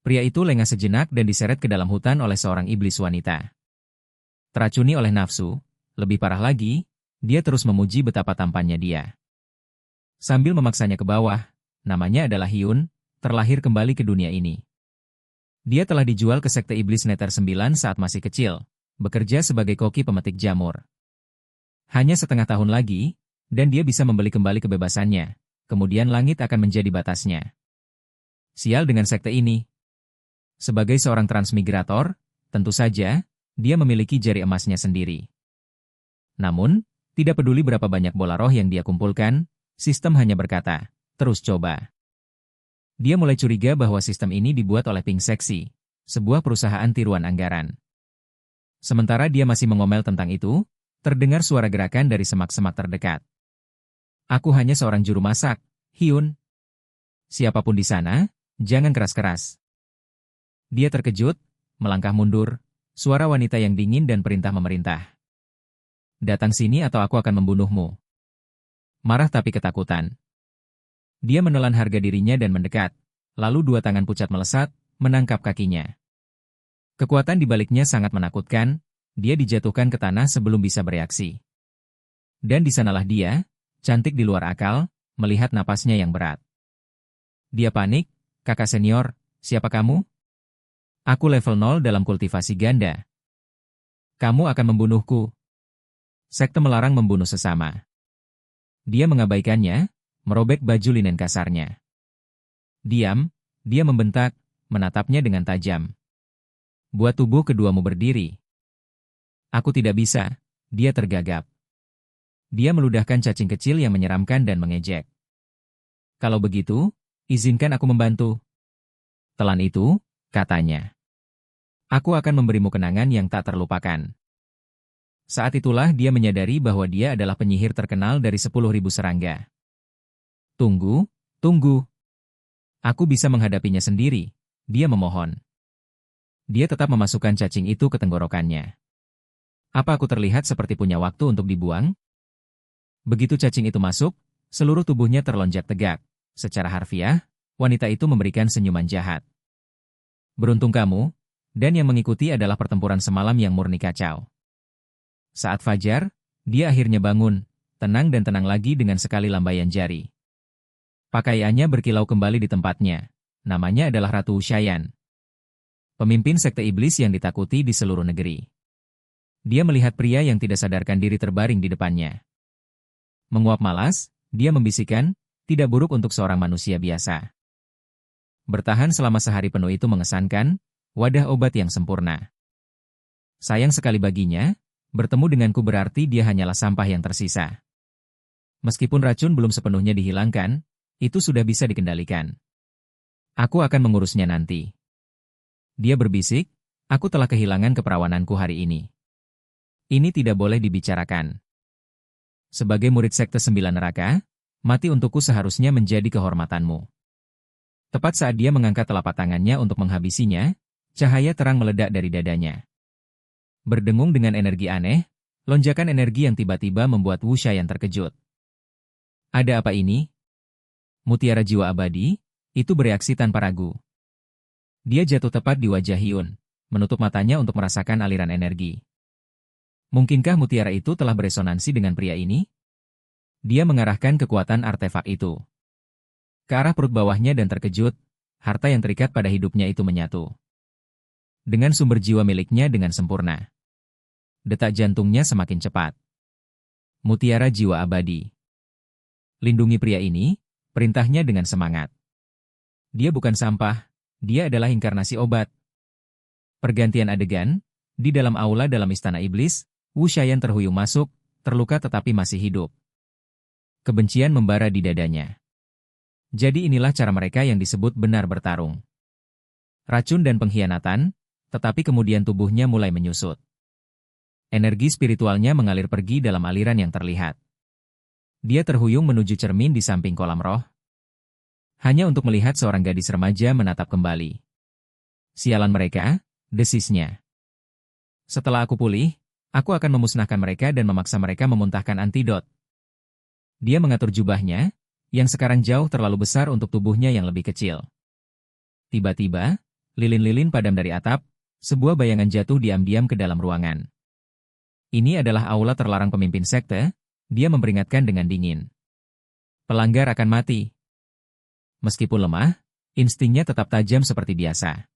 Pria itu lengah sejenak dan diseret ke dalam hutan oleh seorang iblis wanita. Teracuni oleh nafsu, lebih parah lagi, dia terus memuji betapa tampannya dia. Sambil memaksanya ke bawah, namanya adalah Hyun, terlahir kembali ke dunia ini. Dia telah dijual ke sekte iblis Nether 9 saat masih kecil, bekerja sebagai koki pemetik jamur. Hanya setengah tahun lagi, dan dia bisa membeli kembali kebebasannya, kemudian langit akan menjadi batasnya. Sial dengan sekte ini. Sebagai seorang transmigrator, tentu saja, dia memiliki jari emasnya sendiri. Namun, tidak peduli berapa banyak bola roh yang dia kumpulkan, sistem hanya berkata, terus coba. Dia mulai curiga bahwa sistem ini dibuat oleh Pink Sexy, sebuah perusahaan tiruan anggaran. Sementara dia masih mengomel tentang itu, terdengar suara gerakan dari semak-semak terdekat. Aku hanya seorang juru masak, Hyun. Siapapun di sana, jangan keras-keras. Dia terkejut, melangkah mundur, suara wanita yang dingin dan perintah memerintah. Datang sini atau aku akan membunuhmu. Marah tapi ketakutan. Dia menelan harga dirinya dan mendekat, lalu dua tangan pucat melesat, menangkap kakinya. Kekuatan di baliknya sangat menakutkan, dia dijatuhkan ke tanah sebelum bisa bereaksi. Dan di sanalah dia, cantik di luar akal, melihat napasnya yang berat. Dia panik, kakak senior, siapa kamu? Aku level 0 dalam kultivasi ganda. Kamu akan membunuhku. Sekte melarang membunuh sesama. Dia mengabaikannya, merobek baju linen kasarnya. Diam, dia membentak, menatapnya dengan tajam. Buat tubuh keduamu berdiri. Aku tidak bisa, dia tergagap. Dia meludahkan cacing kecil yang menyeramkan dan mengejek. Kalau begitu, izinkan aku membantu. Telan itu, katanya. Aku akan memberimu kenangan yang tak terlupakan. Saat itulah dia menyadari bahwa dia adalah penyihir terkenal dari 10.000 serangga. Tunggu, tunggu. Aku bisa menghadapinya sendiri, dia memohon. Dia tetap memasukkan cacing itu ke tenggorokannya. Apa aku terlihat seperti punya waktu untuk dibuang? Begitu cacing itu masuk, seluruh tubuhnya terlonjak tegak. Secara harfiah, wanita itu memberikan senyuman jahat. Beruntung kamu, dan yang mengikuti adalah pertempuran semalam yang murni kacau. Saat fajar, dia akhirnya bangun, tenang dan tenang lagi dengan sekali lambaian jari. Pakaiannya berkilau kembali di tempatnya. Namanya adalah Ratu Ushayan. Pemimpin sekte iblis yang ditakuti di seluruh negeri. Dia melihat pria yang tidak sadarkan diri terbaring di depannya. Menguap malas, dia membisikkan, tidak buruk untuk seorang manusia biasa. Bertahan selama sehari penuh itu mengesankan, wadah obat yang sempurna. Sayang sekali baginya, bertemu denganku berarti dia hanyalah sampah yang tersisa. Meskipun racun belum sepenuhnya dihilangkan, itu sudah bisa dikendalikan. Aku akan mengurusnya nanti. Dia berbisik, aku telah kehilangan keperawananku hari ini. Ini tidak boleh dibicarakan. Sebagai murid sekte 9 neraka, mati untukku seharusnya menjadi kehormatanmu. Tepat saat dia mengangkat telapak tangannya untuk menghabisinya, cahaya terang meledak dari dadanya. Berdengung dengan energi aneh, lonjakan energi yang tiba-tiba membuat Wu Shayan terkejut. Ada apa ini? Mutiara jiwa abadi, itu bereaksi tanpa ragu. Dia jatuh tepat di wajah Hyun, menutup matanya untuk merasakan aliran energi. Mungkinkah mutiara itu telah beresonansi dengan pria ini? Dia mengarahkan kekuatan artefak itu ke arah perut bawahnya dan terkejut, harta yang terikat pada hidupnya itu menyatu dengan sumber jiwa miliknya dengan sempurna. Detak jantungnya semakin cepat. Mutiara jiwa abadi. Lindungi pria ini, perintahnya dengan semangat. Dia bukan sampah, dia adalah inkarnasi obat. Pergantian adegan, di dalam aula dalam istana iblis, Wu Shayan terhuyung masuk, terluka tetapi masih hidup. Kebencian membara di dadanya. Jadi inilah cara mereka yang disebut benar bertarung. Racun dan pengkhianatan, tetapi kemudian tubuhnya mulai menyusut. Energi spiritualnya mengalir pergi dalam aliran yang terlihat. Dia terhuyung menuju cermin di samping kolam roh. Hanya untuk melihat seorang gadis remaja menatap kembali. Sialan mereka, desisnya. Setelah aku pulih, aku akan memusnahkan mereka dan memaksa mereka memuntahkan antidot. Dia mengatur jubahnya, yang sekarang jauh terlalu besar untuk tubuhnya yang lebih kecil. Tiba-tiba, lilin-lilin padam dari atap, sebuah bayangan jatuh diam-diam ke dalam ruangan. Ini adalah aula terlarang pemimpin sekte, dia memperingatkan dengan dingin. Pelanggar akan mati. Meskipun lemah, instingnya tetap tajam seperti biasa.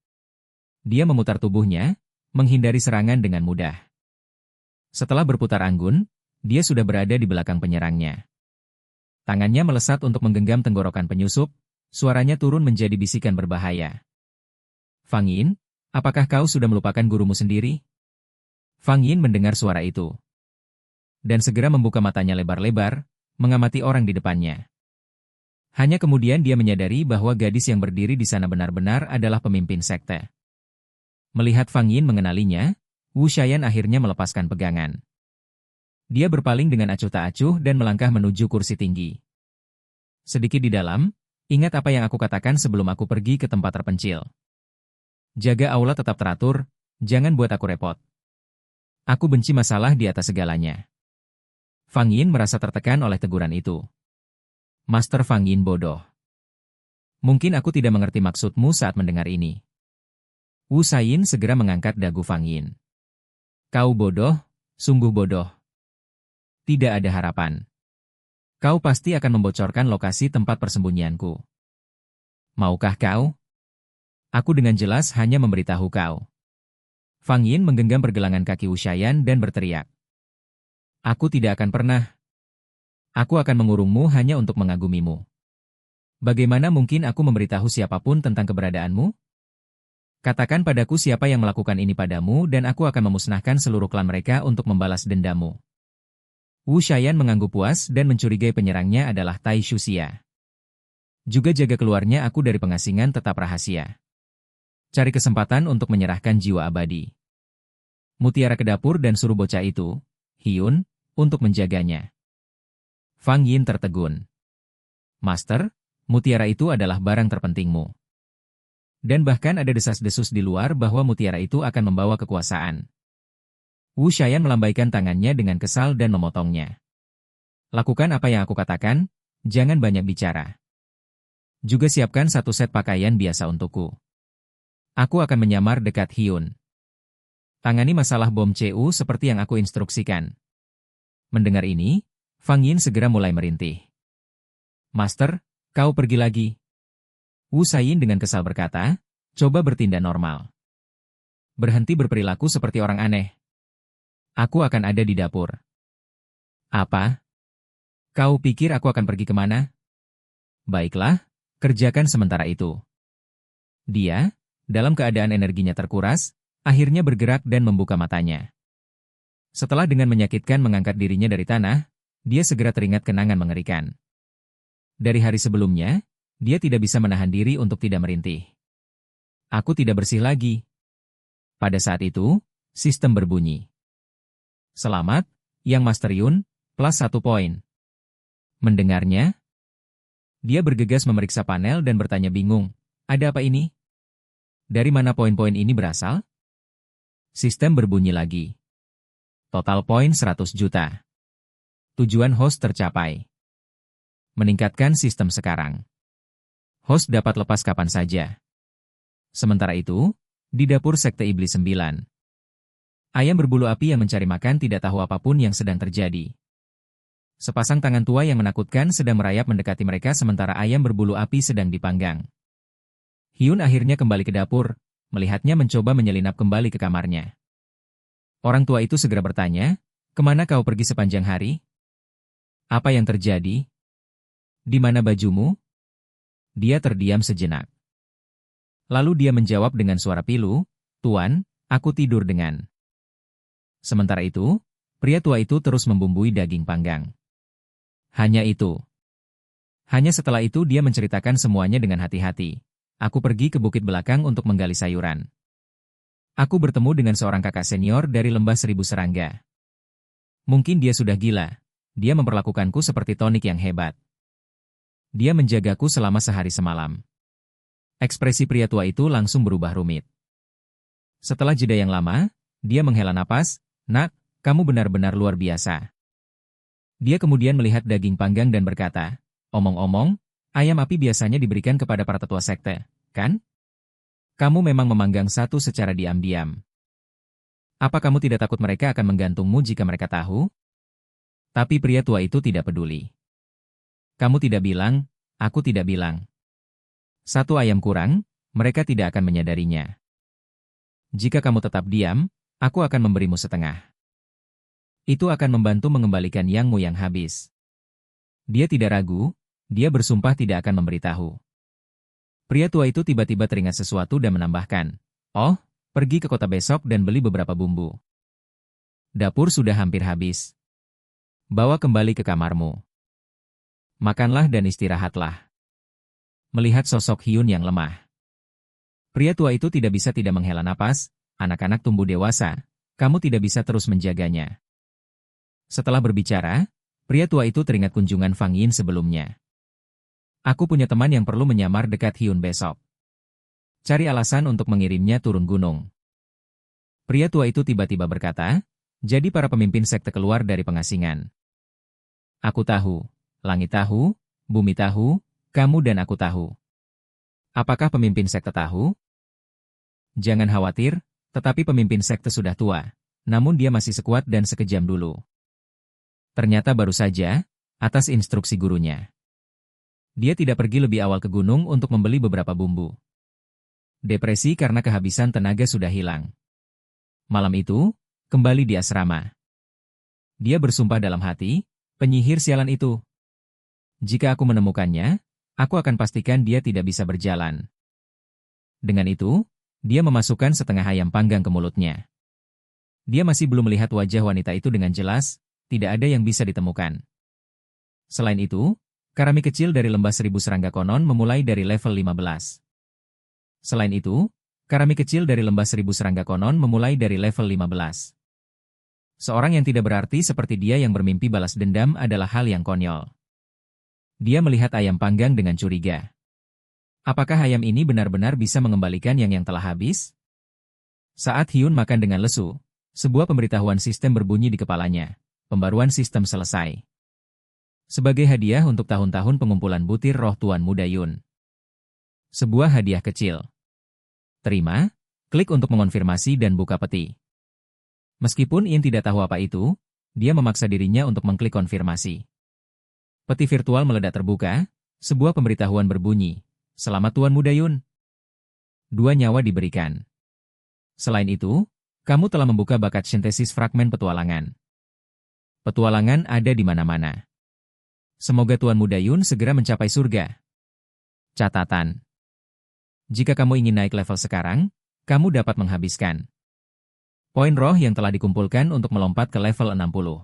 Dia memutar tubuhnya, menghindari serangan dengan mudah. Setelah berputar anggun, dia sudah berada di belakang penyerangnya. Tangannya melesat untuk menggenggam tenggorokan penyusup, suaranya turun menjadi bisikan berbahaya. Fang Yin, apakah kau sudah melupakan gurumu sendiri? Fang Yin mendengar suara itu. Dan segera membuka matanya lebar-lebar, mengamati orang di depannya. Hanya kemudian dia menyadari bahwa gadis yang berdiri di sana benar-benar adalah pemimpin sekte. Melihat Fang Yin mengenalinya, Wu Shayan akhirnya melepaskan pegangan. Dia berpaling dengan acuh tak acuh dan melangkah menuju kursi tinggi. Sedikit di dalam, ingat apa yang aku katakan sebelum aku pergi ke tempat terpencil. Jaga aula tetap teratur, jangan buat aku repot. Aku benci masalah di atas segalanya. Fang Yin merasa tertekan oleh teguran itu. Master Fang Yin bodoh. Mungkin aku tidak mengerti maksudmu saat mendengar ini. Wu Shayin segera mengangkat dagu Fang Yin. Kau bodoh, sungguh bodoh. Tidak ada harapan. Kau pasti akan membocorkan lokasi tempat persembunyianku. Maukah kau? Aku dengan jelas hanya memberitahu kau. Fang Yin menggenggam pergelangan kaki Wu Shayan dan berteriak. Aku tidak akan pernah. Aku akan mengurungmu hanya untuk mengagumimu. Bagaimana mungkin aku memberitahu siapapun tentang keberadaanmu? Katakan padaku siapa yang melakukan ini padamu dan aku akan memusnahkan seluruh klan mereka untuk membalas dendamu. Wu Shayan mengangguk puas dan mencurigai penyerangnya adalah Tai Shuxia. Juga jaga keluarnya aku dari pengasingan tetap rahasia. Cari kesempatan untuk menyerahkan jiwa abadi. Mutiara ke dapur dan suruh bocah itu, Hyun, untuk menjaganya. Fang Yin tertegun. Master, mutiara itu adalah barang terpentingmu. Dan bahkan ada desas-desus di luar bahwa mutiara itu akan membawa kekuasaan. Wu Shayan melambaikan tangannya dengan kesal dan memotongnya. Lakukan apa yang aku katakan, jangan banyak bicara. Juga siapkan satu set pakaian biasa untukku. Aku akan menyamar dekat Hyun. Tangani masalah bom CU seperti yang aku instruksikan. Mendengar ini, Fang Yin segera mulai merintih. Master, kau pergi lagi. Wu Shayin dengan kesal berkata, coba bertindak normal. Berhenti berperilaku seperti orang aneh. Aku akan ada di dapur. Apa? Kau pikir aku akan pergi kemana? Baiklah, kerjakan sementara itu. Dia, dalam keadaan energinya terkuras, akhirnya bergerak dan membuka matanya. Setelah dengan menyakitkan mengangkat dirinya dari tanah, dia segera teringat kenangan mengerikan. Dari hari sebelumnya, dia tidak bisa menahan diri untuk tidak merintih. Aku tidak bersih lagi. Pada saat itu, sistem berbunyi. Selamat, Yang Master Yun, plus 1 poin. Mendengarnya, dia bergegas memeriksa panel dan bertanya bingung, ada apa ini? Dari mana poin-poin ini berasal? Sistem berbunyi lagi. Total poin 100 juta. Tujuan host tercapai. Meningkatkan sistem sekarang. Host dapat lepas kapan saja. Sementara itu, di dapur Sekte Iblis 9. Ayam berbulu api yang mencari makan tidak tahu apapun yang sedang terjadi. Sepasang tangan tua yang menakutkan sedang merayap mendekati mereka sementara ayam berbulu api sedang dipanggang. Hyun akhirnya kembali ke dapur, melihatnya mencoba menyelinap kembali ke kamarnya. Orang tua itu segera bertanya, kemana kau pergi sepanjang hari? Apa yang terjadi? Di mana bajumu? Dia terdiam sejenak. Lalu dia menjawab dengan suara pilu, Tuan, aku tidur dengan. Sementara itu, pria tua itu terus membumbui daging panggang. Hanya itu. Hanya setelah itu dia menceritakan semuanya dengan hati-hati. Aku pergi ke bukit belakang untuk menggali sayuran. Aku bertemu dengan seorang kakak senior dari lembah Seribu Serangga. Mungkin dia sudah gila. Dia memperlakukanku seperti tonik yang hebat. Dia menjagaku selama sehari semalam. Ekspresi pria tua itu langsung berubah rumit. Setelah jeda yang lama, dia menghela napas, Nak, kamu benar-benar luar biasa. Dia kemudian melihat daging panggang dan berkata, omong-omong, ayam api biasanya diberikan kepada para tetua sekte, kan? Kamu memang memanggang satu secara diam-diam. Apa kamu tidak takut mereka akan menggantungmu jika mereka tahu? Tapi pria tua itu tidak peduli. Kamu tidak bilang, aku tidak bilang. Satu ayam kurang, mereka tidak akan menyadarinya. Jika kamu tetap diam, aku akan memberimu setengah. Itu akan membantu mengembalikan yangmu yang habis. Dia tidak ragu, dia bersumpah tidak akan memberitahu. Pria tua itu tiba-tiba teringat sesuatu dan menambahkan, "Oh, pergi ke kota besok dan beli beberapa bumbu. Dapur sudah hampir habis. Bawa kembali ke kamarmu. Makanlah dan istirahatlah." Melihat sosok Hyun yang lemah, pria tua itu tidak bisa tidak menghela napas. Anak-anak tumbuh dewasa, kamu tidak bisa terus menjaganya. Setelah berbicara, pria tua itu teringat kunjungan Fang Yin sebelumnya. Aku punya teman yang perlu menyamar dekat Hyun besok. Cari alasan untuk mengirimnya turun gunung. Pria tua itu tiba-tiba berkata, jadi para pemimpin sekte keluar dari pengasingan. Aku tahu, langit tahu, bumi tahu, kamu dan aku tahu. Apakah pemimpin sekte tahu? Jangan khawatir, tetapi pemimpin sekte sudah tua, namun dia masih sekuat dan sekejam dulu. Ternyata baru saja, atas instruksi gurunya. Dia tidak pergi lebih awal ke gunung untuk membeli beberapa bumbu. Depresi karena kehabisan tenaga sudah hilang. Malam itu, kembali di asrama. Dia bersumpah dalam hati, penyihir sialan itu. Jika aku menemukannya, aku akan pastikan dia tidak bisa berjalan. Dengan itu, dia memasukkan setengah ayam panggang ke mulutnya. Dia masih belum melihat wajah wanita itu dengan jelas, tidak ada yang bisa ditemukan. Selain itu, Karami kecil dari lembah 1000 serangga konon memulai dari level 15. Selain itu, Karami kecil dari lembah 1000 serangga konon memulai dari level 15. Seorang yang tidak berarti seperti dia yang bermimpi balas dendam adalah hal yang konyol. Dia melihat ayam panggang dengan curiga. Apakah ayam ini benar-benar bisa mengembalikan yang telah habis? Saat Hyun makan dengan lesu, sebuah pemberitahuan sistem berbunyi di kepalanya. Pembaruan sistem selesai. Sebagai hadiah untuk tahun-tahun pengumpulan butir roh Tuan Muda Yun. Sebuah hadiah kecil. Terima, klik untuk mengonfirmasi dan buka peti. Meskipun Yin tidak tahu apa itu, dia memaksa dirinya untuk mengklik konfirmasi. Peti virtual meledak terbuka, sebuah pemberitahuan berbunyi, "Selamat Tuan Muda Yun. 2 nyawa diberikan. Selain itu, kamu telah membuka bakat sintesis fragmen petualangan. Petualangan ada di mana-mana. Semoga Tuan Muda Yun segera mencapai surga." Catatan. Jika kamu ingin naik level sekarang, kamu dapat menghabiskan poin roh yang telah dikumpulkan untuk melompat ke level 60.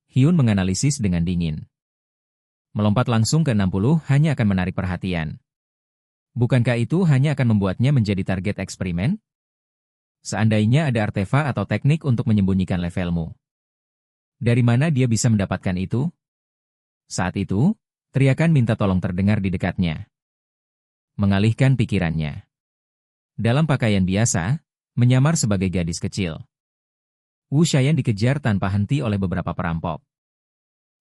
Hyun menganalisis dengan dingin. Melompat langsung ke 60 hanya akan menarik perhatian. Bukankah itu hanya akan membuatnya menjadi target eksperimen? Seandainya ada artefak atau teknik untuk menyembunyikan levelmu. Dari mana dia bisa mendapatkan itu? Saat itu, teriakan minta tolong terdengar di dekatnya. Mengalihkan pikirannya. Dalam pakaian biasa, menyamar sebagai gadis kecil. Wu Shayan dikejar tanpa henti oleh beberapa perampok.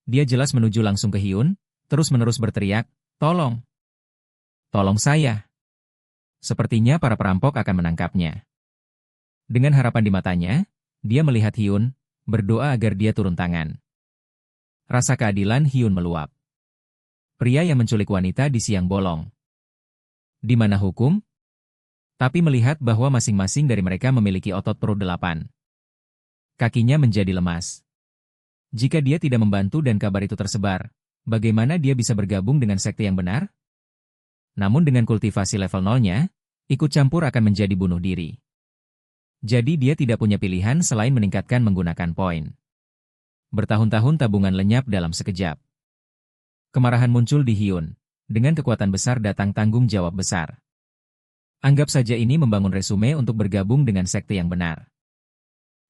Dia jelas menuju langsung ke Hyun, terus-menerus berteriak, "Tolong! Tolong saya!" Sepertinya para perampok akan menangkapnya. Dengan harapan di matanya, dia melihat Hyun, berdoa agar dia turun tangan. Rasa keadilan Hyun meluap. Pria yang menculik wanita di siang bolong. Di mana hukum? Tapi melihat bahwa masing-masing dari mereka memiliki otot perut 8. Kakinya menjadi lemas. Jika dia tidak membantu dan kabar itu tersebar, bagaimana dia bisa bergabung dengan sekte yang benar? Namun dengan kultivasi level 0-nya, ikut campur akan menjadi bunuh diri. Jadi dia tidak punya pilihan selain meningkatkan menggunakan poin. Bertahun-tahun tabungan lenyap dalam sekejap. Kemarahan muncul di Hyun. Dengan kekuatan besar datang tanggung jawab besar. Anggap saja ini membangun resume untuk bergabung dengan sekte yang benar.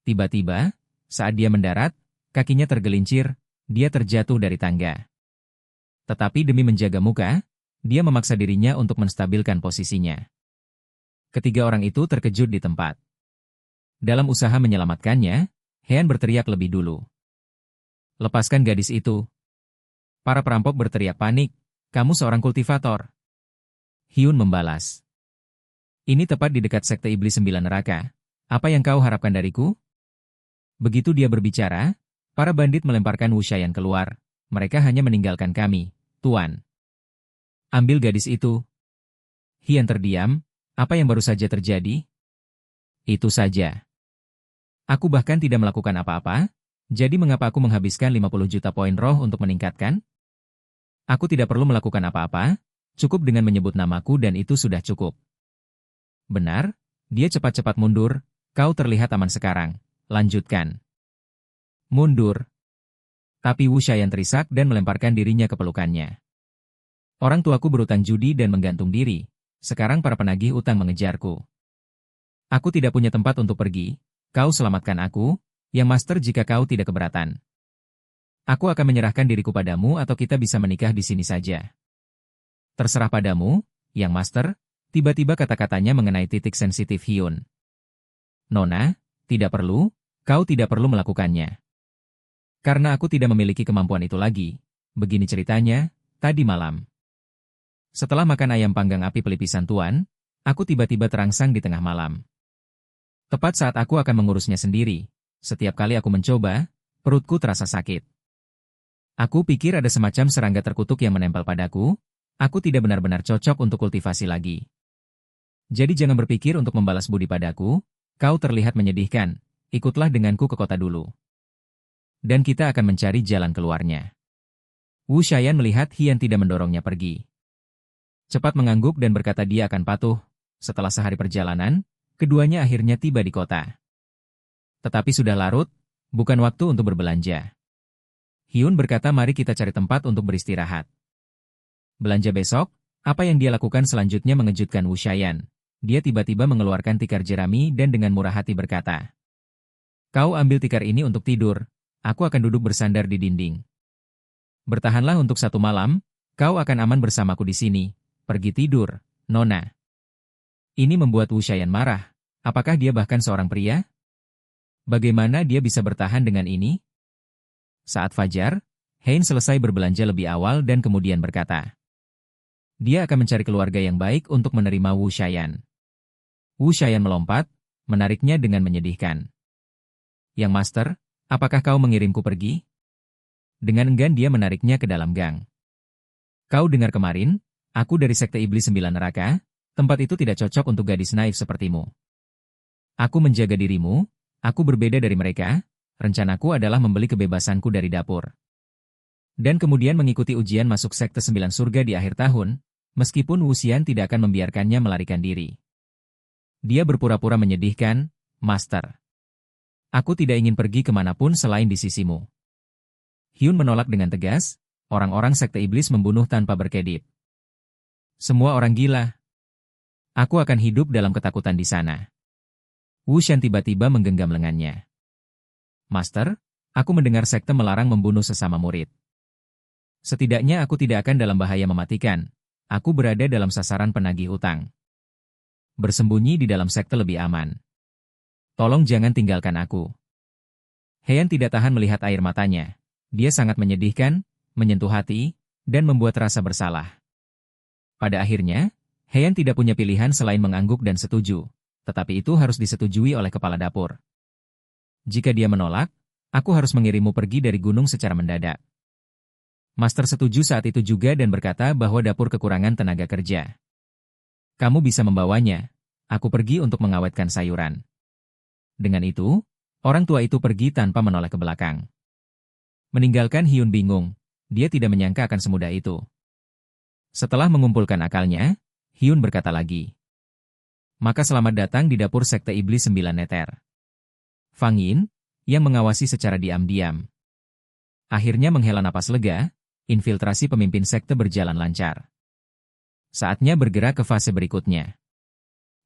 Tiba-tiba, saat dia mendarat, kakinya tergelincir, dia terjatuh dari tangga. Tetapi demi menjaga muka, dia memaksa dirinya untuk menstabilkan posisinya. Ketiga orang itu terkejut di tempat. Dalam usaha menyelamatkannya, Hean berteriak lebih dulu. "Lepaskan gadis itu." Para perampok berteriak panik, "Kamu seorang kultivator." Hyun membalas. Ini tepat di dekat sekte iblis 9 neraka. Apa yang kau harapkan dariku? Begitu dia berbicara, para bandit melemparkan Wu Shayan keluar. Mereka hanya meninggalkan kami, Tuan. Ambil gadis itu. Hian terdiam. Apa yang baru saja terjadi? Itu saja. Aku bahkan tidak melakukan apa-apa, jadi mengapa aku menghabiskan 50 juta poin roh untuk meningkatkan? Aku tidak perlu melakukan apa-apa, cukup dengan menyebut namaku dan itu sudah cukup. Benar, dia cepat-cepat mundur, kau terlihat aman sekarang, lanjutkan. Mundur. Tapi Wu Shayan terisak dan melemparkan dirinya ke pelukannya. Orang tuaku berutang judi dan menggantung diri, sekarang para penagih utang mengejarku. Aku tidak punya tempat untuk pergi, kau selamatkan aku, Yang Master jika kau tidak keberatan. Aku akan menyerahkan diriku padamu atau kita bisa menikah di sini saja. Terserah padamu, Yang Master. Tiba-tiba kata-katanya mengenai titik sensitif Hyun. Nona, tidak perlu, kau tidak perlu melakukannya. Karena aku tidak memiliki kemampuan itu lagi. Begini ceritanya, tadi malam. Setelah makan ayam panggang api pelipisan Tuan, aku tiba-tiba terangsang di tengah malam. Tepat saat aku akan mengurusnya sendiri, setiap kali aku mencoba, perutku terasa sakit. Aku pikir ada semacam serangga terkutuk yang menempel padaku, aku tidak benar-benar cocok untuk kultivasi lagi. Jadi jangan berpikir untuk membalas budi padaku, kau terlihat menyedihkan, ikutlah denganku ke kota dulu. Dan kita akan mencari jalan keluarnya. Wu Shayan melihat Hian tidak mendorongnya pergi. Cepat mengangguk dan berkata dia akan patuh. Setelah sehari perjalanan, keduanya akhirnya tiba di kota. Tetapi sudah larut, bukan waktu untuk berbelanja. Hyun berkata mari kita cari tempat untuk beristirahat. Belanja besok, apa yang dia lakukan selanjutnya mengejutkan Wu Shayan. Dia tiba-tiba mengeluarkan tikar jerami dan dengan murah hati berkata, kau ambil tikar ini untuk tidur, aku akan duduk bersandar di dinding. Bertahanlah untuk 1 malam, kau akan aman bersamaku di sini, pergi tidur, Nona. Ini membuat Wu Shayan marah, apakah dia bahkan seorang pria? Bagaimana dia bisa bertahan dengan ini? Saat fajar, Hein selesai berbelanja lebih awal dan kemudian berkata, dia akan mencari keluarga yang baik untuk menerima Wu Shayan. Wu Shayan melompat, menariknya dengan menyedihkan. Yang Master, apakah kau mengirimku pergi? Dengan enggan dia menariknya ke dalam gang. Kau dengar kemarin, aku dari sekte iblis 9 neraka, tempat itu tidak cocok untuk gadis naif sepertimu. Aku menjaga dirimu, aku berbeda dari mereka, rencanaku adalah membeli kebebasanku dari dapur. Dan kemudian mengikuti ujian masuk sekte 9 surga di akhir tahun, meskipun Wu Xian tidak akan membiarkannya melarikan diri. Dia berpura-pura menyedihkan, Master. Aku tidak ingin pergi kemanapun selain di sisimu. Hyun menolak dengan tegas, orang-orang sekte iblis membunuh tanpa berkedip. Semua orang gila. Aku akan hidup dalam ketakutan di sana. Wu Xian tiba-tiba menggenggam lengannya. Master, aku mendengar sekte melarang membunuh sesama murid. Setidaknya aku tidak akan dalam bahaya mematikan. Aku berada dalam sasaran penagih utang. Bersembunyi di dalam sekte lebih aman. Tolong jangan tinggalkan aku. Heian tidak tahan melihat air matanya. Dia sangat menyedihkan, menyentuh hati, dan membuat rasa bersalah. Pada akhirnya, Heian tidak punya pilihan selain mengangguk dan setuju, tetapi itu harus disetujui oleh kepala dapur. Jika dia menolak, aku harus mengirimmu pergi dari gunung secara mendadak. Master setuju saat itu juga dan berkata bahwa dapur kekurangan tenaga kerja. Kamu bisa membawanya, aku pergi untuk mengawetkan sayuran. Dengan itu, orang tua itu pergi tanpa menoleh ke belakang. Meninggalkan Hyun bingung, dia tidak menyangka akan semudah itu. Setelah mengumpulkan akalnya, Hyun berkata lagi. Maka selamat datang di dapur sekte iblis 9 neter. Fang Yin, yang mengawasi secara diam-diam. Akhirnya menghela napas lega, infiltrasi pemimpin sekte berjalan lancar. Saatnya bergerak ke fase berikutnya.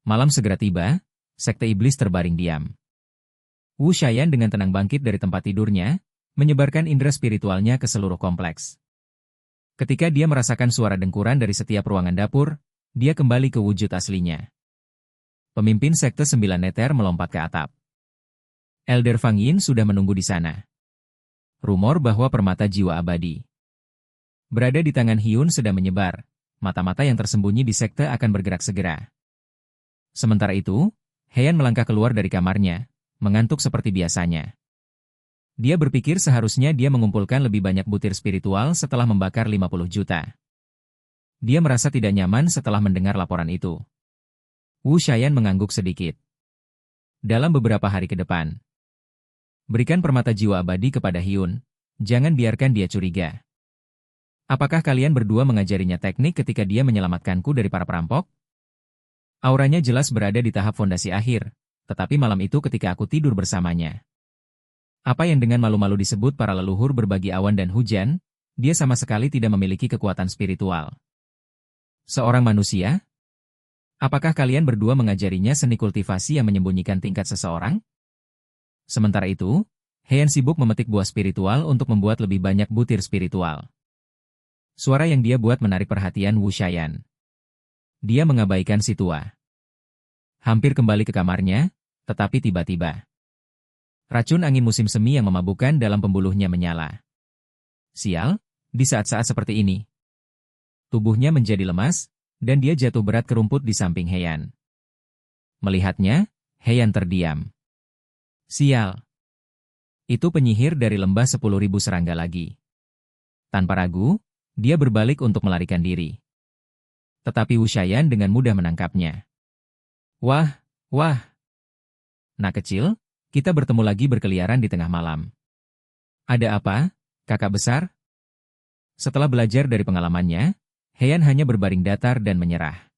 Malam segera tiba, sekte iblis terbaring diam. Wu Shayan dengan tenang bangkit dari tempat tidurnya, menyebarkan indera spiritualnya ke seluruh kompleks. Ketika dia merasakan suara dengkuran dari setiap ruangan dapur, dia kembali ke wujud aslinya. Pemimpin sekte 9 neter melompat ke atap. Elder Fang Yin sudah menunggu di sana. Rumor bahwa permata jiwa abadi berada di tangan Hyun sedang menyebar. Mata-mata yang tersembunyi di sekte akan bergerak segera. Sementara itu, Heian melangkah keluar dari kamarnya, mengantuk seperti biasanya. Dia berpikir seharusnya dia mengumpulkan lebih banyak butir spiritual setelah membakar 50 juta. Dia merasa tidak nyaman setelah mendengar laporan itu. Wu Xian mengangguk sedikit. Dalam beberapa hari ke depan, berikan permata jiwa abadi kepada Hyun, jangan biarkan dia curiga. Apakah kalian berdua mengajarinya teknik ketika dia menyelamatkanku dari para perampok? Auranya jelas berada di tahap fondasi akhir, tetapi malam itu ketika aku tidur bersamanya. Apa yang dengan malu-malu disebut para leluhur berbagi awan dan hujan, dia sama sekali tidak memiliki kekuatan spiritual. Seorang manusia? Apakah kalian berdua mengajarinya seni kultivasi yang menyembunyikan tingkat seseorang? Sementara itu, Heian sibuk memetik buah spiritual untuk membuat lebih banyak butir spiritual. Suara yang dia buat menarik perhatian Wu Xian. Dia mengabaikan si tua. Hampir kembali ke kamarnya, tetapi tiba-tiba racun angin musim semi yang memabukkan dalam pembuluhnya menyala. Sial, di saat-saat seperti ini. Tubuhnya menjadi lemas, dan dia jatuh berat ke rumput di samping Heian. Melihatnya, Heian terdiam. Sial. Itu penyihir dari lembah 10.000 serangga lagi. Tanpa ragu, dia berbalik untuk melarikan diri. Tetapi Wu Xian dengan mudah menangkapnya. Wah, wah. Nak kecil, kita bertemu lagi berkeliaran di tengah malam. Ada apa, kakak besar? Setelah belajar dari pengalamannya, Heian hanya berbaring datar dan menyerah.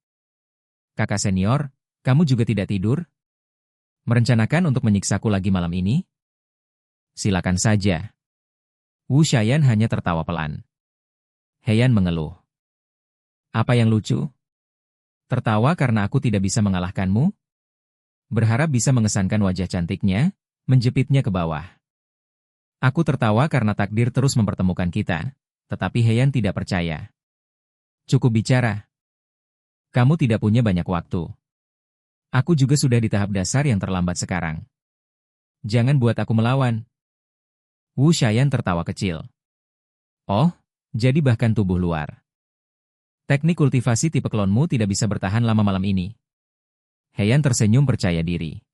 Kakak senior, kamu juga tidak tidur? Merencanakan untuk menyiksaku lagi malam ini? Silakan saja. Wu Xian hanya tertawa pelan. Heian mengeluh. Apa yang lucu? Tertawa karena aku tidak bisa mengalahkanmu? Berharap bisa mengesankan wajah cantiknya, menjepitnya ke bawah. Aku tertawa karena takdir terus mempertemukan kita, tetapi Heian tidak percaya. Cukup bicara. Kamu tidak punya banyak waktu. Aku juga sudah di tahap dasar yang terlambat sekarang. Jangan buat aku melawan. Wu Xian tertawa kecil. Oh, jadi bahkan tubuh luar. Teknik kultivasi tipe klonmu tidak bisa bertahan lama malam ini. Heian tersenyum percaya diri.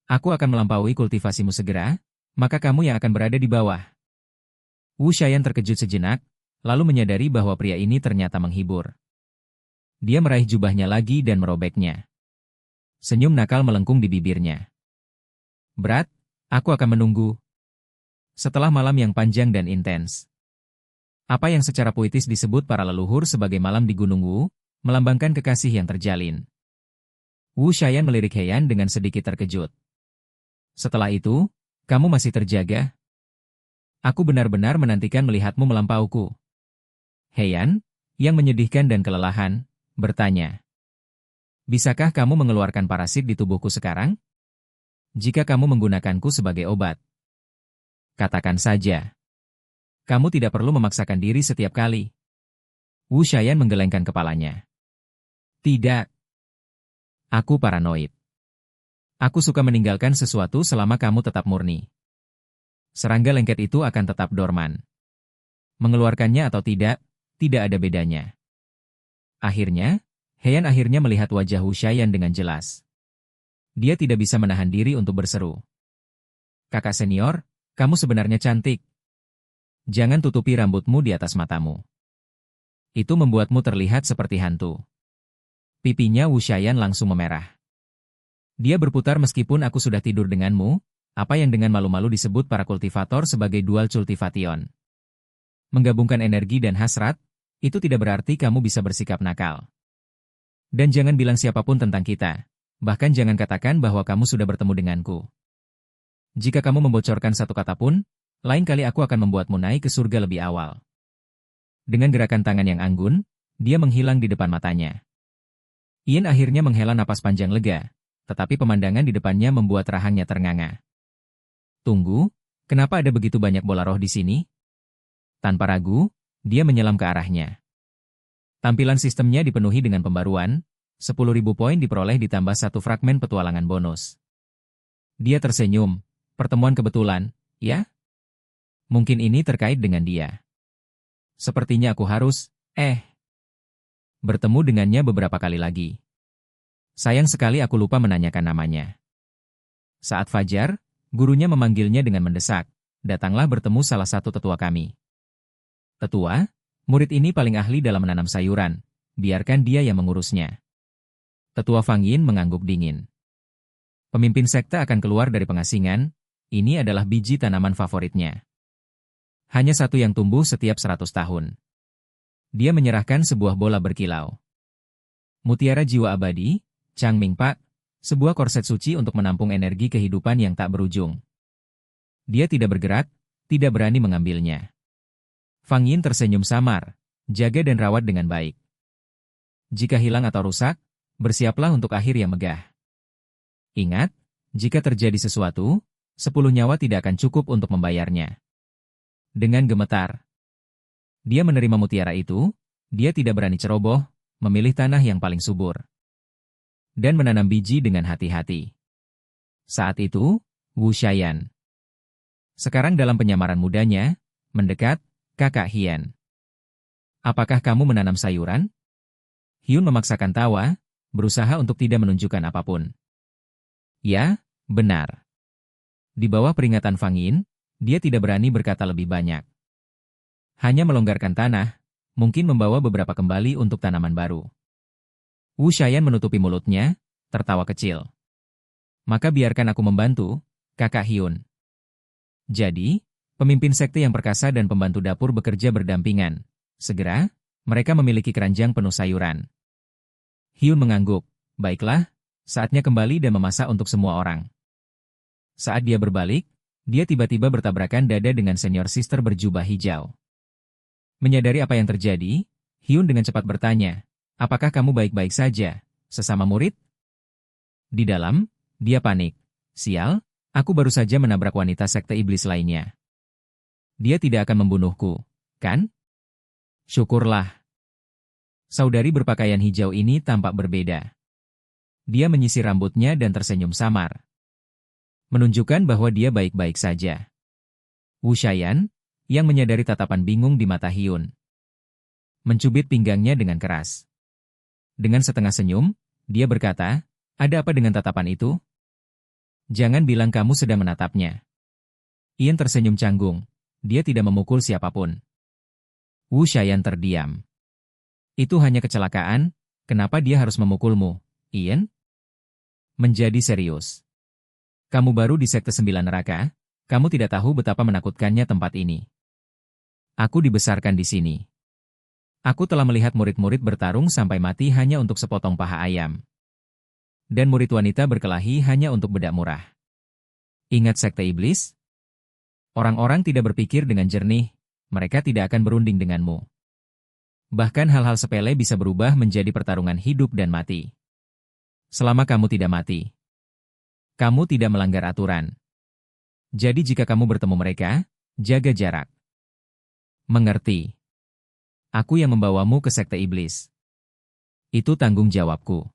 Aku akan melampaui kultivasimu segera, maka kamu yang akan berada di bawah. Wu Xian terkejut sejenak, lalu menyadari bahwa pria ini ternyata menghibur. Dia meraih jubahnya lagi dan merobeknya. Senyum nakal melengkung di bibirnya. Berat, aku akan menunggu. Setelah malam yang panjang dan intens. Apa yang secara puitis disebut para leluhur sebagai malam di Gunung Wu, melambangkan kekasih yang terjalin. Wu Xian melirik Heian dengan sedikit terkejut. Setelah itu, kamu masih terjaga? Aku benar-benar menantikan melihatmu melampauku. Heian, yang menyedihkan dan kelelahan, bertanya. Bisakah kamu mengeluarkan parasit di tubuhku sekarang? Jika kamu menggunakanku sebagai obat. Katakan saja. Kamu tidak perlu memaksakan diri setiap kali. Wu Xian menggelengkan kepalanya. Tidak. Aku paranoid. Aku suka meninggalkan sesuatu selama kamu tetap murni. Serangga lengket itu akan tetap dorman. Mengeluarkannya atau tidak ada bedanya. Akhirnya, Heian akhirnya melihat wajah Wu Xian dengan jelas. Dia tidak bisa menahan diri untuk berseru. Kakak senior, kamu sebenarnya cantik. Jangan tutupi rambutmu di atas matamu. Itu membuatmu terlihat seperti hantu. Pipinya Wu Xian langsung memerah. Dia berputar meskipun aku sudah tidur denganmu, apa yang dengan malu-malu disebut para kultivator sebagai dual cultivation. Menggabungkan energi dan hasrat, itu tidak berarti kamu bisa bersikap nakal. Dan jangan bilang siapapun tentang kita, bahkan jangan katakan bahwa kamu sudah bertemu denganku. Jika kamu membocorkan satu kata pun, lain kali aku akan membuatmu naik ke surga lebih awal. Dengan gerakan tangan yang anggun, dia menghilang di depan matanya. Ian akhirnya menghela napas panjang lega, tetapi pemandangan di depannya membuat rahangnya ternganga. Tunggu, kenapa ada begitu banyak bola roh di sini? Tanpa ragu, dia menyelam ke arahnya. Tampilan sistemnya dipenuhi dengan pembaruan, 10.000 poin diperoleh ditambah satu fragmen petualangan bonus. Dia tersenyum, pertemuan kebetulan, ya? Mungkin ini terkait dengan dia. Sepertinya aku harus, bertemu dengannya beberapa kali lagi. Sayang sekali aku lupa menanyakan namanya. Saat fajar, gurunya memanggilnya dengan mendesak. Datanglah bertemu salah satu tetua kami. Tetua, murid ini paling ahli dalam menanam sayuran. Biarkan dia yang mengurusnya. Tetua Fang Yin mengangguk dingin. Pemimpin sekte akan keluar dari pengasingan. Ini adalah biji tanaman favoritnya. Hanya satu yang tumbuh setiap 100 tahun. Dia menyerahkan sebuah bola berkilau. Mutiara jiwa abadi, Changming Pak, sebuah korset suci untuk menampung energi kehidupan yang tak berujung. Dia tidak bergerak, tidak berani mengambilnya. Fang Yin tersenyum samar, jaga dan rawat dengan baik. Jika hilang atau rusak, bersiaplah untuk akhir yang megah. Ingat, jika terjadi sesuatu, 10 nyawa tidak akan cukup untuk membayarnya. Dengan gemetar, dia menerima mutiara itu, dia tidak berani ceroboh, memilih tanah yang paling subur. Dan menanam biji dengan hati-hati. Saat itu, Wu Shayan. Sekarang dalam penyamaran mudanya, mendekat, Kakak Hian. Apakah kamu menanam sayuran? Hyun memaksakan tawa, berusaha untuk tidak menunjukkan apapun. Ya, benar. Di bawah peringatan Fang Yin, dia tidak berani berkata lebih banyak. Hanya melonggarkan tanah, mungkin membawa beberapa kembali untuk tanaman baru. Wu Shayan menutupi mulutnya, tertawa kecil. Maka biarkan aku membantu, Kakak Hyun. Jadi, pemimpin sekte yang perkasa dan pembantu dapur bekerja berdampingan. Segera, mereka memiliki keranjang penuh sayuran. Hyun mengangguk, baiklah, saatnya kembali dan memasak untuk semua orang. Saat dia berbalik, dia tiba-tiba bertabrakan dada dengan senior sister berjubah hijau. Menyadari apa yang terjadi, Hyun dengan cepat bertanya, apakah kamu baik-baik saja, sesama murid? Di dalam, dia panik. Sial, aku baru saja menabrak wanita sekte iblis lainnya. Dia tidak akan membunuhku, kan? Syukurlah. Saudari berpakaian hijau ini tampak berbeda. Dia menyisir rambutnya dan tersenyum samar. Menunjukkan bahwa dia baik-baik saja. Wu Shayan, yang menyadari tatapan bingung di mata Hyun, mencubit pinggangnya dengan keras. Dengan setengah senyum, dia berkata, ada apa dengan tatapan itu? Jangan bilang kamu sedang menatapnya. Ian tersenyum canggung. Dia tidak memukul siapapun. Wu Shayan terdiam. Itu hanya kecelakaan, kenapa dia harus memukulmu, Ian? Menjadi serius. Kamu baru di Sekte 9 Neraka, kamu tidak tahu betapa menakutkannya tempat ini. Aku dibesarkan di sini. Aku telah melihat murid-murid bertarung sampai mati hanya untuk sepotong paha ayam. Dan murid wanita berkelahi hanya untuk bedak murah. Ingat Sekte Iblis? Orang-orang tidak berpikir dengan jernih, mereka tidak akan berunding denganmu. Bahkan hal-hal sepele bisa berubah menjadi pertarungan hidup dan mati. Selama kamu tidak mati, kamu tidak melanggar aturan. Jadi jika kamu bertemu mereka, jaga jarak. Mengerti? Aku yang membawamu ke Sekte Iblis. Itu tanggung jawabku.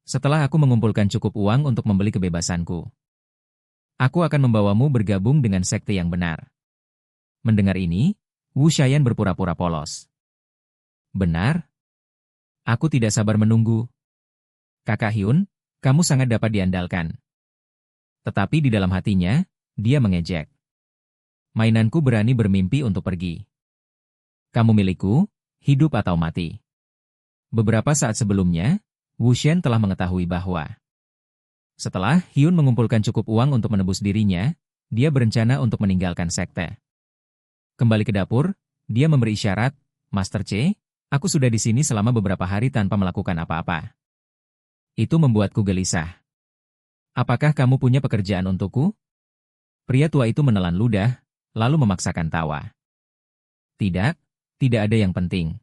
Setelah aku mengumpulkan cukup uang untuk membeli kebebasanku, aku akan membawamu bergabung dengan sekte yang benar. Mendengar ini, Wu Shayan berpura-pura polos. Benar? Aku tidak sabar menunggu. Kakak Hyun, kamu sangat dapat diandalkan. Tetapi di dalam hatinya, dia mengejek. Mainanku berani bermimpi untuk pergi. Kamu milikku, hidup atau mati. Beberapa saat sebelumnya, Wu Shen telah mengetahui bahwa setelah Hyun mengumpulkan cukup uang untuk menebus dirinya, dia berencana untuk meninggalkan sekte. Kembali ke dapur, dia memberi isyarat, Master C, aku sudah di sini selama beberapa hari tanpa melakukan apa-apa. Itu membuatku gelisah. Apakah kamu punya pekerjaan untukku? Pria tua itu menelan ludah, lalu memaksakan tawa. Tidak, tidak ada yang penting.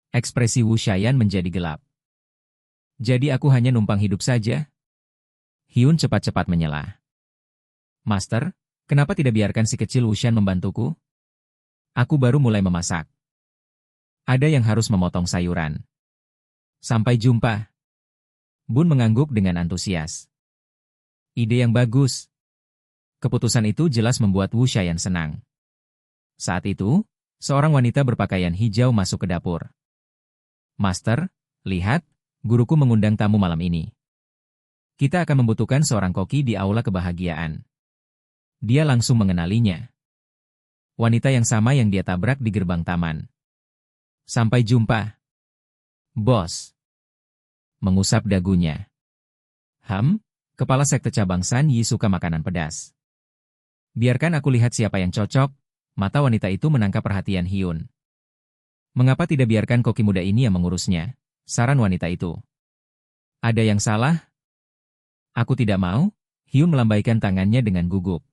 Ekspresi Wu Shayan menjadi gelap. Jadi aku hanya numpang hidup saja? Hyun cepat-cepat menyela. Master, kenapa tidak biarkan si kecil Wu Shan membantuku? Aku baru mulai memasak. Ada yang harus memotong sayuran. Sampai jumpa. Bun mengangguk dengan antusias. Ide yang bagus. Keputusan itu jelas membuat Wu Shayan senang. Saat itu, seorang wanita berpakaian hijau masuk ke dapur. Master, lihat, guruku mengundang tamu malam ini. Kita akan membutuhkan seorang koki di aula kebahagiaan. Dia langsung mengenalinya. Wanita yang sama yang dia tabrak di gerbang taman. Sampai jumpa, bos. Mengusap dagunya. Kepala sekte cabang San Yi suka makanan pedas. Biarkan aku lihat siapa yang cocok. Mata wanita itu menangkap perhatian Hyun. Mengapa tidak biarkan koki muda ini yang mengurusnya? Saran wanita itu. Ada yang salah? Aku tidak mau. Hyun melambaikan tangannya dengan gugup.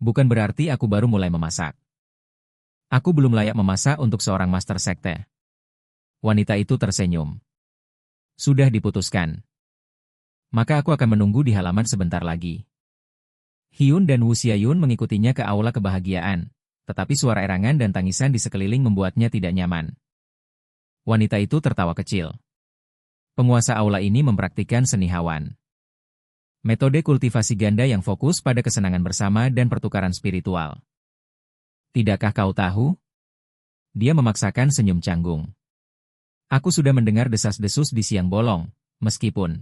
Bukan berarti aku baru mulai memasak. Aku belum layak memasak untuk seorang master sekte. Wanita itu tersenyum. Sudah diputuskan. Maka aku akan menunggu di halaman sebentar lagi. Hyun dan Woo Xiayun mengikutinya ke aula kebahagiaan, tetapi suara erangan dan tangisan di sekeliling membuatnya tidak nyaman. Wanita itu tertawa kecil. Penguasa aula ini mempraktikkan seni hawan. Metode kultivasi ganda yang fokus pada kesenangan bersama dan pertukaran spiritual. Tidakkah kau tahu? Dia memaksakan senyum canggung. Aku sudah mendengar desas-desus di siang bolong, meskipun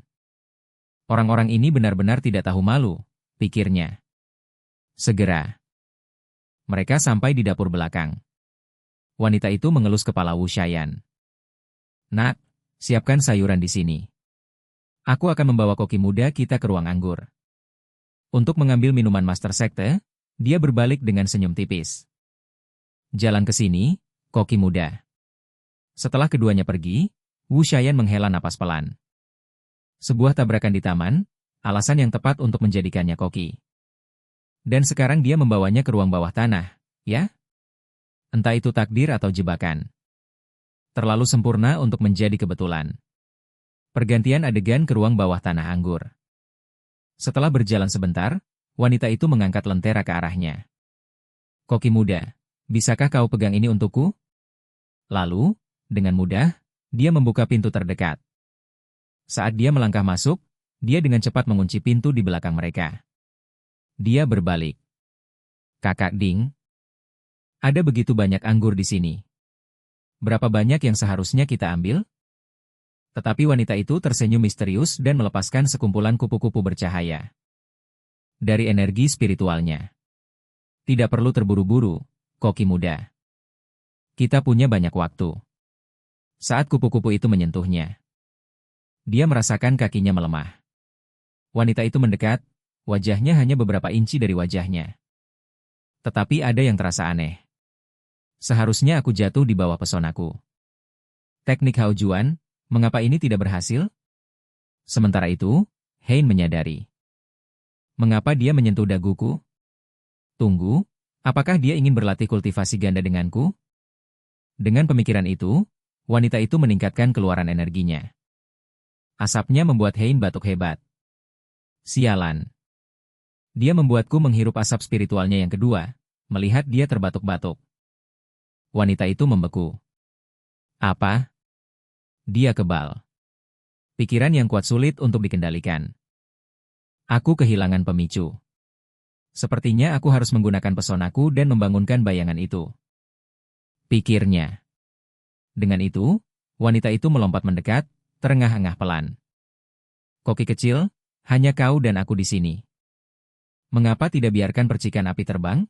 orang-orang ini benar-benar tidak tahu malu, pikirnya. Segera. Mereka sampai di dapur belakang. Wanita itu mengelus kepala Wu Shayan. Nak, siapkan sayuran di sini. Aku akan membawa koki muda kita ke ruang anggur. Untuk mengambil minuman master sekte, dia berbalik dengan senyum tipis. Jalan ke sini, koki muda. Setelah keduanya pergi, Wu Shayan menghela napas pelan. Sebuah tabrakan di taman, alasan yang tepat untuk menjadikannya koki. Dan sekarang dia membawanya ke ruang bawah tanah, ya? Entah itu takdir atau jebakan. Terlalu sempurna untuk menjadi kebetulan. Pergantian adegan ke ruang bawah tanah anggur. Setelah berjalan sebentar, wanita itu mengangkat lentera ke arahnya. Koki muda, bisakah kau pegang ini untukku? Lalu, dengan mudah, dia membuka pintu terdekat. Saat dia melangkah masuk, dia dengan cepat mengunci pintu di belakang mereka. Dia berbalik. Kakak Ding, ada begitu banyak anggur di sini. Berapa banyak yang seharusnya kita ambil? Tetapi wanita itu tersenyum misterius dan melepaskan sekumpulan kupu-kupu bercahaya. Dari energi spiritualnya. Tidak perlu terburu-buru, koki muda. Kita punya banyak waktu. Saat kupu-kupu itu menyentuhnya, dia merasakan kakinya melemah. Wanita itu mendekat, wajahnya hanya beberapa inci dari wajahnya. Tetapi ada yang terasa aneh. Seharusnya aku jatuh di bawah pesonaku. Teknik Hao Juan, mengapa ini tidak berhasil? Sementara itu, Hein menyadari. Mengapa dia menyentuh daguku? Tunggu, apakah dia ingin berlatih kultivasi ganda denganku? Dengan pemikiran itu, wanita itu meningkatkan keluaran energinya. Asapnya membuat Hein batuk hebat. Sialan. Dia membuatku menghirup asap spiritualnya yang kedua, melihat dia terbatuk-batuk. Wanita itu membeku. Apa? Dia kebal. Pikiran yang kuat sulit untuk dikendalikan. Aku kehilangan pemicu. Sepertinya aku harus menggunakan pesonaku dan membangunkan bayangan itu. Pikirnya. Dengan itu, wanita itu melompat mendekat, terengah-engah pelan. Koki kecil, hanya kau dan aku di sini. Mengapa tidak biarkan percikan api terbang?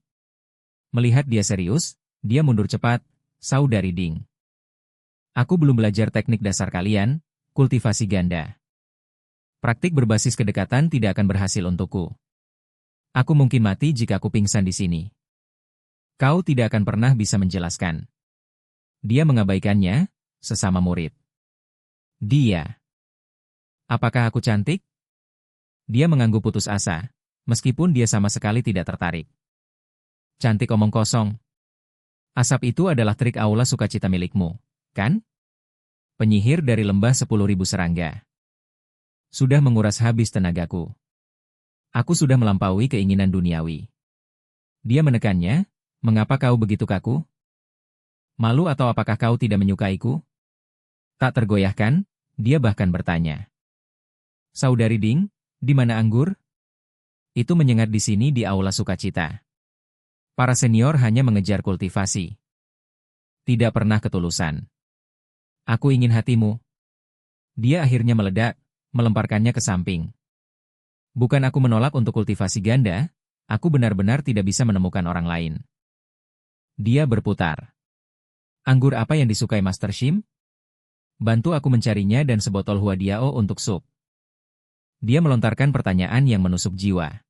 Melihat dia serius, dia mundur cepat, saudari Ding. Aku belum belajar teknik dasar kalian, kultivasi ganda. Praktik berbasis kedekatan tidak akan berhasil untukku. Aku mungkin mati jika aku pingsan di sini. Kau tidak akan pernah bisa menjelaskan. Dia mengabaikannya, sesama murid. Dia. Apakah aku cantik? Dia mengangguk putus asa, meskipun dia sama sekali tidak tertarik. Cantik omong kosong. Asap itu adalah trik aula sukacita milikmu, kan? Penyihir dari lembah 10.000 serangga. Sudah menguras habis tenagaku. Aku sudah melampaui keinginan duniawi. Dia menekannya, mengapa kau begitu kaku? Malu atau apakah kau tidak menyukaiku? Tak tergoyahkan, dia bahkan bertanya. Saudari Ding, di mana anggur? Itu menyengat di sini di aula sukacita. Para senior hanya mengejar kultivasi. Tidak pernah ketulusan. Aku ingin hatimu. Dia akhirnya meledak, melemparkannya ke samping. Bukan aku menolak untuk kultivasi ganda, aku benar-benar tidak bisa menemukan orang lain. Dia berputar. Anggur apa yang disukai Master Shim? Bantu aku mencarinya dan sebotol Huadiao untuk sup. Dia melontarkan pertanyaan yang menusuk jiwa.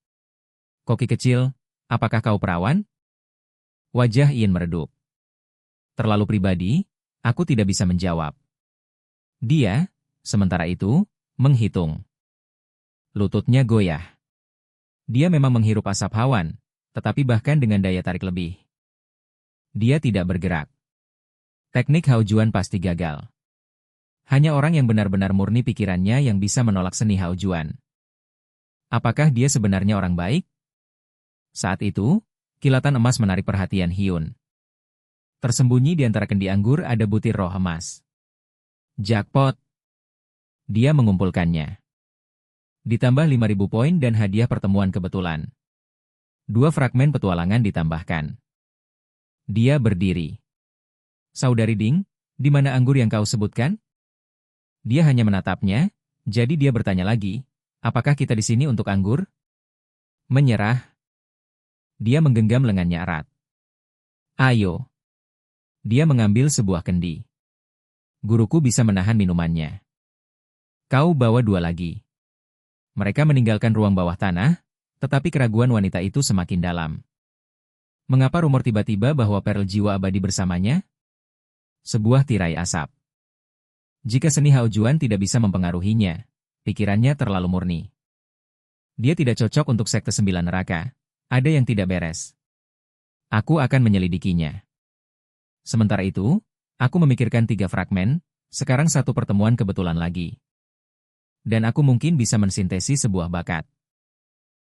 Koki kecil, apakah kau perawan? Wajah Ian meredup. Terlalu pribadi, aku tidak bisa menjawab. Dia, sementara itu, menghitung. Lututnya goyah. Dia memang menghirup asap hawan, tetapi bahkan dengan daya tarik lebih. Dia tidak bergerak. Teknik Haojuan pasti gagal. Hanya orang yang benar-benar murni pikirannya yang bisa menolak seni Haojuan. Apakah dia sebenarnya orang baik? Saat itu, kilatan emas menarik perhatian Hyun. Tersembunyi di antara kendi anggur ada butir roh emas. Jackpot! Dia mengumpulkannya. Ditambah 5.000 poin dan hadiah pertemuan kebetulan. 2 fragmen petualangan ditambahkan. Dia berdiri. Saudari Ding, di mana anggur yang kau sebutkan? Dia hanya menatapnya, jadi dia bertanya lagi, apakah kita di sini untuk anggur? Menyerah. Dia menggenggam lengannya erat. Ayo. Dia mengambil sebuah kendi. Guruku bisa menahan minumannya. Kau bawa 2 lagi. Mereka meninggalkan ruang bawah tanah, tetapi keraguan wanita itu semakin dalam. Mengapa rumor tiba-tiba bahwa Pearl jiwa abadi bersamanya? Sebuah tirai asap. Jika seni Haojuan tidak bisa mempengaruhinya, pikirannya terlalu murni. Dia tidak cocok untuk sekte 9 neraka. Ada yang tidak beres. Aku akan menyelidikinya. Sementara itu, aku memikirkan 3 fragmen, sekarang 1 pertemuan kebetulan lagi. Dan aku mungkin bisa mensintesis sebuah bakat.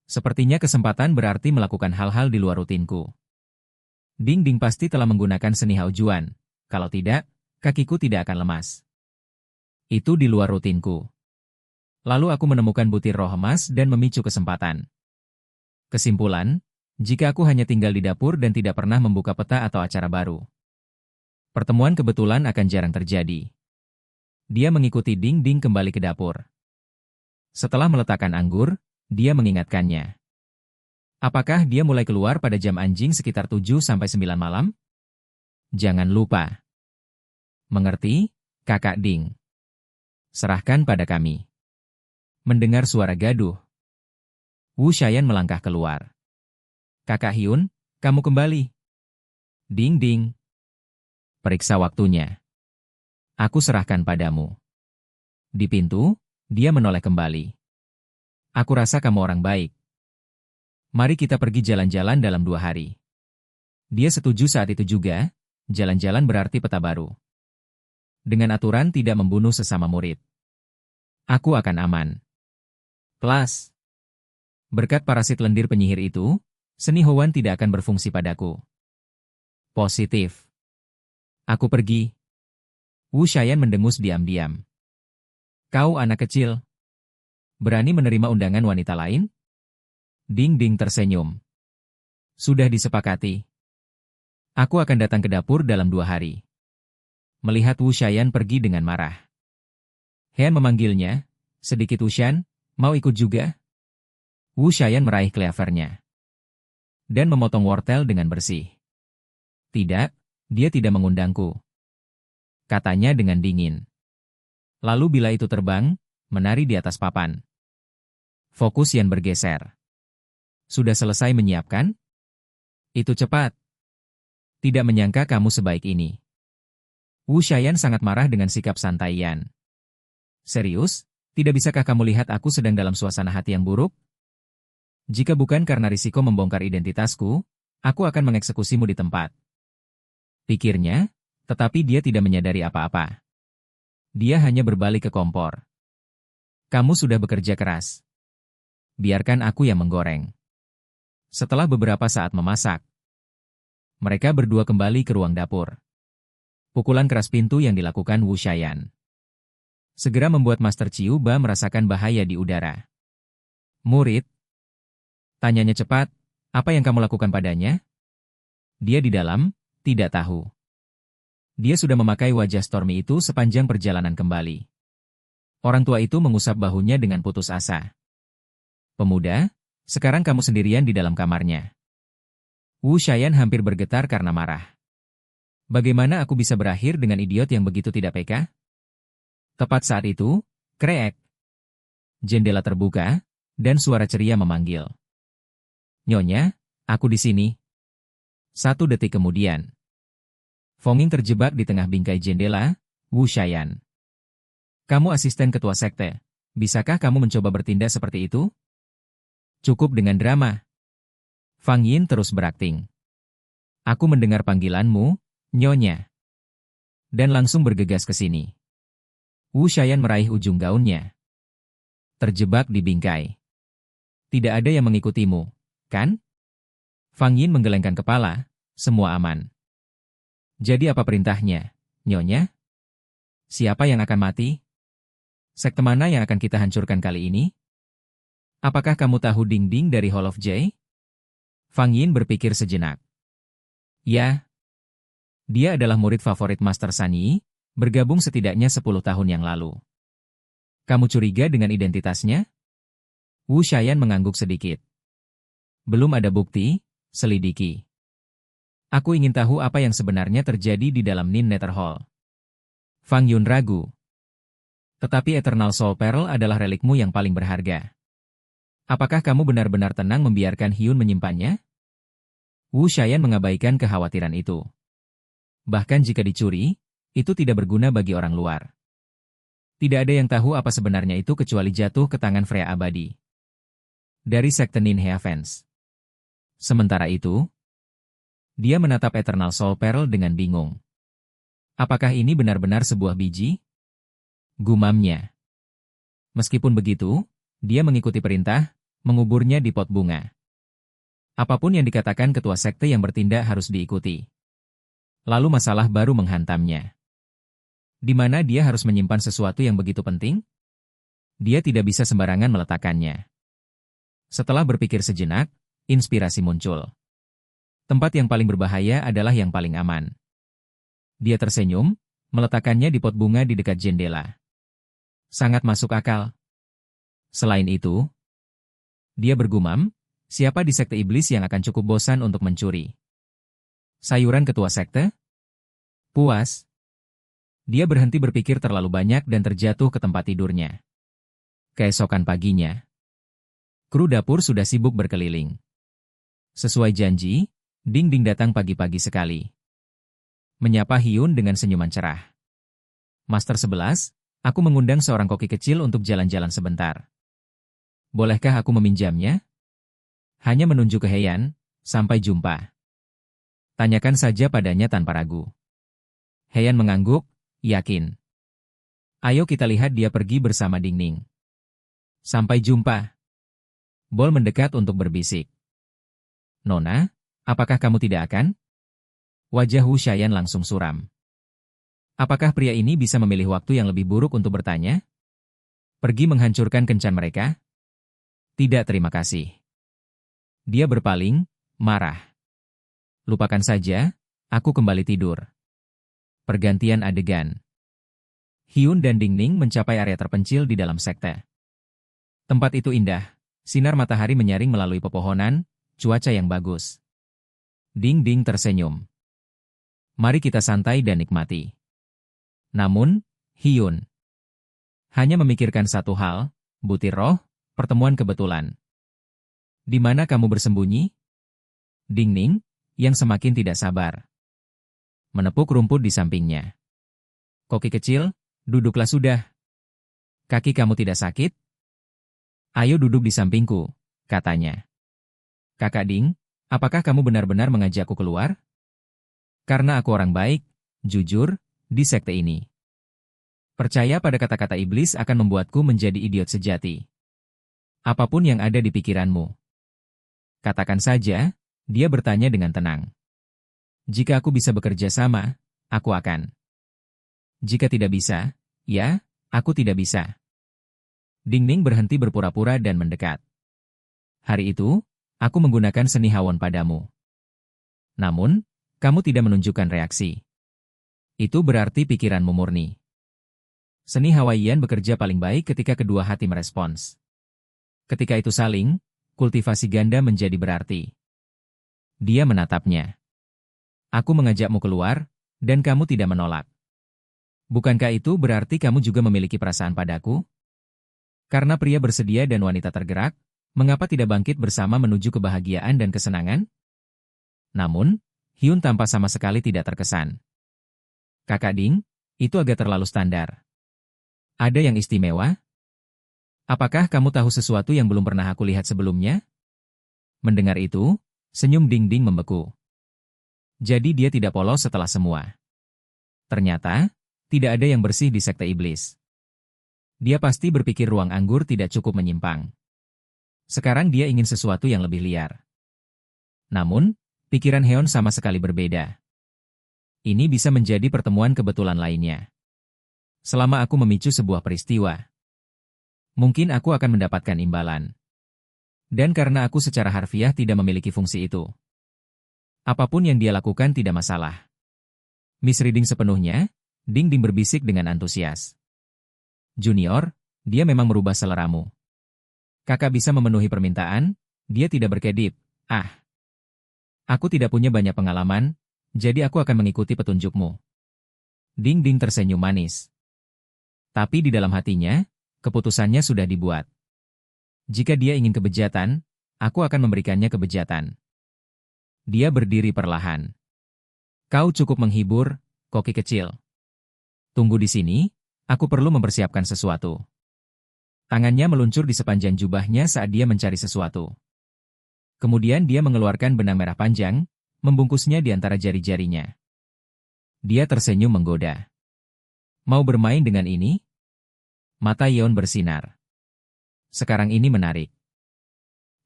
Sepertinya kesempatan berarti melakukan hal-hal di luar rutinku. Ding Ding pasti telah menggunakan seni Haojuan. Kalau tidak, kakiku tidak akan lemas. Itu di luar rutinku. Lalu aku menemukan butir roh emas dan memicu kesempatan. Kesimpulan, jika aku hanya tinggal di dapur dan tidak pernah membuka peta atau acara baru, pertemuan kebetulan akan jarang terjadi. Dia mengikuti Ding Ding kembali ke dapur. Setelah meletakkan anggur, dia mengingatkannya. Apakah dia mulai keluar pada jam anjing sekitar 7-9 malam? Jangan lupa. Mengerti, Kakak Ding? Serahkan pada kami. Mendengar suara gaduh, Wu Shayan melangkah keluar. Kakak Hyun, kamu kembali. Ding Ding. Periksa waktunya. Aku serahkan padamu. Di pintu, dia menoleh kembali. Aku rasa kamu orang baik. Mari kita pergi jalan-jalan dalam 2 hari. Dia setuju saat itu juga, jalan-jalan berarti peta baru. Dengan aturan tidak membunuh sesama murid. Aku akan aman. Kelas. Berkat parasit lendir penyihir itu, seni Hoan tidak akan berfungsi padaku. Positif. Aku pergi. Wu Shayan mendengus diam-diam. Kau anak kecil. Berani menerima undangan wanita lain? Ding Ding tersenyum. Sudah disepakati. Aku akan datang ke dapur dalam 2 hari. Melihat Wu Shayan pergi dengan marah, Hen memanggilnya, sedikit Wushan, mau ikut juga? Wu Shayan meraih kleavernya dan memotong wortel dengan bersih. Tidak, dia tidak mengundangku. Katanya dengan dingin. Lalu bila itu terbang, menari di atas papan. Fokus Yan bergeser. Sudah selesai menyiapkan? Itu cepat. Tidak menyangka kamu sebaik ini. Wu Shayan sangat marah dengan sikap santai Yan. Serius? Tidak bisakah kamu lihat aku sedang dalam suasana hati yang buruk? Jika bukan karena risiko membongkar identitasku, aku akan mengeksekusimu di tempat. Pikirnya, tetapi dia tidak menyadari apa-apa. Dia hanya berbalik ke kompor. Kamu sudah bekerja keras. Biarkan aku yang menggoreng. Setelah beberapa saat memasak, mereka berdua kembali ke ruang dapur. Pukulan keras pintu yang dilakukan Wu Shayan segera membuat Master Chiu Ba merasakan bahaya di udara. Murid? Tanyanya cepat, apa yang kamu lakukan padanya? Dia di dalam, tidak tahu. Dia sudah memakai wajah Stormy itu sepanjang perjalanan kembali. Orang tua itu mengusap bahunya dengan putus asa. Pemuda, sekarang kamu sendirian di dalam kamarnya. Wu Shayan hampir bergetar karena marah. Bagaimana aku bisa berakhir dengan idiot yang begitu tidak peka? Tepat saat itu, kreek. Jendela terbuka, dan suara ceria memanggil. Nyonya, aku di sini. 1 detik kemudian. Fong Ying terjebak di tengah bingkai jendela. Wu Shayan. Kamu asisten ketua sekte. Bisakah kamu mencoba bertindak seperti itu? Cukup dengan drama. Fang Yin terus berakting. Aku mendengar panggilanmu, Nyonya. Dan langsung bergegas ke sini. Wu Shayan meraih ujung gaunnya. Terjebak di bingkai. Tidak ada yang mengikutimu, kan? Fang Yin menggelengkan kepala, semua aman. Jadi apa perintahnya, Nyonya? Siapa yang akan mati? Sekte mana yang akan kita hancurkan kali ini? Apakah kamu tahu Ding Ding dari Hall of J? Fang Yin berpikir sejenak. Ya. Dia adalah murid favorit Master San Yi, bergabung setidaknya 10 tahun yang lalu. Kamu curiga dengan identitasnya? Wu Shayan mengangguk sedikit. Belum ada bukti, selidiki. Aku ingin tahu apa yang sebenarnya terjadi di dalam Nin Nether Hall. Fang Yun ragu. Tetapi Eternal Soul Pearl adalah relikmu yang paling berharga. Apakah kamu benar-benar tenang membiarkan Hyun menyimpannya? Wu Shayan mengabaikan kekhawatiran itu. Bahkan jika dicuri, itu tidak berguna bagi orang luar. Tidak ada yang tahu apa sebenarnya itu kecuali jatuh ke tangan Freya Abadi. Dari sekte Nin Heavens. Sementara itu, dia menatap Eternal Soul Pearl dengan bingung. Apakah ini benar-benar sebuah biji? Gumamnya. Meskipun begitu, dia mengikuti perintah, menguburnya di pot bunga. Apapun yang dikatakan ketua sekte yang bertindak harus diikuti. Lalu masalah baru menghantamnya. Di mana dia harus menyimpan sesuatu yang begitu penting? Dia tidak bisa sembarangan meletakkannya. Setelah berpikir sejenak, inspirasi muncul. Tempat yang paling berbahaya adalah yang paling aman. Dia tersenyum, meletakkannya di pot bunga di dekat jendela. Sangat masuk akal. Selain itu, dia bergumam, siapa di sekte iblis yang akan cukup bosan untuk mencuri? Sayuran ketua sekte? Puas. Dia berhenti berpikir terlalu banyak dan terjatuh ke tempat tidurnya. Keesokan paginya, kru dapur sudah sibuk berkeliling. Sesuai janji, Ding Ding datang pagi-pagi sekali. Menyapa Hyun dengan senyuman cerah. Master 11, aku mengundang seorang koki kecil untuk jalan-jalan sebentar. Bolehkah aku meminjamnya? Hanya menunjuk ke Heian, sampai jumpa. Tanyakan saja padanya tanpa ragu. Heian mengangguk, yakin. Ayo kita lihat dia pergi bersama Ding Ding. Sampai jumpa. Bol mendekat untuk berbisik. Nona, apakah kamu tidak akan? Wajah Wu Shayan langsung suram. Apakah pria ini bisa memilih waktu yang lebih buruk untuk bertanya? Pergi menghancurkan kencan mereka? Tidak, terima kasih. Dia berpaling, marah. Lupakan saja, aku kembali tidur. Pergantian adegan. Hyun dan Ding Ding mencapai area terpencil di dalam sekte. Tempat itu indah, sinar matahari menyaring melalui pepohonan, cuaca yang bagus. Ding Ding tersenyum. Mari kita santai dan nikmati. Namun, Hyun hanya memikirkan satu hal, butir roh, pertemuan kebetulan. Di mana kamu bersembunyi? Ding Ding, yang semakin tidak sabar. Menepuk rumput di sampingnya. Koki kecil, duduklah sudah. Kaki kamu tidak sakit? Ayo duduk di sampingku, katanya. Kakak Ding, apakah kamu benar-benar mengajakku keluar? Karena aku orang baik, jujur, di sekte ini. Percaya pada kata-kata iblis akan membuatku menjadi idiot sejati. Apapun yang ada di pikiranmu. Katakan saja, dia bertanya dengan tenang. Jika aku bisa bekerja sama, aku akan. Jika tidak bisa, ya, aku tidak bisa. Ding Ding berhenti berpura-pura dan mendekat. Hari itu, aku menggunakan seni Hawon padamu. Namun, kamu tidak menunjukkan reaksi. Itu berarti pikiranmu murni. Seni Hawaiian bekerja paling baik ketika kedua hati merespons. Ketika itu saling, kultivasi ganda menjadi berarti. Dia menatapnya. Aku mengajakmu keluar, dan kamu tidak menolak. Bukankah itu berarti kamu juga memiliki perasaan padaku? Karena pria bersedia dan wanita tergerak, mengapa tidak bangkit bersama menuju kebahagiaan dan kesenangan? Namun, Hyun tampak sama sekali tidak terkesan. Kakak Ding, itu agak terlalu standar. Ada yang istimewa? Apakah kamu tahu sesuatu yang belum pernah aku lihat sebelumnya? Mendengar itu, senyum Ding Ding membeku. Jadi dia tidak polos setelah semua. Ternyata, tidak ada yang bersih di sekte iblis. Dia pasti berpikir ruang anggur tidak cukup menyimpang. Sekarang dia ingin sesuatu yang lebih liar. Namun, pikiran Heon sama sekali berbeda. Ini bisa menjadi pertemuan kebetulan lainnya. Selama aku memicu sebuah peristiwa, mungkin aku akan mendapatkan imbalan. Dan karena aku secara harfiah tidak memiliki fungsi itu, apapun yang dia lakukan tidak masalah. Misreading sepenuhnya, Ding Ding berbisik dengan antusias. Junior, dia memang merubah seleramu. Kakak bisa memenuhi permintaan, dia tidak berkedip. Aku tidak punya banyak pengalaman, jadi aku akan mengikuti petunjukmu. Ding Ding tersenyum manis. Tapi di dalam hatinya, keputusannya sudah dibuat. Jika dia ingin kebejatan, aku akan memberikannya kebejatan. Dia berdiri perlahan. Kau cukup menghibur, koki kecil. Tunggu di sini, aku perlu mempersiapkan sesuatu. Tangannya meluncur di sepanjang jubahnya saat dia mencari sesuatu. Kemudian dia mengeluarkan benang merah panjang, membungkusnya di antara jari-jarinya. Dia tersenyum menggoda. Mau bermain dengan ini? Mata Yeon bersinar. Sekarang ini menarik.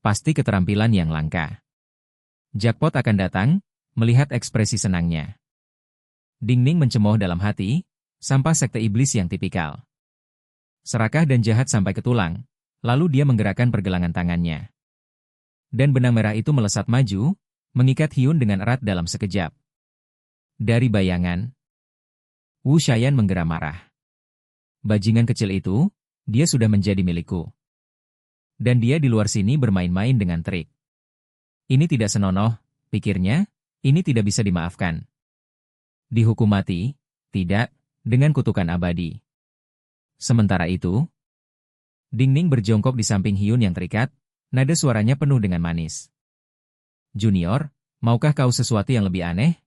Pasti keterampilan yang langka. Jackpot akan datang, melihat ekspresi senangnya. Ding Ding mencemooh dalam hati, sampah sekte iblis yang tipikal. Serakah dan jahat sampai ke tulang, lalu dia menggerakkan pergelangan tangannya. Dan benang merah itu melesat maju, mengikat Hyun dengan erat dalam sekejap. Dari bayangan, Wu Shayan menggeram marah. Bajingan kecil itu, dia sudah menjadi milikku. Dan dia di luar sini bermain-main dengan trik. Ini tidak senonoh, pikirnya, ini tidak bisa dimaafkan. Dihukum mati, tidak, dengan kutukan abadi. Sementara itu, Ding Ding berjongkok di samping Hyun yang terikat, nada suaranya penuh dengan manis. Junior, maukah kau sesuatu yang lebih aneh?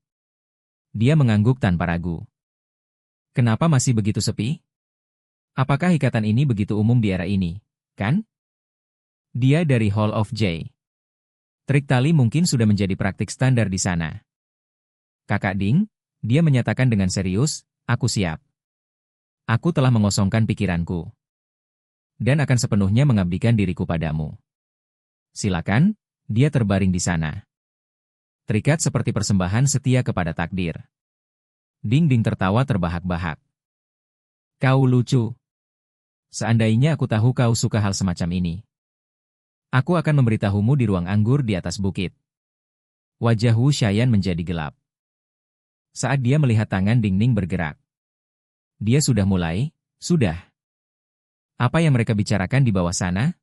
Dia mengangguk tanpa ragu. Kenapa masih begitu sepi? Apakah ikatan ini begitu umum di era ini, kan? Dia dari Hall of J. Trik tali mungkin sudah menjadi praktik standar di sana. Kakak Ding, dia menyatakan dengan serius, aku siap. Aku telah mengosongkan pikiranku. Dan akan sepenuhnya mengabdikan diriku padamu. Silakan, dia terbaring di sana. Terikat seperti persembahan setia kepada takdir. Ding Ding tertawa terbahak-bahak. Kau lucu. Seandainya aku tahu kau suka hal semacam ini. Aku akan memberitahumu di ruang anggur di atas bukit. Wajah Wu Shayan menjadi gelap. Saat dia melihat tangan Ding Ding bergerak. Dia sudah mulai, sudah. Apa yang mereka bicarakan di bawah sana?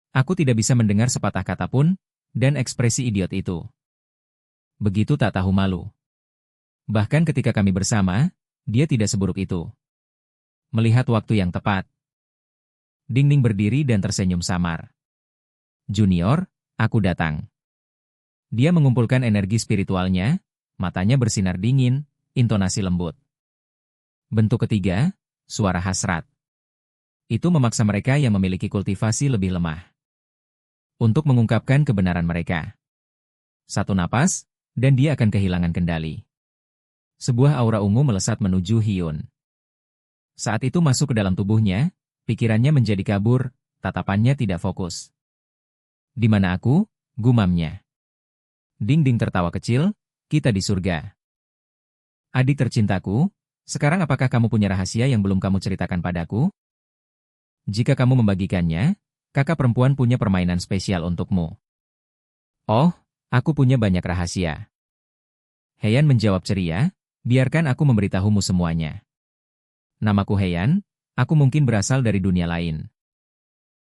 Aku tidak bisa mendengar sepatah kata pun, dan ekspresi idiot itu. Begitu tak tahu malu. Bahkan ketika kami bersama, dia tidak seburuk itu. Melihat waktu yang tepat. Ding Ding berdiri dan tersenyum samar. Junior, aku datang. Dia mengumpulkan energi spiritualnya, matanya bersinar dingin, intonasi lembut. Bentuk ketiga, suara hasrat. Itu memaksa mereka yang memiliki kultivasi lebih lemah. Untuk mengungkapkan kebenaran mereka. Satu napas, dan dia akan kehilangan kendali. Sebuah aura ungu melesat menuju Hyun. Saat itu masuk ke dalam tubuhnya, pikirannya menjadi kabur, tatapannya tidak fokus. Di mana aku? Gumamnya. Ding Ding tertawa kecil, kita di surga. Adik tercintaku, sekarang apakah kamu punya rahasia yang belum kamu ceritakan padaku? Jika kamu membagikannya, kakak perempuan punya permainan spesial untukmu. Oh, aku punya banyak rahasia. Heian menjawab ceria, biarkan aku memberitahumu semuanya. Namaku Heian, aku mungkin berasal dari dunia lain.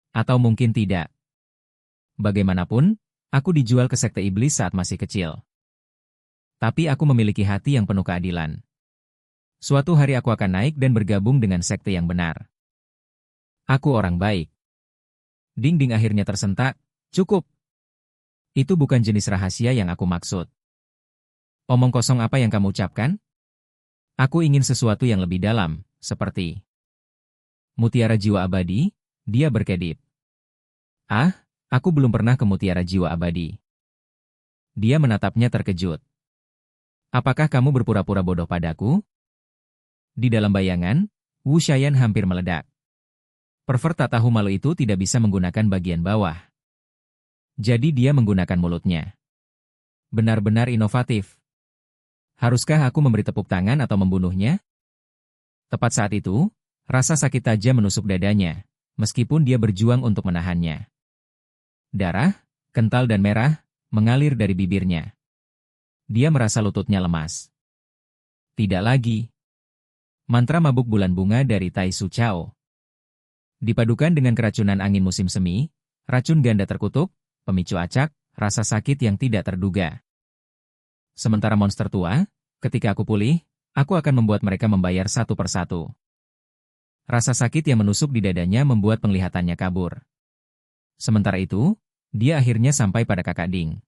Atau mungkin tidak. Bagaimanapun, aku dijual ke sekte iblis saat masih kecil. Tapi aku memiliki hati yang penuh keadilan. Suatu hari aku akan naik dan bergabung dengan sekte yang benar. Aku orang baik. Ding-ding akhirnya tersentak. Cukup. Itu bukan jenis rahasia yang aku maksud. Omong kosong apa yang kamu ucapkan? Aku ingin sesuatu yang lebih dalam, seperti mutiara jiwa abadi, dia berkedip. Ah, aku belum pernah ke mutiara jiwa abadi. Dia menatapnya terkejut. Apakah kamu berpura-pura bodoh padaku? Di dalam bayangan, Wu Shayan hampir meledak. Pervert tak tahu malu itu tidak bisa menggunakan bagian bawah. Jadi dia menggunakan mulutnya. Benar-benar inovatif. Haruskah aku memberi tepuk tangan atau membunuhnya? Tepat saat itu, rasa sakit tajam menusuk dadanya, meskipun dia berjuang untuk menahannya. Darah, kental dan merah, mengalir dari bibirnya. Dia merasa lututnya lemas. Tidak lagi. Mantra mabuk bulan bunga dari Tai Su Chao. Dipadukan dengan keracunan angin musim semi, racun ganda terkutuk, pemicu acak, rasa sakit yang tidak terduga. Sementara monster tua, ketika aku pulih, aku akan membuat mereka membayar satu persatu. Rasa sakit yang menusuk di dadanya membuat penglihatannya kabur. Sementara itu, dia akhirnya sampai pada Kakak Ding.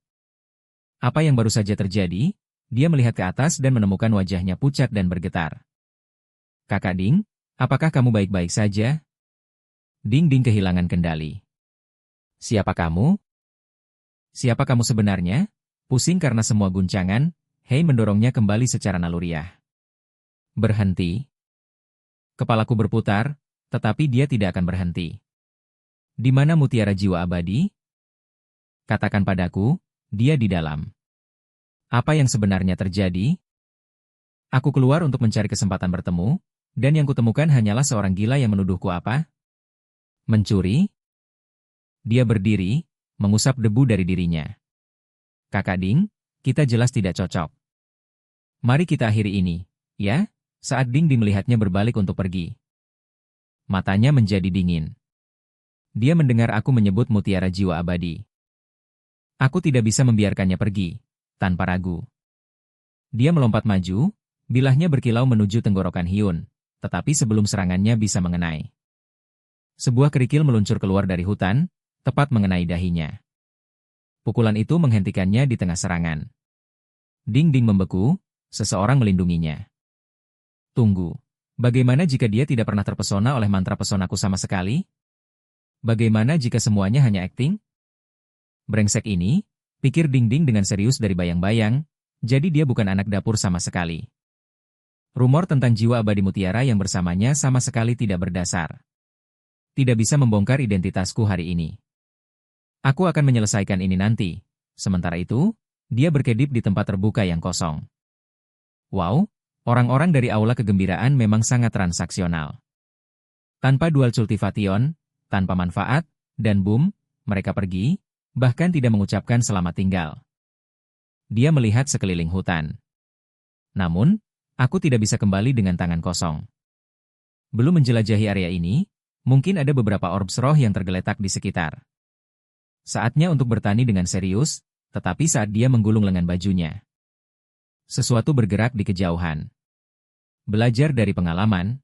Apa yang baru saja terjadi? Dia melihat ke atas dan menemukan wajahnya pucat dan bergetar. Kakak Ding, apakah kamu baik-baik saja? Ding-ding kehilangan kendali. Siapa kamu? Siapa kamu sebenarnya? Pusing karena semua guncangan, Hei mendorongnya kembali secara naluriah. Berhenti. Kepalaku berputar, tetapi dia tidak akan berhenti. Di mana mutiara jiwa abadi? Katakan padaku, dia di dalam. Apa yang sebenarnya terjadi? Aku keluar untuk mencari kesempatan bertemu, dan yang kutemukan hanyalah seorang gila yang menuduhku apa? Mencuri? Dia berdiri, mengusap debu dari dirinya. Kakak Ding, kita jelas tidak cocok. Mari kita akhiri ini, ya? Saat Ding-ding melihatnya berbalik untuk pergi. Matanya menjadi dingin. Dia mendengar aku menyebut mutiara jiwa abadi. Aku tidak bisa membiarkannya pergi, tanpa ragu. Dia melompat maju, bilahnya berkilau menuju tenggorokan Hyun, tetapi sebelum serangannya bisa mengenai. Sebuah kerikil meluncur keluar dari hutan, tepat mengenai dahinya. Pukulan itu menghentikannya di tengah serangan. Ding-ding membeku, seseorang melindunginya. Tunggu, bagaimana jika dia tidak pernah terpesona oleh mantra pesonaku sama sekali? Bagaimana jika semuanya hanya akting? Brengsek ini, pikir Ding-ding dengan serius dari bayang-bayang, jadi dia bukan anak dapur sama sekali. Rumor tentang jiwa abadi mutiara yang bersamanya sama sekali tidak berdasar. Tidak bisa membongkar identitasku hari ini. Aku akan menyelesaikan ini nanti. Sementara itu, dia berkedip di tempat terbuka yang kosong. Wow, orang-orang dari aula kegembiraan memang sangat transaksional. Tanpa dual cultivation, tanpa manfaat, dan boom, mereka pergi, bahkan tidak mengucapkan selamat tinggal. Dia melihat sekeliling hutan. Namun, aku tidak bisa kembali dengan tangan kosong. Belum menjelajahi area ini, mungkin ada beberapa orbs roh yang tergeletak di sekitar. Saatnya untuk bertani dengan serius, tetapi saat dia menggulung lengan bajunya. Sesuatu bergerak di kejauhan. Belajar dari pengalaman,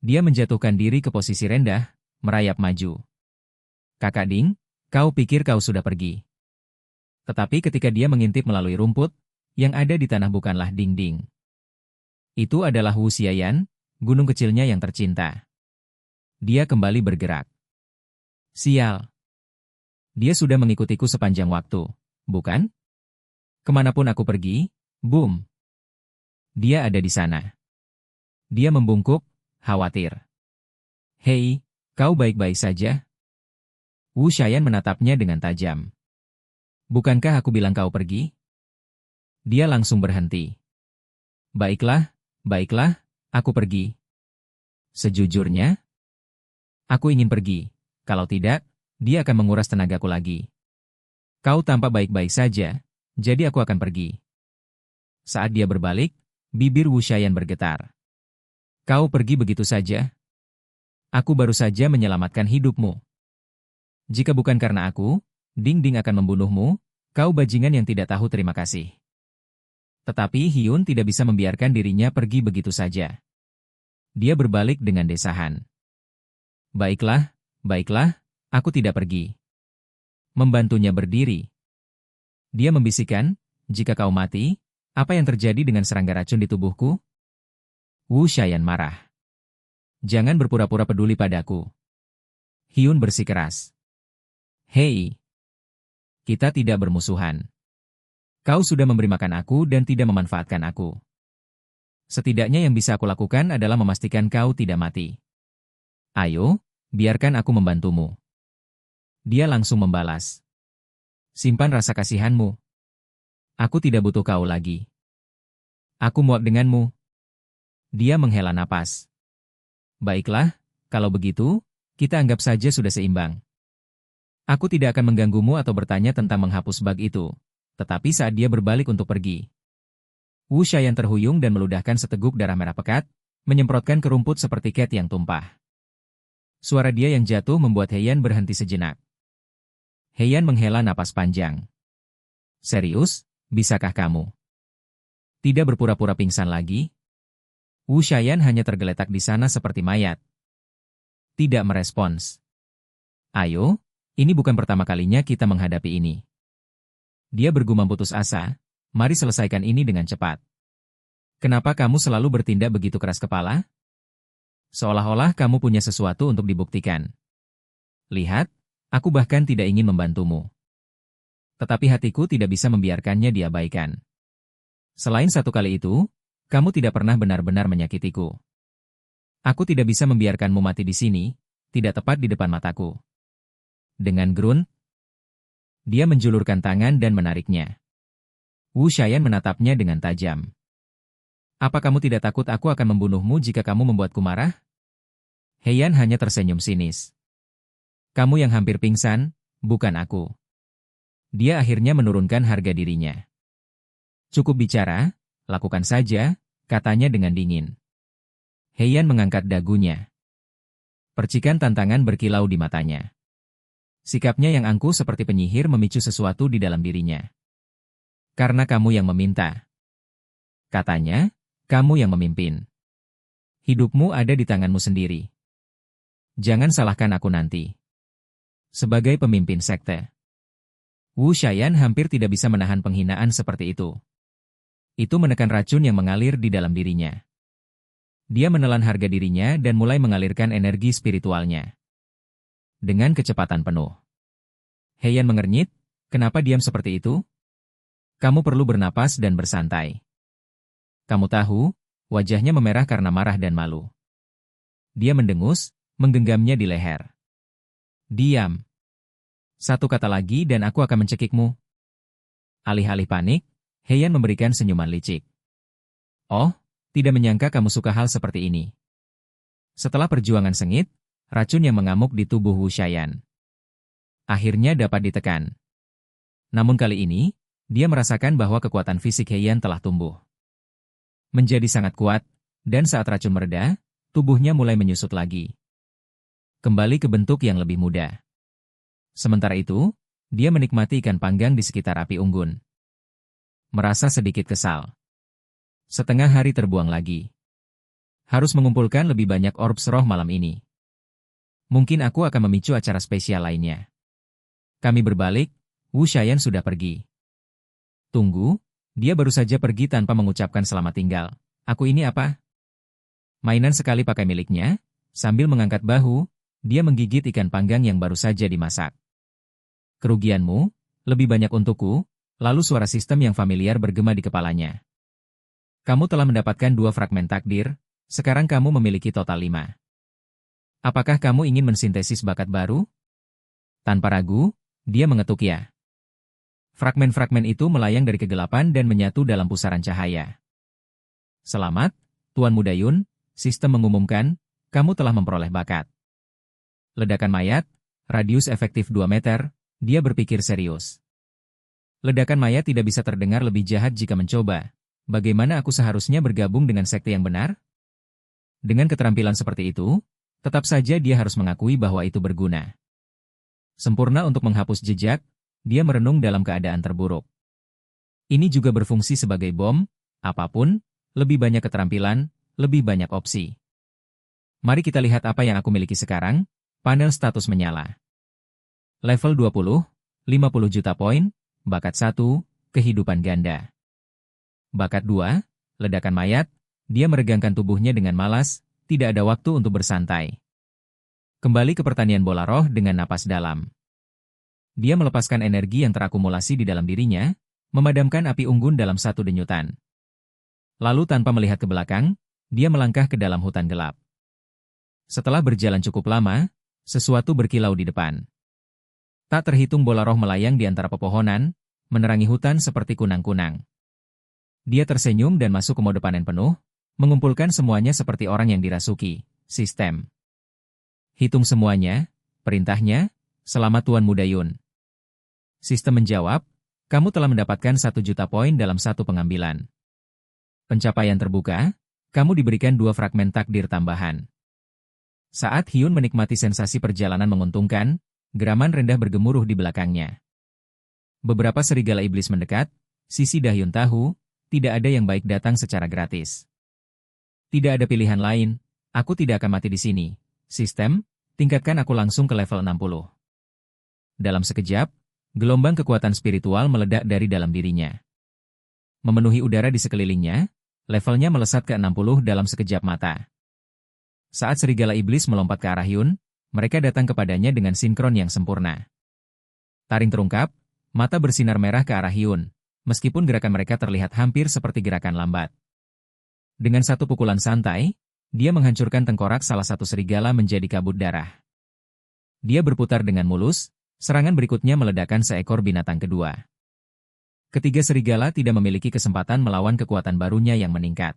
dia menjatuhkan diri ke posisi rendah, merayap maju. Kakak Ding, kau pikir kau sudah pergi. Tetapi ketika dia mengintip melalui rumput, yang ada di tanah bukanlah Ding-ding. Itu adalah Wu Xiayan, gunung kecilnya yang tercinta. Dia kembali bergerak. Sial. Dia sudah mengikutiku sepanjang waktu, bukan? Kemanapun aku pergi, boom. Dia ada di sana. Dia membungkuk, khawatir. Hei, kau baik-baik saja? Wu Shayan menatapnya dengan tajam. Bukankah aku bilang kau pergi? Dia langsung berhenti. Baiklah, baiklah, aku pergi. Sejujurnya, aku ingin pergi. Kalau tidak, dia akan menguras tenagaku lagi. Kau tampak baik-baik saja, jadi aku akan pergi. Saat dia berbalik, bibir Wu Shayan bergetar. Kau pergi begitu saja? Aku baru saja menyelamatkan hidupmu. Jika bukan karena aku, Ding Ding akan membunuhmu, kau bajingan yang tidak tahu terima kasih. Tetapi Hyun tidak bisa membiarkan dirinya pergi begitu saja. Dia berbalik dengan desahan. Baiklah, baiklah, aku tidak pergi. Membantunya berdiri. Dia membisikkan, jika kau mati, apa yang terjadi dengan serangga racun di tubuhku? Wu Shayan marah. Jangan berpura-pura peduli padaku. Hyun bersikeras. Hei, kita tidak bermusuhan. Kau sudah memberi makan aku dan tidak memanfaatkan aku. Setidaknya yang bisa aku lakukan adalah memastikan kau tidak mati. Ayo, biarkan aku membantumu. Dia langsung membalas. Simpan rasa kasihanmu. Aku tidak butuh kau lagi. Aku muak denganmu. Dia menghela napas. Baiklah, kalau begitu, kita anggap saja sudah seimbang. Aku tidak akan mengganggumu atau bertanya tentang menghapus bug itu. Tetapi saat dia berbalik untuk pergi, Wu Shayan terhuyung dan meludahkan seteguk darah merah pekat, menyemprotkan ke rumput seperti cat yang tumpah. Suara dia yang jatuh membuat Heian berhenti sejenak. Heian menghela napas panjang. Serius, bisakah kamu tidak berpura-pura pingsan lagi? Wu Shayan hanya tergeletak di sana seperti mayat. Tidak merespons. Ayo, ini bukan pertama kalinya kita menghadapi ini. Dia bergumam putus asa, mari selesaikan ini dengan cepat. Kenapa kamu selalu bertindak begitu keras kepala? Seolah-olah kamu punya sesuatu untuk dibuktikan. Lihat, aku bahkan tidak ingin membantumu. Tetapi hatiku tidak bisa membiarkannya diabaikan. Selain satu kali itu, kamu tidak pernah benar-benar menyakitiku. Aku tidak bisa membiarkanmu mati di sini, tidak tepat di depan mataku. Dengan grunt, dia menjulurkan tangan dan menariknya. Wu Shayan menatapnya dengan tajam. Apa kamu tidak takut aku akan membunuhmu jika kamu membuatku marah? Heian hanya tersenyum sinis. Kamu yang hampir pingsan, bukan aku. Dia akhirnya menurunkan harga dirinya. Cukup bicara, lakukan saja, katanya dengan dingin. Heian mengangkat dagunya. Percikan tantangan berkilau di matanya. Sikapnya yang angkuh seperti penyihir memicu sesuatu di dalam dirinya. Karena kamu yang meminta. Katanya, kamu yang memimpin. Hidupmu ada di tanganmu sendiri. Jangan salahkan aku nanti. Sebagai pemimpin sekte, Wu Shayan hampir tidak bisa menahan penghinaan seperti itu. Itu menekan racun yang mengalir di dalam dirinya. Dia menelan harga dirinya dan mulai mengalirkan energi spiritualnya. Dengan kecepatan penuh. Heian mengernyit, kenapa diam seperti itu? Kamu perlu bernapas dan bersantai. Kamu tahu, wajahnya memerah karena marah dan malu. Dia mendengus, menggenggamnya di leher. Diam. Satu kata lagi dan aku akan mencekikmu. Alih-alih panik, Heian memberikan senyuman licik. Oh, tidak menyangka kamu suka hal seperti ini. Setelah perjuangan sengit, racun yang mengamuk di tubuh Wu Shayan akhirnya dapat ditekan. Namun kali ini, dia merasakan bahwa kekuatan fisik Heian telah tumbuh menjadi sangat kuat, dan saat racun mereda, tubuhnya mulai menyusut lagi. Kembali ke bentuk yang lebih muda. Sementara itu, dia menikmati ikan panggang di sekitar api unggun. Merasa sedikit kesal. Setengah hari terbuang lagi. Harus mengumpulkan lebih banyak orbs roh malam ini. Mungkin aku akan memicu acara spesial lainnya. Kami berbalik, Wu Shayan sudah pergi. Tunggu, dia baru saja pergi tanpa mengucapkan selamat tinggal. Aku ini apa? Mainan sekali pakai miliknya, sambil mengangkat bahu, dia menggigit ikan panggang yang baru saja dimasak. Kerugianmu, lebih banyak untukku, lalu suara sistem yang familiar bergema di kepalanya. Kamu telah mendapatkan 2 fragmen takdir, sekarang kamu memiliki total 5. Apakah kamu ingin mensintesis bakat baru? Tanpa ragu, dia mengetuk ya. Fragmen-fragmen itu melayang dari kegelapan dan menyatu dalam pusaran cahaya. Selamat, Tuan Muda Yun, sistem mengumumkan, kamu telah memperoleh bakat. Ledakan mayat, radius efektif 2 meter, dia berpikir serius. Ledakan mayat tidak bisa terdengar lebih jahat jika mencoba. Bagaimana aku seharusnya bergabung dengan sekte yang benar? Dengan keterampilan seperti itu, tetap saja dia harus mengakui bahwa itu berguna. Sempurna untuk menghapus jejak, dia merenung dalam keadaan terburuk. Ini juga berfungsi sebagai bom, apapun, lebih banyak keterampilan, lebih banyak opsi. Mari kita lihat apa yang aku miliki sekarang. Panel status menyala. Level 20, 50 juta poin, bakat 1, kehidupan ganda. Bakat 2, ledakan mayat, dia meregangkan tubuhnya dengan malas, tidak ada waktu untuk bersantai. Kembali ke pertanian bola roh dengan napas dalam. Dia melepaskan energi yang terakumulasi di dalam dirinya, memadamkan api unggun dalam satu denyutan. Lalu tanpa melihat ke belakang, dia melangkah ke dalam hutan gelap. Setelah berjalan cukup lama, sesuatu berkilau di depan. Tak terhitung bola roh melayang di antara pepohonan, menerangi hutan seperti kunang-kunang. Dia tersenyum dan masuk ke mode panen penuh, mengumpulkan semuanya seperti orang yang dirasuki. Sistem. Hitung semuanya, perintahnya, selamat Tuan Muda Yun. Sistem menjawab, kamu telah mendapatkan 1 juta poin dalam satu pengambilan. Pencapaian terbuka, kamu diberikan 2 fragmen takdir tambahan. Saat Hyun menikmati sensasi perjalanan menguntungkan, geraman rendah bergemuruh di belakangnya. Beberapa serigala iblis mendekat, Sisi Dahyun tahu, tidak ada yang baik datang secara gratis. Tidak ada pilihan lain, aku tidak akan mati di sini. Sistem, tingkatkan aku langsung ke level 60. Dalam sekejap, gelombang kekuatan spiritual meledak dari dalam dirinya. Memenuhi udara di sekelilingnya, levelnya melesat ke 60 dalam sekejap mata. Saat serigala iblis melompat ke arah Hyun, mereka datang kepadanya dengan sinkron yang sempurna. Taring terungkap, mata bersinar merah ke arah Hyun, meskipun gerakan mereka terlihat hampir seperti gerakan lambat. Dengan satu pukulan santai, dia menghancurkan tengkorak salah satu serigala menjadi kabut darah. Dia berputar dengan mulus, serangan berikutnya meledakkan seekor binatang kedua. Ketiga serigala tidak memiliki kesempatan melawan kekuatan barunya yang meningkat.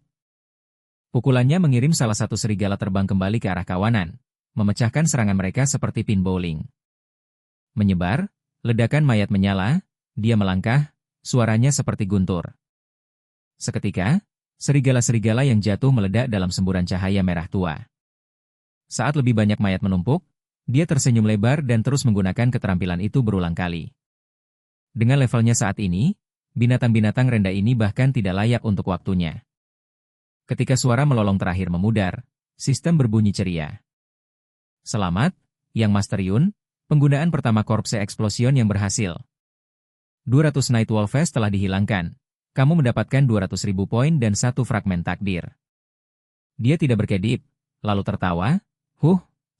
Pukulannya mengirim salah satu serigala terbang kembali ke arah kawanan, memecahkan serangan mereka seperti pin bowling. Menyebar, ledakan mayat menyala, dia melangkah, suaranya seperti guntur. Seketika, serigala-serigala yang jatuh meledak dalam semburan cahaya merah tua. Saat lebih banyak mayat menumpuk, dia tersenyum lebar dan terus menggunakan keterampilan itu berulang kali. Dengan levelnya saat ini, binatang-binatang rendah ini bahkan tidak layak untuk waktunya. Ketika suara melolong terakhir memudar, sistem berbunyi ceria. Selamat, Yang Master Yun, penggunaan pertama Korpse Explosion yang berhasil. 200 Night Wolves telah dihilangkan. Kamu mendapatkan 200.000 poin dan 1 fragmen takdir. Dia tidak berkedip, lalu tertawa,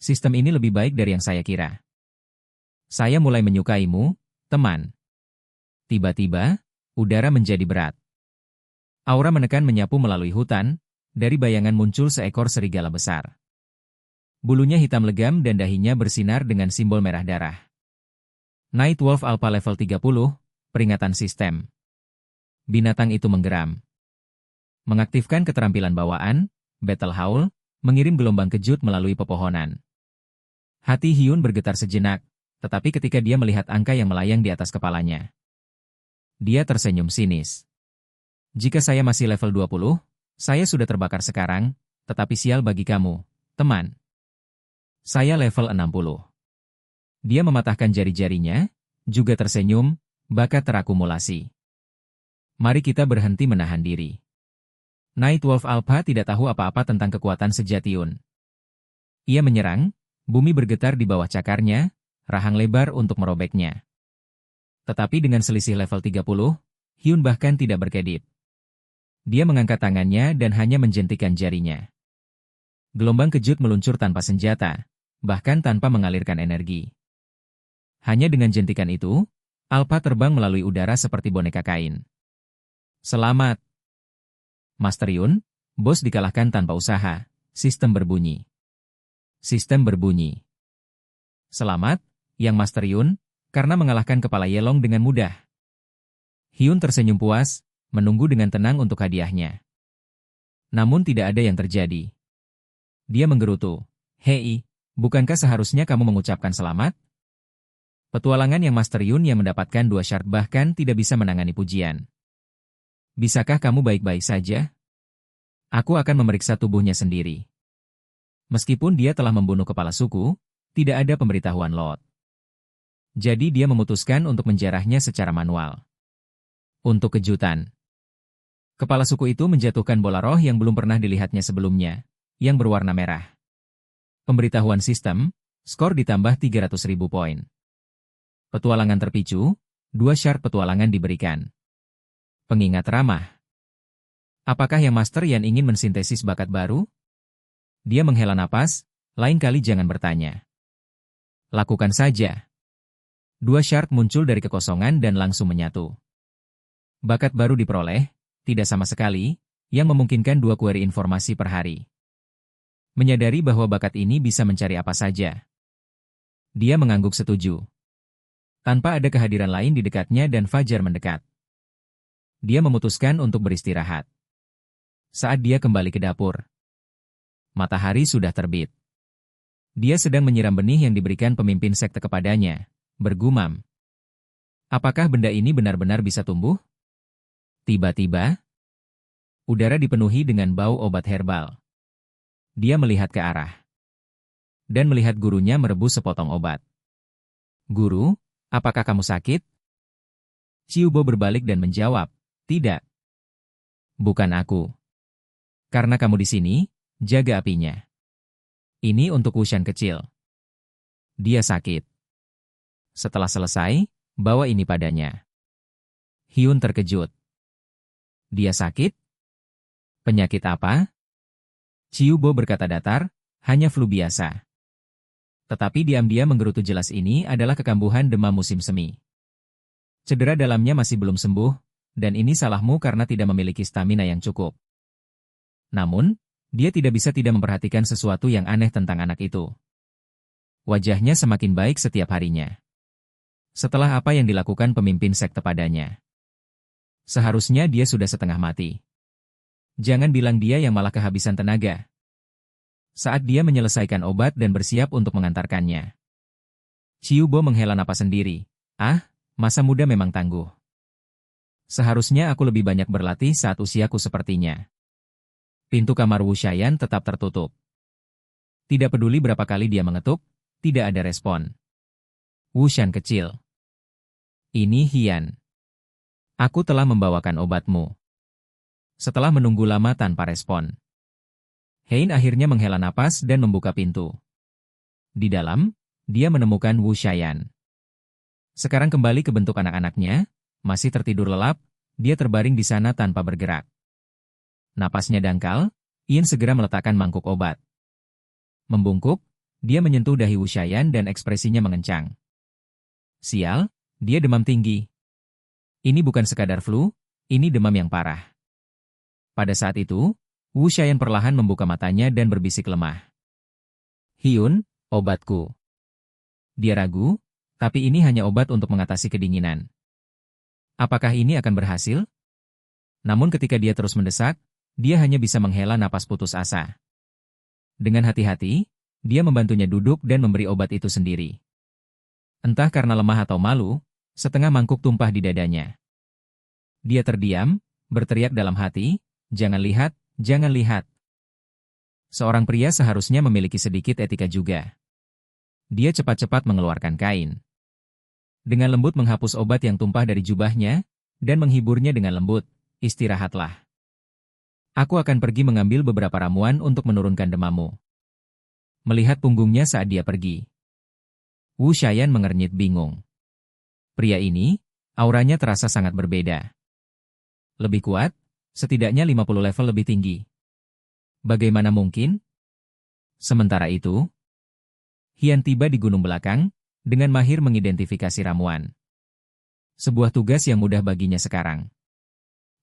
sistem ini lebih baik dari yang saya kira. Saya mulai menyukaimu, teman. Tiba-tiba, udara menjadi berat. Aura menekan menyapu melalui hutan, dari bayangan muncul seekor serigala besar. Bulunya hitam legam dan dahinya bersinar dengan simbol merah darah. Night Wolf Alpha level 30, peringatan sistem. Binatang itu menggeram. Mengaktifkan keterampilan bawaan, Battle Howl, mengirim gelombang kejut melalui pepohonan. Hati Hyun bergetar sejenak, tetapi ketika dia melihat angka yang melayang di atas kepalanya, dia tersenyum sinis. Jika saya masih level 20, saya sudah terbakar sekarang, tetapi sial bagi kamu, teman. Saya level 60. Dia mematahkan jari-jarinya, juga tersenyum, bakat terakumulasi. Mari kita berhenti menahan diri. Night Wolf Alpha tidak tahu apa-apa tentang kekuatan sejati Yun. Ia menyerang, bumi bergetar di bawah cakarnya, rahang lebar untuk merobeknya. Tetapi dengan selisih level 30, Hyun bahkan tidak berkedip. Dia mengangkat tangannya dan hanya menjentikan jarinya. Gelombang kejut meluncur tanpa senjata, bahkan tanpa mengalirkan energi. Hanya dengan jentikan itu, Alpha terbang melalui udara seperti boneka kain. Selamat, Master Yun, bos dikalahkan tanpa usaha, sistem berbunyi. Sistem berbunyi. Selamat, Yang Master Yun, karena mengalahkan kepala Yelong dengan mudah. Hyun tersenyum puas, menunggu dengan tenang untuk hadiahnya. Namun tidak ada yang terjadi. Dia menggerutu, "Hei, bukankah seharusnya kamu mengucapkan selamat?" Petualangan Yang Master Yun yang mendapatkan 2 shard bahkan tidak bisa menangani pujian. Bisakah kamu baik-baik saja? Aku akan memeriksa tubuhnya sendiri. Meskipun dia telah membunuh kepala suku, tidak ada pemberitahuan Lot. Jadi dia memutuskan untuk menjarahnya secara manual. Untuk kejutan, kepala suku itu menjatuhkan bola roh yang belum pernah dilihatnya sebelumnya, yang berwarna merah. Pemberitahuan sistem, skor ditambah 300.000 poin. Petualangan terpicu, 2 syarat petualangan diberikan. Pengingat ramah. Apakah yang Master Yan ingin mensintesis bakat baru? Dia menghela napas, lain kali jangan bertanya. Lakukan saja. 2 syarat muncul dari kekosongan dan langsung menyatu. Bakat baru diperoleh, tidak sama sekali, yang memungkinkan 2 query informasi per hari. Menyadari bahwa bakat ini bisa mencari apa saja. Dia mengangguk setuju. Tanpa ada kehadiran lain di dekatnya dan fajar mendekat. Dia memutuskan untuk beristirahat. Saat dia kembali ke dapur, matahari sudah terbit. Dia sedang menyiram benih yang diberikan pemimpin sekte kepadanya, bergumam. Apakah benda ini benar-benar bisa tumbuh? Tiba-tiba, udara dipenuhi dengan bau obat herbal. Dia melihat ke arah. Dan melihat gurunya merebus sepotong obat. Guru, apakah kamu sakit? Ciubo berbalik dan menjawab, tidak. Bukan aku. Karena kamu di sini, jaga apinya. Ini untuk Wushan kecil. Dia sakit. Setelah selesai, bawa ini padanya. Hyun terkejut. Dia sakit? Penyakit apa? Ciubo berkata datar, hanya flu biasa. Tetapi diam-diam menggerutu jelas ini adalah kekambuhan demam musim semi. Cedera dalamnya masih belum sembuh, dan ini salahmu karena tidak memiliki stamina yang cukup. Namun, dia tidak bisa tidak memperhatikan sesuatu yang aneh tentang anak itu. Wajahnya semakin baik setiap harinya. Setelah apa yang dilakukan pemimpin sekte padanya. Seharusnya dia sudah setengah mati. Jangan bilang dia yang malah kehabisan tenaga. Saat dia menyelesaikan obat dan bersiap untuk mengantarkannya. Ciubo menghela napas sendiri. Ah, masa muda memang tangguh. Seharusnya aku lebih banyak berlatih saat usiaku sepertinya. Pintu kamar Wu Shayan tetap tertutup. Tidak peduli berapa kali dia mengetuk, tidak ada respon. Wu Shan kecil. Ini Hian. Aku telah membawakan obatmu. Setelah menunggu lama tanpa respon, Hein akhirnya menghela napas dan membuka pintu. Di dalam, dia menemukan Wu Shayan. Sekarang kembali ke bentuk anak-anaknya, masih tertidur lelap, dia terbaring di sana tanpa bergerak. Napasnya dangkal, Ian segera meletakkan mangkuk obat. Membungkuk, dia menyentuh dahi Wu Shayan dan ekspresinya mengencang. Sial, dia demam tinggi. Ini bukan sekadar flu, ini demam yang parah. Pada saat itu, Wu Shayan perlahan membuka matanya dan berbisik lemah. Hyun, obatku. Dia ragu, tapi ini hanya obat untuk mengatasi kedinginan. Apakah ini akan berhasil? Namun ketika dia terus mendesak, dia hanya bisa menghela napas putus asa. Dengan hati-hati, dia membantunya duduk dan memberi obat itu sendiri. Entah karena lemah atau malu, setengah mangkuk tumpah di dadanya. Dia terdiam, berteriak dalam hati, jangan lihat, jangan lihat. Seorang pria seharusnya memiliki sedikit etika juga. Dia cepat-cepat mengeluarkan kain. Dengan lembut menghapus obat yang tumpah dari jubahnya, dan menghiburnya dengan lembut, istirahatlah. Aku akan pergi mengambil beberapa ramuan untuk menurunkan demammu. Melihat punggungnya saat dia pergi. Wu Shayan mengernyit bingung. Pria ini, auranya terasa sangat berbeda. Lebih kuat, setidaknya 50 level lebih tinggi. Bagaimana mungkin? Sementara itu, Hian tiba di gunung belakang, dengan mahir mengidentifikasi ramuan. Sebuah tugas yang mudah baginya sekarang.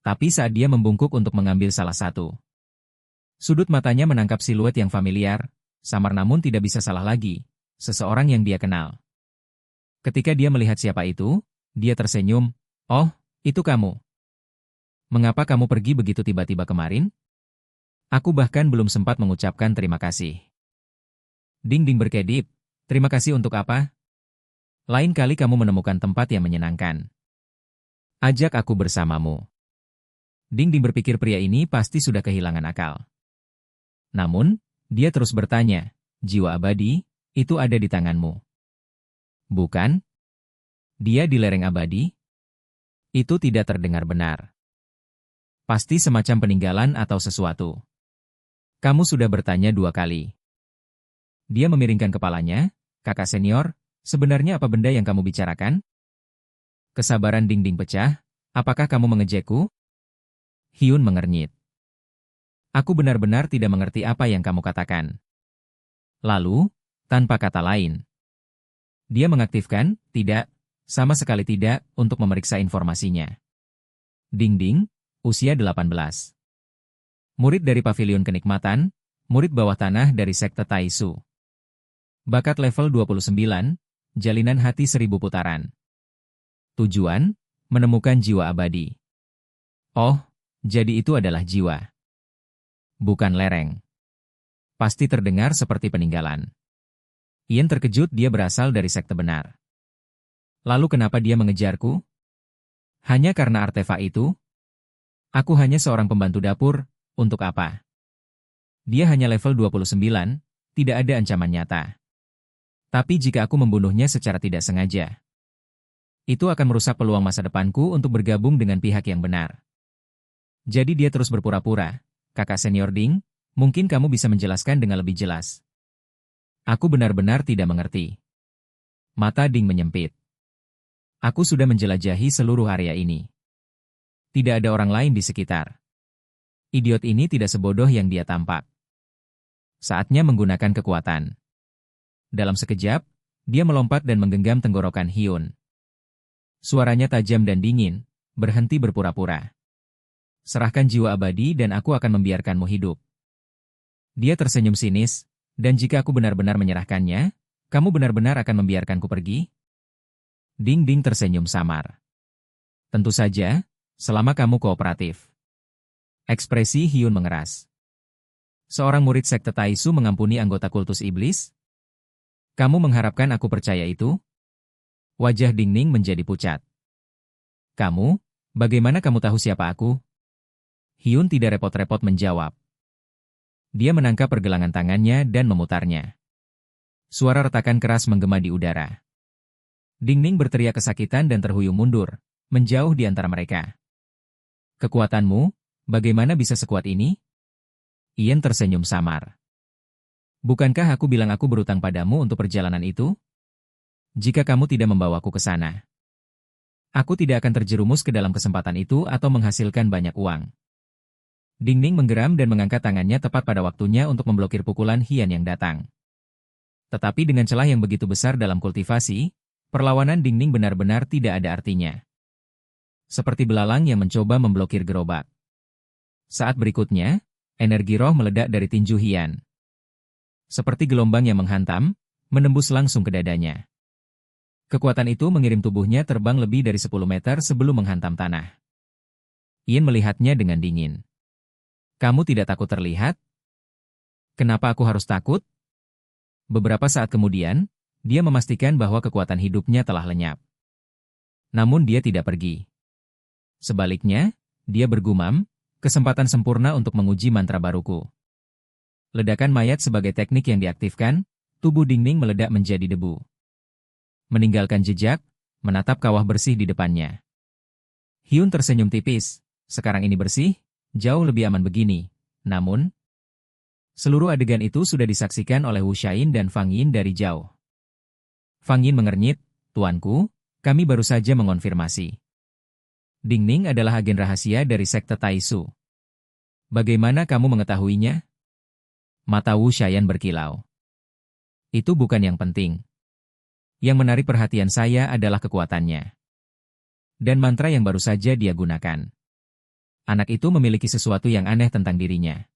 Tapi saat dia membungkuk untuk mengambil salah satu, sudut matanya menangkap siluet yang familiar, samar namun tidak bisa salah lagi, seseorang yang dia kenal. Ketika dia melihat siapa itu, dia tersenyum, "Oh, itu kamu. Mengapa kamu pergi begitu tiba-tiba kemarin? Aku bahkan belum sempat mengucapkan terima kasih." Ding-ding berkedip, "Terima kasih untuk apa? Lain kali kamu menemukan tempat yang menyenangkan. Ajak aku bersamamu." Ding-ding berpikir pria ini pasti sudah kehilangan akal. Namun, Dia terus bertanya, jiwa abadi, itu ada di tanganmu. Bukan? Dia di lereng abadi? Itu tidak terdengar benar. Pasti semacam peninggalan atau sesuatu. Kamu sudah bertanya 2 kali. Dia memiringkan kepalanya, kakak senior, sebenarnya apa benda yang kamu bicarakan? Kesabaran Ding Ding pecah, apakah kamu mengejekku? Hyun mengernyit. Aku benar-benar tidak mengerti apa yang kamu katakan. Lalu, tanpa kata lain, dia mengaktifkan, tidak, sama sekali tidak, untuk memeriksa informasinya. Ding Ding, usia 18. Murid dari Pavilion Kenikmatan, murid bawah tanah dari Sekte Taisu. Bakat level 29, jalinan hati 1000 putaran. Tujuan, menemukan jiwa abadi. Oh, jadi itu adalah jiwa. Bukan lereng. Pasti terdengar seperti peninggalan. Ian terkejut dia berasal dari sekte benar. Lalu kenapa dia mengejarku? Hanya karena artefak itu? Aku hanya seorang pembantu dapur, untuk apa? Dia hanya level 29, tidak ada ancaman nyata. Tapi jika aku membunuhnya secara tidak sengaja, itu akan merusak peluang masa depanku untuk bergabung dengan pihak yang benar. Jadi dia terus berpura-pura. Kakak senior Ding, mungkin kamu bisa menjelaskan dengan lebih jelas. Aku benar-benar tidak mengerti. Mata Ding menyempit. Aku sudah menjelajahi seluruh area ini. Tidak ada orang lain di sekitar. Idiot ini tidak sebodoh yang dia tampak. Saatnya menggunakan kekuatan. Dalam sekejap, dia melompat dan menggenggam tenggorokan Hyun. Suaranya tajam dan dingin, berhenti berpura-pura. Serahkan jiwa abadi dan aku akan membiarkanmu hidup. Dia tersenyum sinis, dan jika aku benar-benar menyerahkannya, kamu benar-benar akan membiarkanku pergi? Ding Ding tersenyum samar. Tentu saja, selama kamu kooperatif. Ekspresi Hyun mengeras. Seorang murid sekte Taisu mengampuni anggota kultus iblis? Kamu mengharapkan aku percaya itu? Wajah Ding Ding menjadi pucat. Kamu, bagaimana kamu tahu siapa aku? Hyun tidak repot-repot menjawab. Dia menangkap pergelangan tangannya dan memutarnya. Suara retakan keras menggema di udara. Ding Ding berteriak kesakitan dan terhuyung mundur, menjauh di antara mereka. Kekuatanmu, bagaimana bisa sekuat ini? Ian tersenyum samar. Bukankah aku bilang aku berutang padamu untuk perjalanan itu? Jika kamu tidak membawaku ke sana, aku tidak akan terjerumus ke dalam kesempatan itu atau menghasilkan banyak uang. Ding Ding menggeram dan mengangkat tangannya tepat pada waktunya untuk memblokir pukulan Hyun yang datang. Tetapi dengan celah yang begitu besar dalam kultivasi, perlawanan Ding Ding benar-benar tidak ada artinya. Seperti belalang yang mencoba memblokir gerobak. Saat berikutnya, energi roh meledak dari tinju Hyun. Seperti gelombang yang menghantam, menembus langsung ke dadanya. Kekuatan itu mengirim tubuhnya terbang lebih dari 10 meter sebelum menghantam tanah. Ian melihatnya dengan dingin. Kamu tidak takut terlihat? Kenapa aku harus takut? Beberapa saat kemudian, dia memastikan bahwa kekuatan hidupnya telah lenyap. Namun dia tidak pergi. Sebaliknya, dia bergumam, kesempatan sempurna untuk menguji mantra baruku. Ledakan mayat sebagai teknik yang diaktifkan, tubuh Ding Ding meledak menjadi debu. Meninggalkan jejak, menatap kawah bersih di depannya. Hyun tersenyum tipis, sekarang ini bersih, jauh lebih aman begini. Namun, seluruh adegan itu sudah disaksikan oleh Wu Shain dan Fang Yin dari jauh. Fang Yin mengernyit, Tuanku, kami baru saja mengonfirmasi. Ding Ding adalah agen rahasia dari sekte Taisu. Bagaimana kamu mengetahuinya? Mata Wu Shain berkilau. Itu bukan yang penting. Yang menarik perhatian saya adalah kekuatannya. Dan mantra yang baru saja dia gunakan. Anak itu memiliki sesuatu yang aneh tentang dirinya.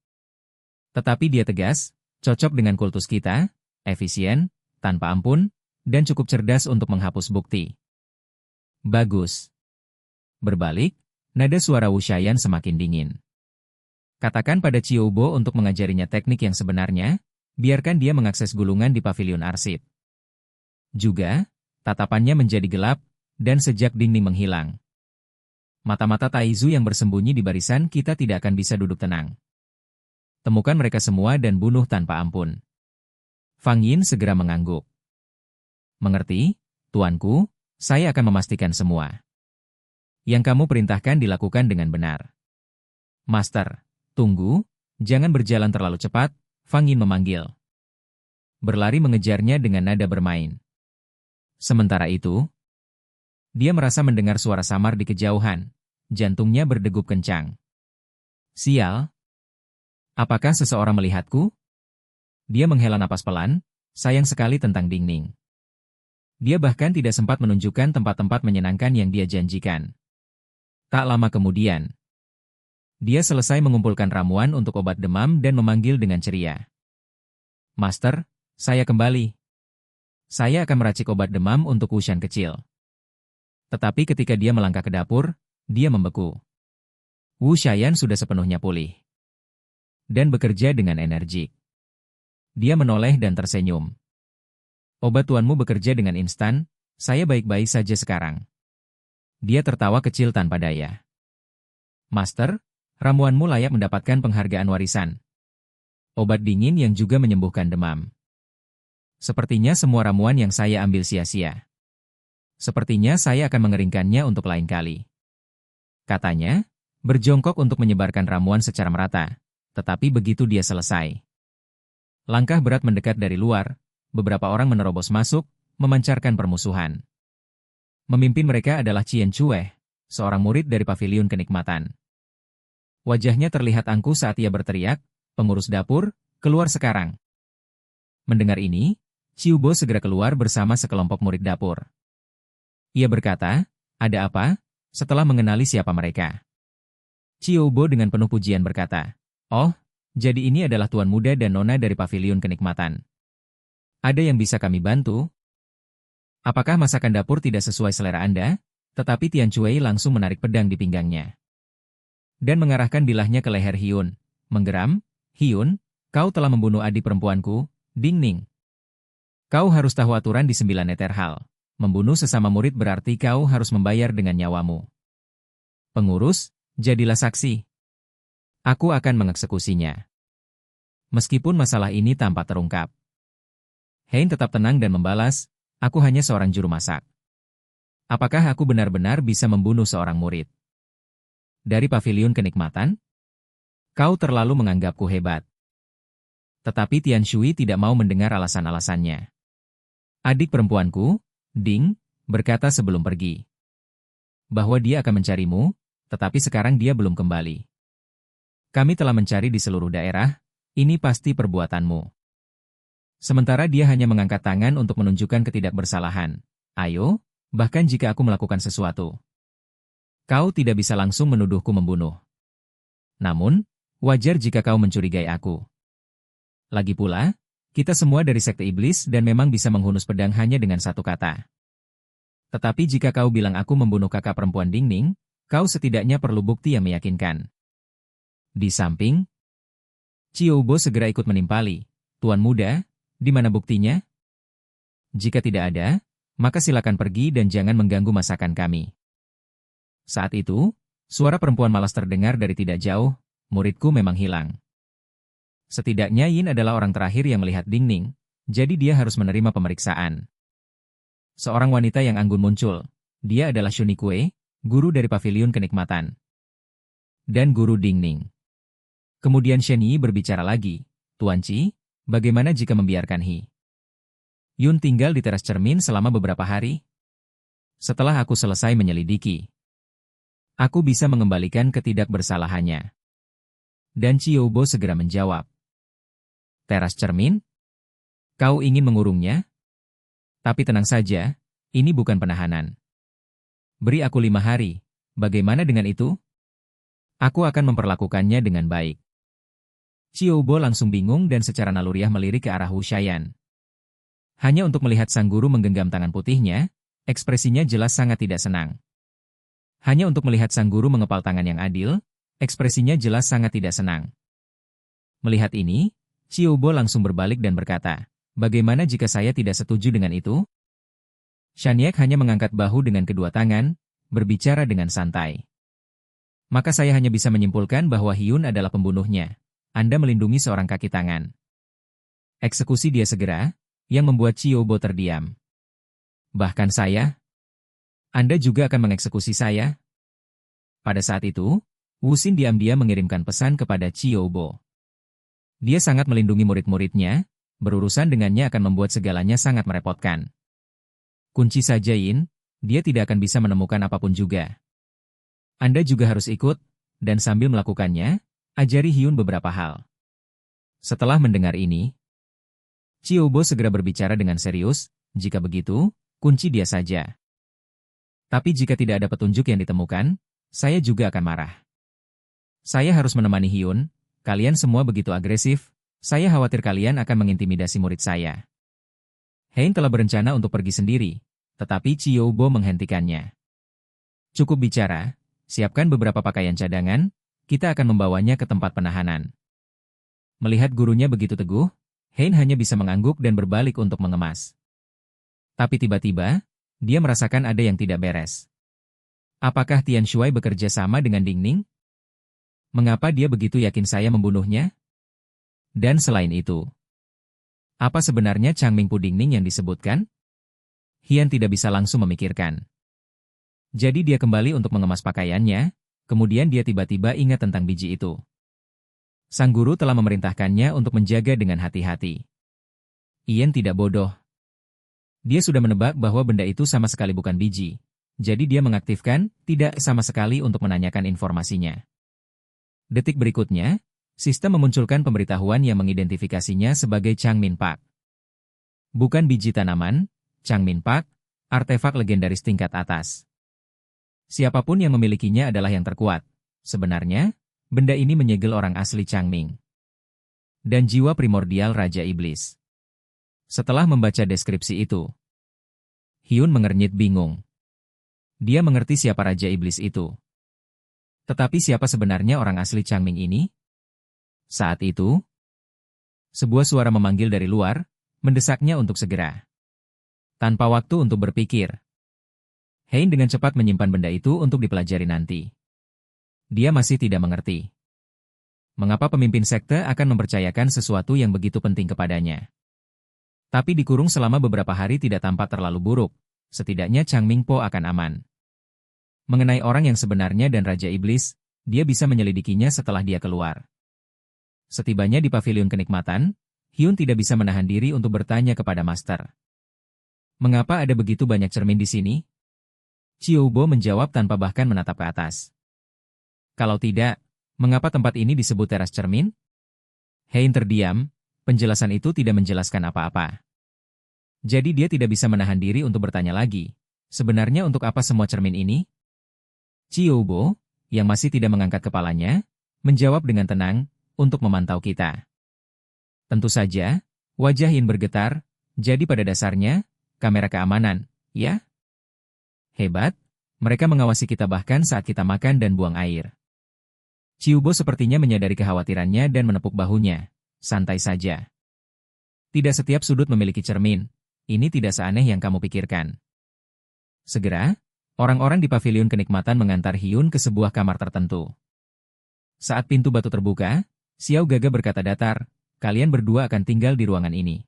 Tetapi dia tegas, cocok dengan kultus kita, efisien, tanpa ampun, dan cukup cerdas untuk menghapus bukti. Bagus. Berbalik, nada suara Wu Shayan semakin dingin. Katakan pada Chiubo untuk mengajarinya teknik yang sebenarnya, biarkan dia mengakses gulungan di pavilion arsip. Juga, tatapannya menjadi gelap, dan sejak Ding Ding menghilang. Mata-mata Taizu yang bersembunyi di barisan kita tidak akan bisa duduk tenang. Temukan mereka semua dan bunuh tanpa ampun. Fang Yin segera mengangguk. Mengerti, tuanku, saya akan memastikan semua. Yang kamu perintahkan dilakukan dengan benar. Master, tunggu, jangan berjalan terlalu cepat, Fang Yin memanggil. Berlari mengejarnya dengan nada bermain. Sementara itu, dia merasa mendengar suara samar di kejauhan, jantungnya berdegup kencang. Sial! Apakah seseorang melihatku? Dia menghela napas pelan, sayang sekali tentang Ding Ning. Dia bahkan tidak sempat menunjukkan tempat-tempat menyenangkan yang dia janjikan. Tak lama kemudian, dia selesai mengumpulkan ramuan untuk obat demam dan memanggil dengan ceria. Master, saya kembali. Saya akan meracik obat demam untuk Wushan kecil. Tetapi ketika dia melangkah ke dapur, dia membeku. Wu Shayan sudah sepenuhnya pulih. Dan bekerja dengan energik. Dia menoleh dan tersenyum. Obat tuanmu bekerja dengan instan, saya baik-baik saja sekarang. Dia tertawa kecil tanpa daya. Master, ramuanmu layak mendapatkan penghargaan warisan. Obat dingin yang juga menyembuhkan demam. Sepertinya semua ramuan yang saya ambil sia-sia. Sepertinya saya akan mengeringkannya untuk lain kali. Katanya, berjongkok untuk menyebarkan ramuan secara merata, tetapi begitu dia selesai. Langkah berat mendekat dari luar, beberapa orang menerobos masuk, memancarkan permusuhan. Memimpin mereka adalah Chien Chue, seorang murid dari Paviliun Kenikmatan. Wajahnya terlihat angkuh saat ia berteriak, "Pengurus dapur, keluar sekarang!" Mendengar ini, Ciu Bo segera keluar bersama sekelompok murid dapur. Ia berkata, "Ada apa?" setelah mengenali siapa mereka. Ciu Bo dengan penuh pujian berkata, "Oh, jadi ini adalah tuan muda dan nona dari Paviliun Kenikmatan. Ada yang bisa kami bantu?" Apakah masakan dapur tidak sesuai selera Anda? Tetapi Tian Cui langsung menarik pedang di pinggangnya. Dan mengarahkan bilahnya ke leher Hyun. Menggeram, "Hyun, kau telah membunuh adik perempuanku, Ding Ning. Kau harus tahu aturan di 9 Netherhall. Membunuh sesama murid berarti kau harus membayar dengan nyawamu. Pengurus, jadilah saksi. Aku akan mengeksekusinya." Meskipun masalah ini tampak terungkap, Hein tetap tenang dan membalas, "Aku hanya seorang juru masak. Apakah aku benar-benar bisa membunuh seorang murid dari Paviliun Kenikmatan? Kau terlalu menganggapku hebat." Tetapi Tian Shui tidak mau mendengar alasan-alasannya. "Adik perempuanku, Ding," berkata sebelum pergi, "bahwa dia akan mencarimu, tetapi sekarang dia belum kembali. Kami telah mencari di seluruh daerah, ini pasti perbuatanmu." Sementara dia hanya mengangkat tangan untuk menunjukkan ketidakbersalahan. "Ayo, bahkan jika aku melakukan sesuatu, kau tidak bisa langsung menuduhku membunuh. Namun, wajar jika kau mencurigai aku. Lagi pula, kita semua dari Sekte Iblis dan memang bisa menghunus pedang hanya dengan satu kata. Tetapi jika kau bilang aku membunuh kakak perempuan Ding Ning, kau setidaknya perlu bukti yang meyakinkan." Di samping, Ciu Bo segera ikut menimpali, "Tuan muda, di mana buktinya? Jika tidak ada, maka silakan pergi dan jangan mengganggu masakan kami." Saat itu, suara perempuan malas terdengar dari tidak jauh, "Muridku memang hilang." Setidaknya Yin adalah orang terakhir yang melihat Ding Ning, jadi dia harus menerima pemeriksaan. Seorang wanita yang anggun muncul. Dia adalah Shuni Kue, guru dari Paviliun Kenikmatan. Dan guru Ding Ning. Kemudian Shen Yi berbicara lagi, "Tuan Ci, bagaimana jika membiarkan Hi Yun tinggal di teras cermin selama beberapa hari? Setelah aku selesai menyelidiki, aku bisa mengembalikan ketidakbersalahannya." Dan Ciu Bo segera menjawab, "Teras cermin? Kau ingin mengurungnya? Tapi tenang saja, ini bukan penahanan. Beri aku 5 hari, bagaimana dengan itu? Aku akan memperlakukannya dengan baik." Ciu Bo langsung bingung dan secara naluriah melirik ke arah Wu Shayan. Hanya untuk melihat sang guru menggenggam tangan putihnya, ekspresinya jelas sangat tidak senang. Hanya untuk melihat sang guru mengepal tangan yang adil, ekspresinya jelas sangat tidak senang. Melihat ini, Ciu Bo langsung berbalik dan berkata, "Bagaimana jika saya tidak setuju dengan itu?" Shaniek hanya mengangkat bahu dengan kedua tangan, berbicara dengan santai. "Maka saya hanya bisa menyimpulkan bahwa Hyun adalah pembunuhnya. Anda melindungi seorang kaki tangan. Eksekusi dia segera, yang membuat Chiyobo terdiam. Bahkan saya? Anda juga akan mengeksekusi saya? Pada saat itu, Wuxin diam-diam mengirimkan pesan kepada Chiyobo. Dia sangat melindungi murid-muridnya, berurusan dengannya akan membuat segalanya sangat merepotkan. Kunci saja Yin, dia tidak akan bisa menemukan apapun juga. Anda juga harus ikut, dan sambil melakukannya, ajari Hyun beberapa hal. Setelah mendengar ini, Chiyobo segera berbicara dengan serius, jika begitu, kunci dia saja. Tapi jika tidak ada petunjuk yang ditemukan, saya juga akan marah. Saya harus menemani Hyun, kalian semua begitu agresif, saya khawatir kalian akan mengintimidasi murid saya. Hein telah berencana untuk pergi sendiri, tetapi Chiyobo menghentikannya. Cukup bicara. Siapkan beberapa pakaian cadangan, kita akan membawanya ke tempat penahanan. Melihat gurunya begitu teguh, Hein hanya bisa mengangguk dan berbalik untuk mengemas. Tapi tiba-tiba, dia merasakan ada yang tidak beres. Apakah Tian Shuai bekerja sama dengan Ding Ning? Mengapa dia begitu yakin saya membunuhnya? Dan selain itu, apa sebenarnya Changming Puding Ning yang disebutkan? Hian tidak bisa langsung memikirkan. Jadi dia kembali untuk mengemas pakaiannya, kemudian dia tiba-tiba ingat tentang biji itu. Sang guru telah memerintahkannya untuk menjaga dengan hati-hati. Ian tidak bodoh. Dia sudah menebak bahwa benda itu sama sekali bukan biji, jadi dia mengaktifkan tidak sama sekali untuk menanyakan informasinya. Detik berikutnya, sistem memunculkan pemberitahuan yang mengidentifikasinya sebagai Changmin Pak. Bukan biji tanaman, Changmin Pak, artefak legendaris tingkat atas. Siapapun yang memilikinya adalah yang terkuat. Sebenarnya, benda ini menyegel orang asli Changming. Dan jiwa primordial Raja Iblis. Setelah membaca deskripsi itu, Hyun mengernyit bingung. Dia mengerti siapa Raja Iblis itu. Tetapi siapa sebenarnya orang asli Changming ini? Saat itu, sebuah suara memanggil dari luar, mendesaknya untuk segera. Tanpa waktu untuk berpikir, Hein dengan cepat menyimpan benda itu untuk dipelajari nanti. Dia masih tidak mengerti mengapa pemimpin sekte akan mempercayakan sesuatu yang begitu penting kepadanya. Tapi dikurung selama beberapa hari tidak tampak terlalu buruk, setidaknya Changming Po akan aman. Mengenai orang yang sebenarnya dan Raja Iblis, dia bisa menyelidikinya setelah dia keluar. Setibanya di pavilion kenikmatan, Hyun tidak bisa menahan diri untuk bertanya kepada Master. Mengapa ada begitu banyak cermin di sini? Chiyobo menjawab tanpa bahkan menatap ke atas. Kalau tidak, mengapa tempat ini disebut teras cermin? Hein terdiam, penjelasan itu tidak menjelaskan apa-apa. Jadi dia tidak bisa menahan diri untuk bertanya lagi. Sebenarnya untuk apa semua cermin ini? Chiyobo, yang masih tidak mengangkat kepalanya, menjawab dengan tenang, untuk memantau kita. Tentu saja, wajah Hin bergetar, jadi pada dasarnya, kamera keamanan, ya? Hebat, mereka mengawasi kita bahkan saat kita makan dan buang air. Chiyobo sepertinya menyadari kekhawatirannya dan menepuk bahunya. Santai saja. Tidak setiap sudut memiliki cermin. Ini tidak seaneh yang kamu pikirkan. Segera, orang-orang di pavilion kenikmatan mengantar Hyun ke sebuah kamar tertentu. Saat pintu batu terbuka, Xiao Gaga berkata datar, kalian berdua akan tinggal di ruangan ini.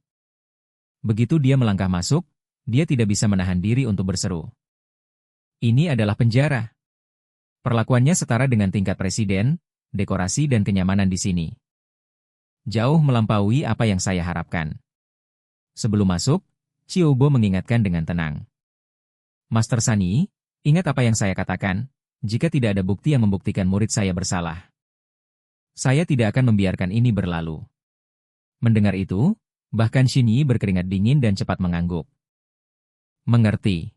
Begitu dia melangkah masuk, dia tidak bisa menahan diri untuk berseru. Ini adalah penjara. Perlakuannya setara dengan tingkat presiden, dekorasi dan kenyamanan di sini. Jauh melampaui apa yang saya harapkan. Sebelum masuk, Chiyobo mengingatkan dengan tenang. Master Sunny, ingat apa yang saya katakan, jika tidak ada bukti yang membuktikan murid saya bersalah. Saya tidak akan membiarkan ini berlalu. Mendengar itu, bahkan Shinyi berkeringat dingin dan cepat mengangguk. Mengerti.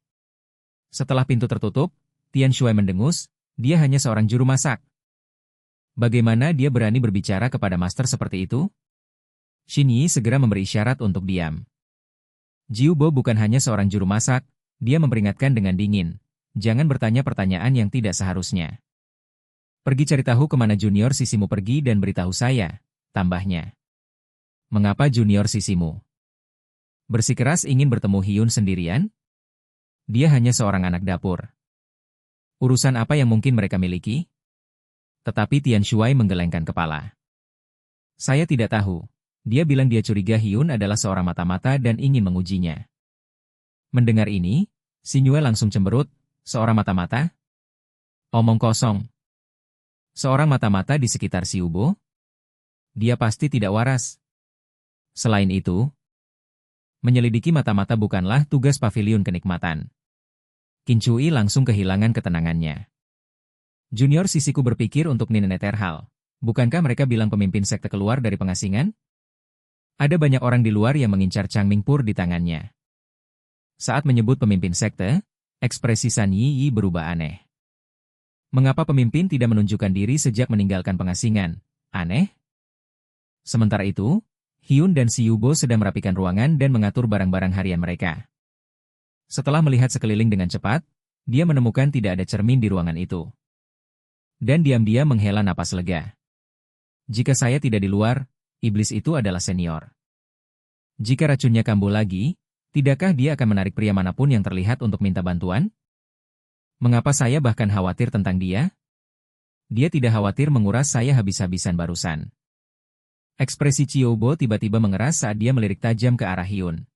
Setelah pintu tertutup, Tian Shuai mendengus, dia hanya seorang juru masak. Bagaimana dia berani berbicara kepada master seperti itu? Shinyi segera memberi isyarat untuk diam. Jiubo bukan hanya seorang juru masak, dia memperingatkan dengan dingin. Jangan bertanya pertanyaan yang tidak seharusnya. Pergi cari tahu kemana junior sisimu pergi dan beritahu saya, tambahnya. Mengapa junior sisimu bersikeras ingin bertemu Hyun sendirian? Dia hanya seorang anak dapur. Urusan apa yang mungkin mereka miliki? Tetapi Tian Shuai menggelengkan kepala. Saya tidak tahu. Dia bilang dia curiga Hyun adalah seorang mata-mata dan ingin mengujinya. Mendengar ini, Sinyue langsung cemberut, seorang mata-mata? Omong kosong. Seorang mata-mata di sekitar si Ubo? Dia pasti tidak waras. Selain itu, menyelidiki mata-mata bukanlah tugas paviliun kenikmatan. Qin Cui langsung kehilangan ketenangannya. Junior sisiku berpikir untuk Nine Terhal. Bukankah mereka bilang pemimpin sekte keluar dari pengasingan? Ada banyak orang di luar yang mengincar Changmingpur di tangannya. Saat menyebut pemimpin sekte, ekspresi San Yi berubah aneh. Mengapa pemimpin tidak menunjukkan diri sejak meninggalkan pengasingan? Aneh? Sementara itu, Hyun dan si Yubo sedang merapikan ruangan dan mengatur barang-barang harian mereka. Setelah melihat sekeliling dengan cepat, dia menemukan tidak ada cermin di ruangan itu. Dan diam-diam menghela napas lega. Jika saya tidak di luar, iblis itu adalah senior. Jika racunnya kambuh lagi, tidakkah dia akan menarik pria manapun yang terlihat untuk minta bantuan? Mengapa saya bahkan khawatir tentang dia? Dia tidak khawatir menguras saya habis-habisan barusan. Ekspresi Chiyobo tiba-tiba mengeras saat dia melirik tajam ke arah Hyun.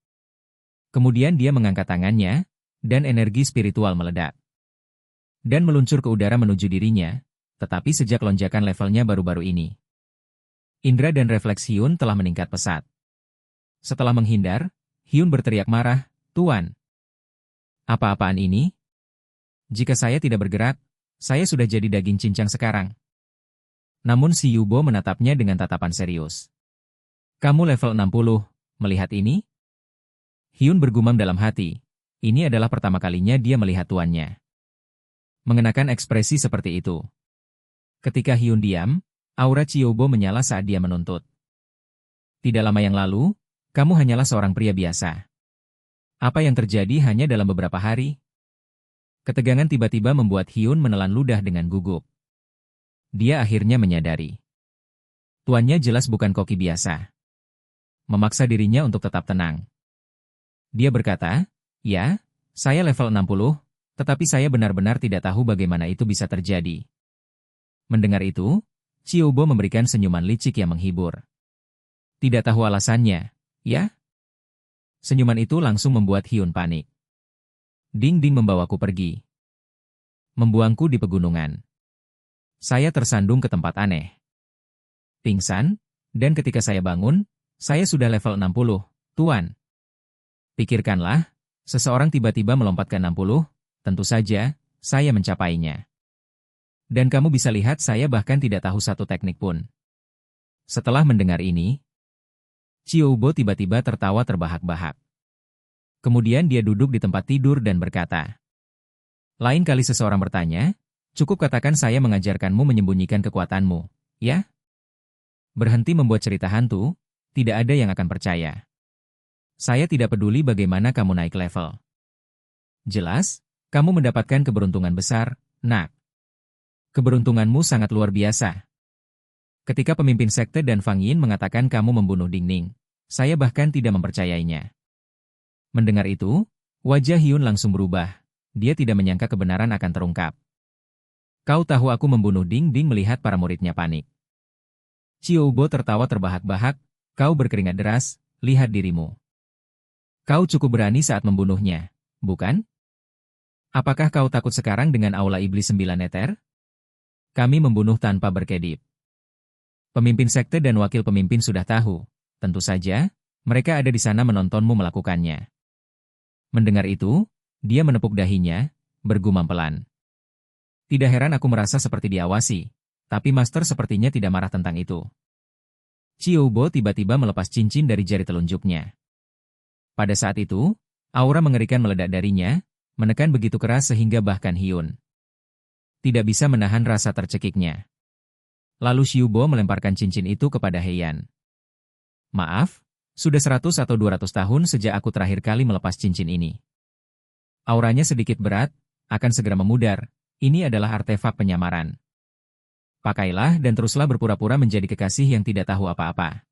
Kemudian dia mengangkat tangannya, dan energi spiritual meledak. Dan meluncur ke udara menuju dirinya, tetapi sejak lonjakan levelnya baru-baru ini. Indra dan refleks Hyun telah meningkat pesat. Setelah menghindar, Hyun berteriak marah, "Tuan! Apa-apaan ini? Jika saya tidak bergerak, saya sudah jadi daging cincang sekarang." Namun si Yubo menatapnya dengan tatapan serius. "Kamu level 60, melihat ini?" Hyun bergumam dalam hati. Ini adalah pertama kalinya dia melihat tuannya mengenakan ekspresi seperti itu. Ketika Hyun diam, aura Chiyobo menyala saat dia menuntut. "Tidak lama yang lalu, kamu hanyalah seorang pria biasa. Apa yang terjadi hanya dalam beberapa hari?" Ketegangan tiba-tiba membuat Hyun menelan ludah dengan gugup. Dia akhirnya menyadari. Tuannya jelas bukan koki biasa. Memaksa dirinya untuk tetap tenang. Dia berkata, "Ya, saya level 60, tetapi saya benar-benar tidak tahu bagaimana itu bisa terjadi." Mendengar itu, Chiyobo memberikan senyuman licik yang menghibur. "Tidak tahu alasannya, ya?" Senyuman itu langsung membuat Hyun panik. "Ding-ding membawaku pergi. Membuangku di pegunungan. Saya tersandung ke tempat aneh. Pingsan, dan ketika saya bangun, saya sudah level 60, Tuan." Pikirkanlah, seseorang tiba-tiba melompat ke 60, tentu saja, saya mencapainya. Dan kamu bisa lihat saya bahkan tidak tahu satu teknik pun. Setelah mendengar ini, Chiyobo tiba-tiba tertawa terbahak-bahak. Kemudian dia duduk di tempat tidur dan berkata, "Lain kali seseorang bertanya, cukup katakan saya mengajarkanmu menyembunyikan kekuatanmu, ya? Berhenti membuat cerita hantu, tidak ada yang akan percaya. Saya tidak peduli bagaimana kamu naik level. Jelas, kamu mendapatkan keberuntungan besar, nak. Keberuntunganmu sangat luar biasa. Ketika pemimpin sekte dan Fang Yin mengatakan kamu membunuh Ding-Ning, saya bahkan tidak mempercayainya." Mendengar itu, wajah Hyun langsung berubah. Dia tidak menyangka kebenaran akan terungkap. "Kau tahu aku membunuh Ding-Ding?" Melihat para muridnya panik, Chiyobo tertawa terbahak-bahak. "Kau berkeringat deras, lihat dirimu. Kau cukup berani saat membunuhnya, bukan? Apakah kau takut sekarang dengan aula iblis 9 neter? Kami membunuh tanpa berkedip." Pemimpin sekte dan wakil pemimpin sudah tahu. Tentu saja, mereka ada di sana menontonmu melakukannya. Mendengar itu, dia menepuk dahinya, bergumam pelan. "Tidak heran aku merasa seperti diawasi, tapi Master sepertinya tidak marah tentang itu." Chiyobo tiba-tiba melepas cincin dari jari telunjuknya. Pada saat itu, aura mengerikan meledak darinya, menekan begitu keras sehingga bahkan Hyun tidak bisa menahan rasa tercekiknya. Lalu Chiyobo melemparkan cincin itu kepada Heian. "Maaf, sudah 100 atau 200 tahun sejak aku terakhir kali melepas cincin ini. Auranya sedikit berat, akan segera memudar. Ini adalah artefak penyamaran. Pakailah dan teruslah berpura-pura menjadi kekasih yang tidak tahu apa-apa."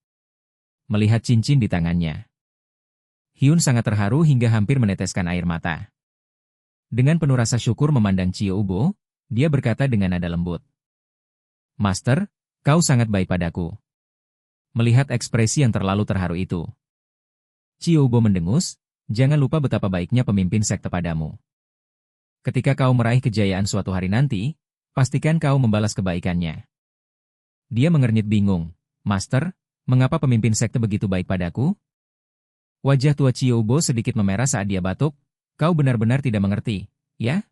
Melihat cincin di tangannya, Hyun sangat terharu hingga hampir meneteskan air mata. Dengan penuh rasa syukur memandang Chiyobo, dia berkata dengan nada lembut, "Master, kau sangat baik padaku. melihat ekspresi yang terlalu terharu itu. Chiyobo mendengus, jangan lupa betapa baiknya pemimpin sekte padamu. Ketika kau meraih kejayaan suatu hari nanti, pastikan kau membalas kebaikannya. Dia mengernyit bingung, Master, mengapa pemimpin sekte begitu baik padaku? Wajah tua Chiyobo sedikit memerah saat dia batuk, kau benar-benar tidak mengerti, ya?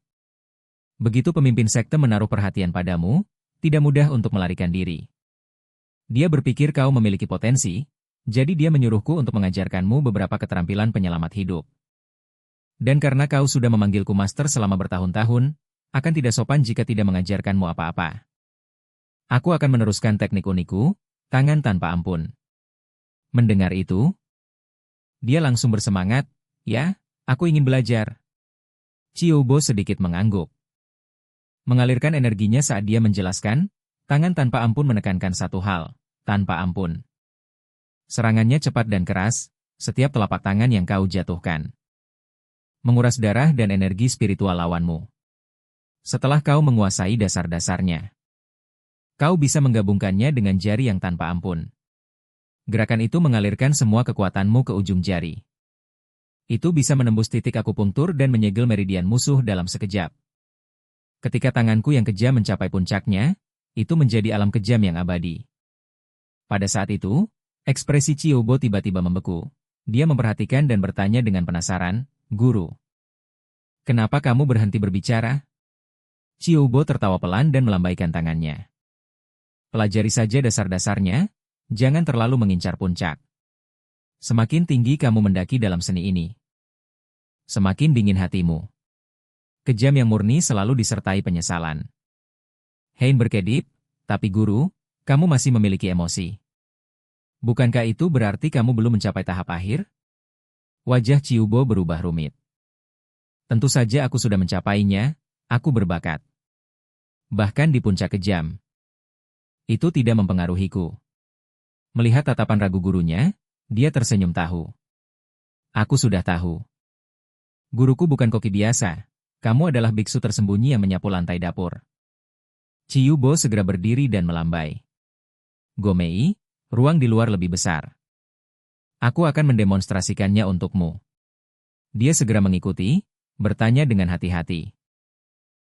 Begitu pemimpin sekte menaruh perhatian padamu, tidak mudah untuk melarikan diri. Dia berpikir kau memiliki potensi, jadi dia menyuruhku untuk mengajarkanmu beberapa keterampilan penyelamat hidup. Dan karena kau sudah memanggilku Master selama bertahun-tahun, akan tidak sopan jika tidak mengajarkanmu apa-apa. Aku akan meneruskan teknik unikku, tangan tanpa ampun. Mendengar itu, dia langsung bersemangat, ya, aku ingin belajar. Chiyobo sedikit mengangguk. Mengalirkan energinya saat dia menjelaskan, tangan tanpa ampun menekankan satu hal, tanpa ampun. Serangannya cepat dan keras, setiap telapak tangan yang kau jatuhkan menguras darah dan energi spiritual lawanmu. Setelah kau menguasai dasar-dasarnya, kau bisa menggabungkannya dengan jari yang tanpa ampun. Gerakan itu mengalirkan semua kekuatanmu ke ujung jari. Itu bisa menembus titik akupunktur dan menyegel meridian musuh dalam sekejap. Ketika tanganku yang kejam mencapai puncaknya, itu menjadi alam kejam yang abadi. Pada saat itu, ekspresi Chiyobo tiba-tiba membeku. Dia memperhatikan dan bertanya dengan penasaran, Guru, kenapa kamu berhenti berbicara? Chiyobo tertawa pelan dan melambaikan tangannya. Pelajari saja dasar-dasarnya, jangan terlalu mengincar puncak. Semakin tinggi kamu mendaki dalam seni ini, semakin dingin hatimu. Kejam yang murni selalu disertai penyesalan. Hein berkedip, tapi guru, kamu masih memiliki emosi. Bukankah itu berarti kamu belum mencapai tahap akhir? Wajah Chiyobo berubah rumit. Tentu saja aku sudah mencapainya, aku berbakat. Bahkan di puncak kejam. Itu tidak mempengaruhiku. Melihat tatapan ragu gurunya, dia tersenyum tahu. Aku sudah tahu. Guruku bukan koki biasa, kamu adalah biksu tersembunyi yang menyapu lantai dapur. Chiyobo segera berdiri dan melambai. Gomei, ruang di luar lebih besar. Aku akan mendemonstrasikannya untukmu. Dia segera mengikuti, bertanya dengan hati-hati.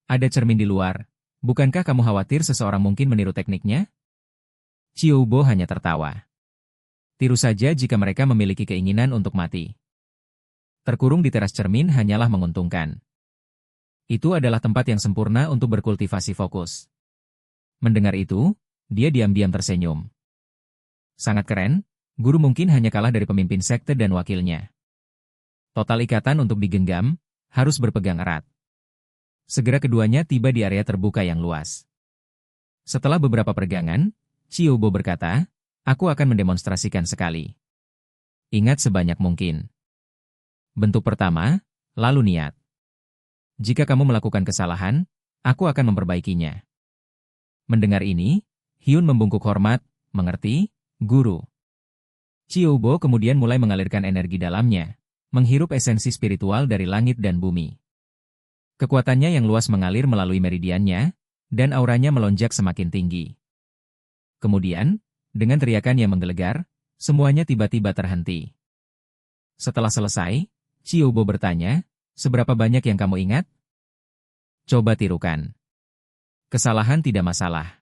Ada cermin di luar, bukankah kamu khawatir seseorang mungkin meniru tekniknya? Chiyobo hanya tertawa. Tiru saja jika mereka memiliki keinginan untuk mati. Terkurung di teras cermin hanyalah menguntungkan. Itu adalah tempat yang sempurna untuk berkultivasi fokus. Mendengar itu, dia diam-diam tersenyum. Sangat keren, guru mungkin hanya kalah dari pemimpin sekte dan wakilnya. Total ikatan untuk digenggam, harus berpegang erat. Segera keduanya tiba di area terbuka yang luas. Setelah beberapa peregangan, Chiyobo berkata, aku akan mendemonstrasikan sekali. Ingat sebanyak mungkin. Bentuk pertama, lalu niat. Jika kamu melakukan kesalahan, aku akan memperbaikinya. Mendengar ini, Hyun membungkuk hormat, mengerti, guru. Chiyobo kemudian mulai mengalirkan energi dalamnya, menghirup esensi spiritual dari langit dan bumi. Kekuatannya yang luas mengalir melalui meridiannya, dan auranya melonjak semakin tinggi. Kemudian, dengan teriakan yang menggelegar, semuanya tiba-tiba terhenti. Setelah selesai, Chiyobo bertanya, seberapa banyak yang kamu ingat? Coba tirukan. Kesalahan tidak masalah.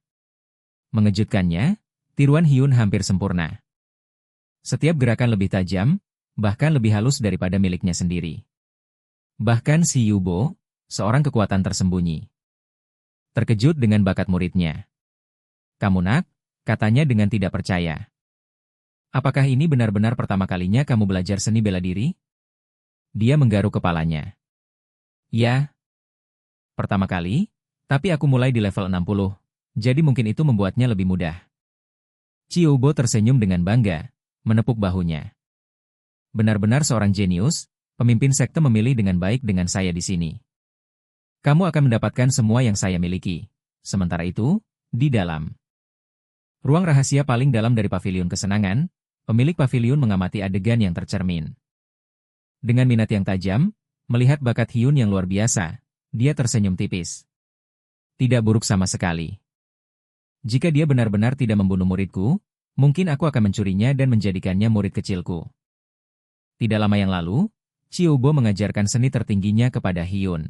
Mengejutkannya, tiruan Hyun hampir sempurna. Setiap gerakan lebih tajam, bahkan lebih halus daripada miliknya sendiri. Bahkan si Yubo, seorang kekuatan tersembunyi, terkejut dengan bakat muridnya. Kamu nak, katanya dengan tidak percaya. Apakah ini benar-benar pertama kalinya kamu belajar seni bela diri? Dia menggaruk kepalanya. Ya, pertama kali, tapi aku mulai di level 60, jadi mungkin itu membuatnya lebih mudah. Chiyobo tersenyum dengan bangga, menepuk bahunya. Benar-benar seorang jenius, pemimpin sekte memilih dengan baik dengan saya di sini. Kamu akan mendapatkan semua yang saya miliki. Sementara itu, di dalam ruang rahasia paling dalam dari pavilion kesenangan, pemilik pavilion mengamati adegan yang tercermin. Dengan minat yang tajam, melihat bakat Hyun yang luar biasa, dia tersenyum tipis. Tidak buruk sama sekali. Jika dia benar-benar tidak membunuh muridku, Mungkin aku akan mencurinya dan menjadikannya murid kecilku. Tidak lama yang lalu, Chiubo mengajarkan seni tertingginya kepada Hyun.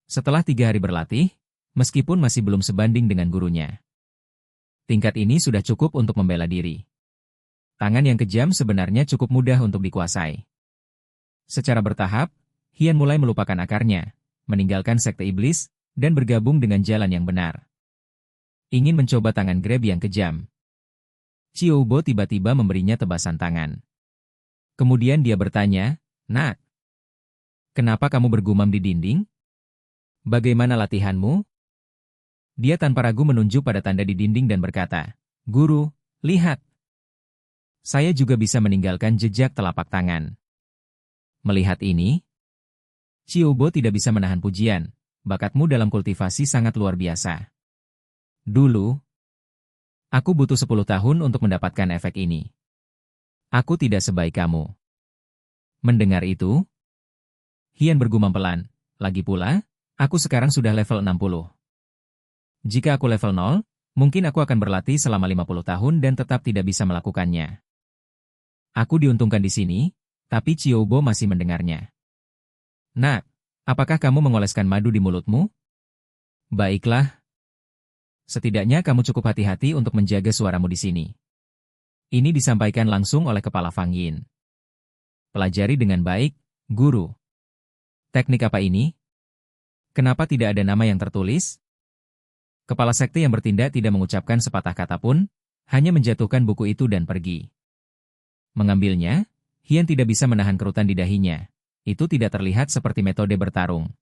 Setelah 3 hari berlatih, meskipun masih belum sebanding dengan gurunya, tingkat ini sudah cukup untuk membela diri. Tangan yang kejam sebenarnya cukup mudah untuk dikuasai. Secara bertahap, Hyun mulai melupakan akarnya, meninggalkan sekte iblis, dan bergabung dengan jalan yang benar. Ingin mencoba tangan grab yang kejam. Chiubo tiba-tiba memberinya tebasan tangan. Kemudian dia bertanya, "Nak, kenapa kamu bergumam di dinding? Bagaimana latihanmu?" Dia tanpa ragu menunjuk pada tanda di dinding dan berkata, "Guru, lihat. Saya juga bisa meninggalkan jejak telapak tangan." Melihat ini, Chiubo tidak bisa menahan pujian. Bakatmu dalam kultivasi sangat luar biasa. Dulu, aku butuh 10 tahun untuk mendapatkan efek ini. Aku tidak sebaik kamu. Mendengar itu, Hyun bergumam pelan. Lagi pula, aku sekarang sudah level 60. Jika aku level 0, mungkin aku akan berlatih selama 50 tahun dan tetap tidak bisa melakukannya. Aku diuntungkan di sini, tapi Chiubo masih mendengarnya. "Nak, apakah kamu mengoleskan madu di mulutmu?" "Baiklah. Setidaknya kamu cukup hati-hati untuk menjaga suaramu di sini." Ini disampaikan langsung oleh Kepala Fang Yin. "Pelajari dengan baik, guru." "Teknik apa ini? Kenapa tidak ada nama yang tertulis?" Kepala sekte yang bertindak tidak mengucapkan sepatah kata pun, hanya menjatuhkan buku itu dan pergi. Mengambilnya, Hyun tidak bisa menahan kerutan di dahinya. Itu tidak terlihat seperti metode bertarung.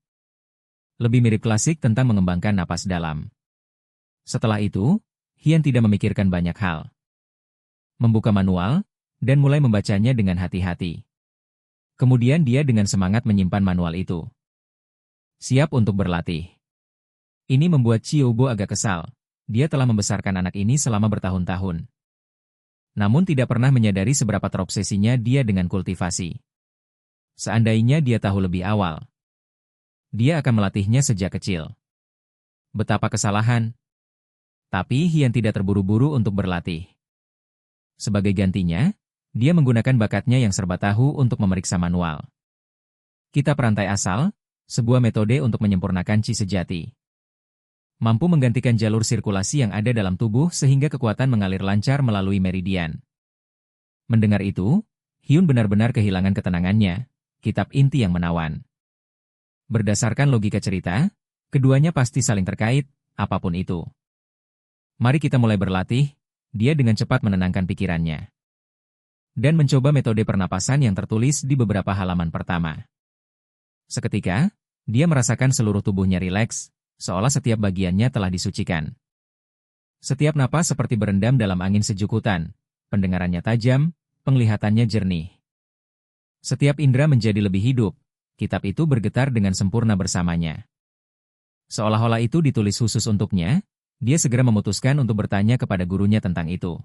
Lebih mirip klasik tentang mengembangkan napas dalam. Setelah itu, Hyun tidak memikirkan banyak hal. Membuka manual, dan mulai membacanya dengan hati-hati. Kemudian dia dengan semangat menyimpan manual itu. Siap untuk berlatih. Ini membuat Chiubo agak kesal. Dia telah membesarkan anak ini selama bertahun-tahun. Namun tidak pernah menyadari seberapa terobsesinya dia dengan kultivasi. Seandainya dia tahu lebih awal, dia akan melatihnya sejak kecil. Betapa kesalahan. Tapi Hyun tidak terburu-buru untuk berlatih. Sebagai gantinya, dia menggunakan bakatnya yang serba tahu untuk memeriksa manual. Kitab Rantai Asal, sebuah metode untuk menyempurnakan chi sejati. Mampu menggantikan jalur sirkulasi yang ada dalam tubuh sehingga kekuatan mengalir lancar melalui meridian. Mendengar itu, Hyun benar-benar kehilangan ketenangannya, kitab inti yang menawan. Berdasarkan logika cerita, keduanya pasti saling terkait, apapun itu. Mari kita mulai berlatih, dia dengan cepat menenangkan pikirannya. Dan mencoba metode pernapasan yang tertulis di beberapa halaman pertama. Seketika, dia merasakan seluruh tubuhnya rileks, seolah setiap bagiannya telah disucikan. Setiap napas seperti berendam dalam angin sejuk hutan, pendengarannya tajam, penglihatannya jernih. Setiap indera menjadi lebih hidup, kitab itu bergetar dengan sempurna bersamanya. Seolah-olah itu ditulis khusus untuknya, dia segera memutuskan untuk bertanya kepada gurunya tentang itu.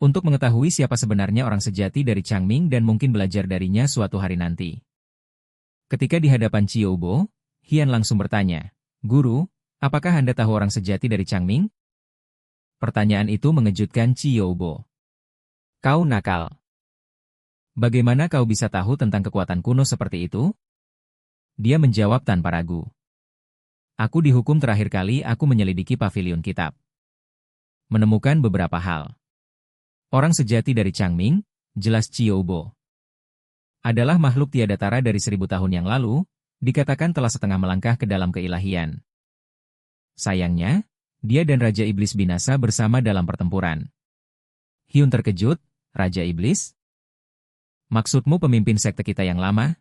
Untuk mengetahui siapa sebenarnya orang sejati dari Changming dan mungkin belajar darinya suatu hari nanti. Ketika di hadapan Chiubo, Hyun langsung bertanya, "Guru, apakah Anda tahu orang sejati dari Changming?" Pertanyaan itu mengejutkan Chiubo. "Kau nakal. Bagaimana kau bisa tahu tentang kekuatan kuno seperti itu?" Dia menjawab tanpa ragu. "Aku dihukum terakhir kali aku menyelidiki pavilion kitab. Menemukan beberapa hal. Orang sejati dari Changming, jelas Chiubo, adalah makhluk tiada tara dari 1000 tahun yang lalu, dikatakan telah setengah melangkah ke dalam keilahian. Sayangnya, dia dan Raja Iblis binasa bersama dalam pertempuran." Hyun terkejut, "Raja Iblis? Maksudmu pemimpin sekte kita yang lama?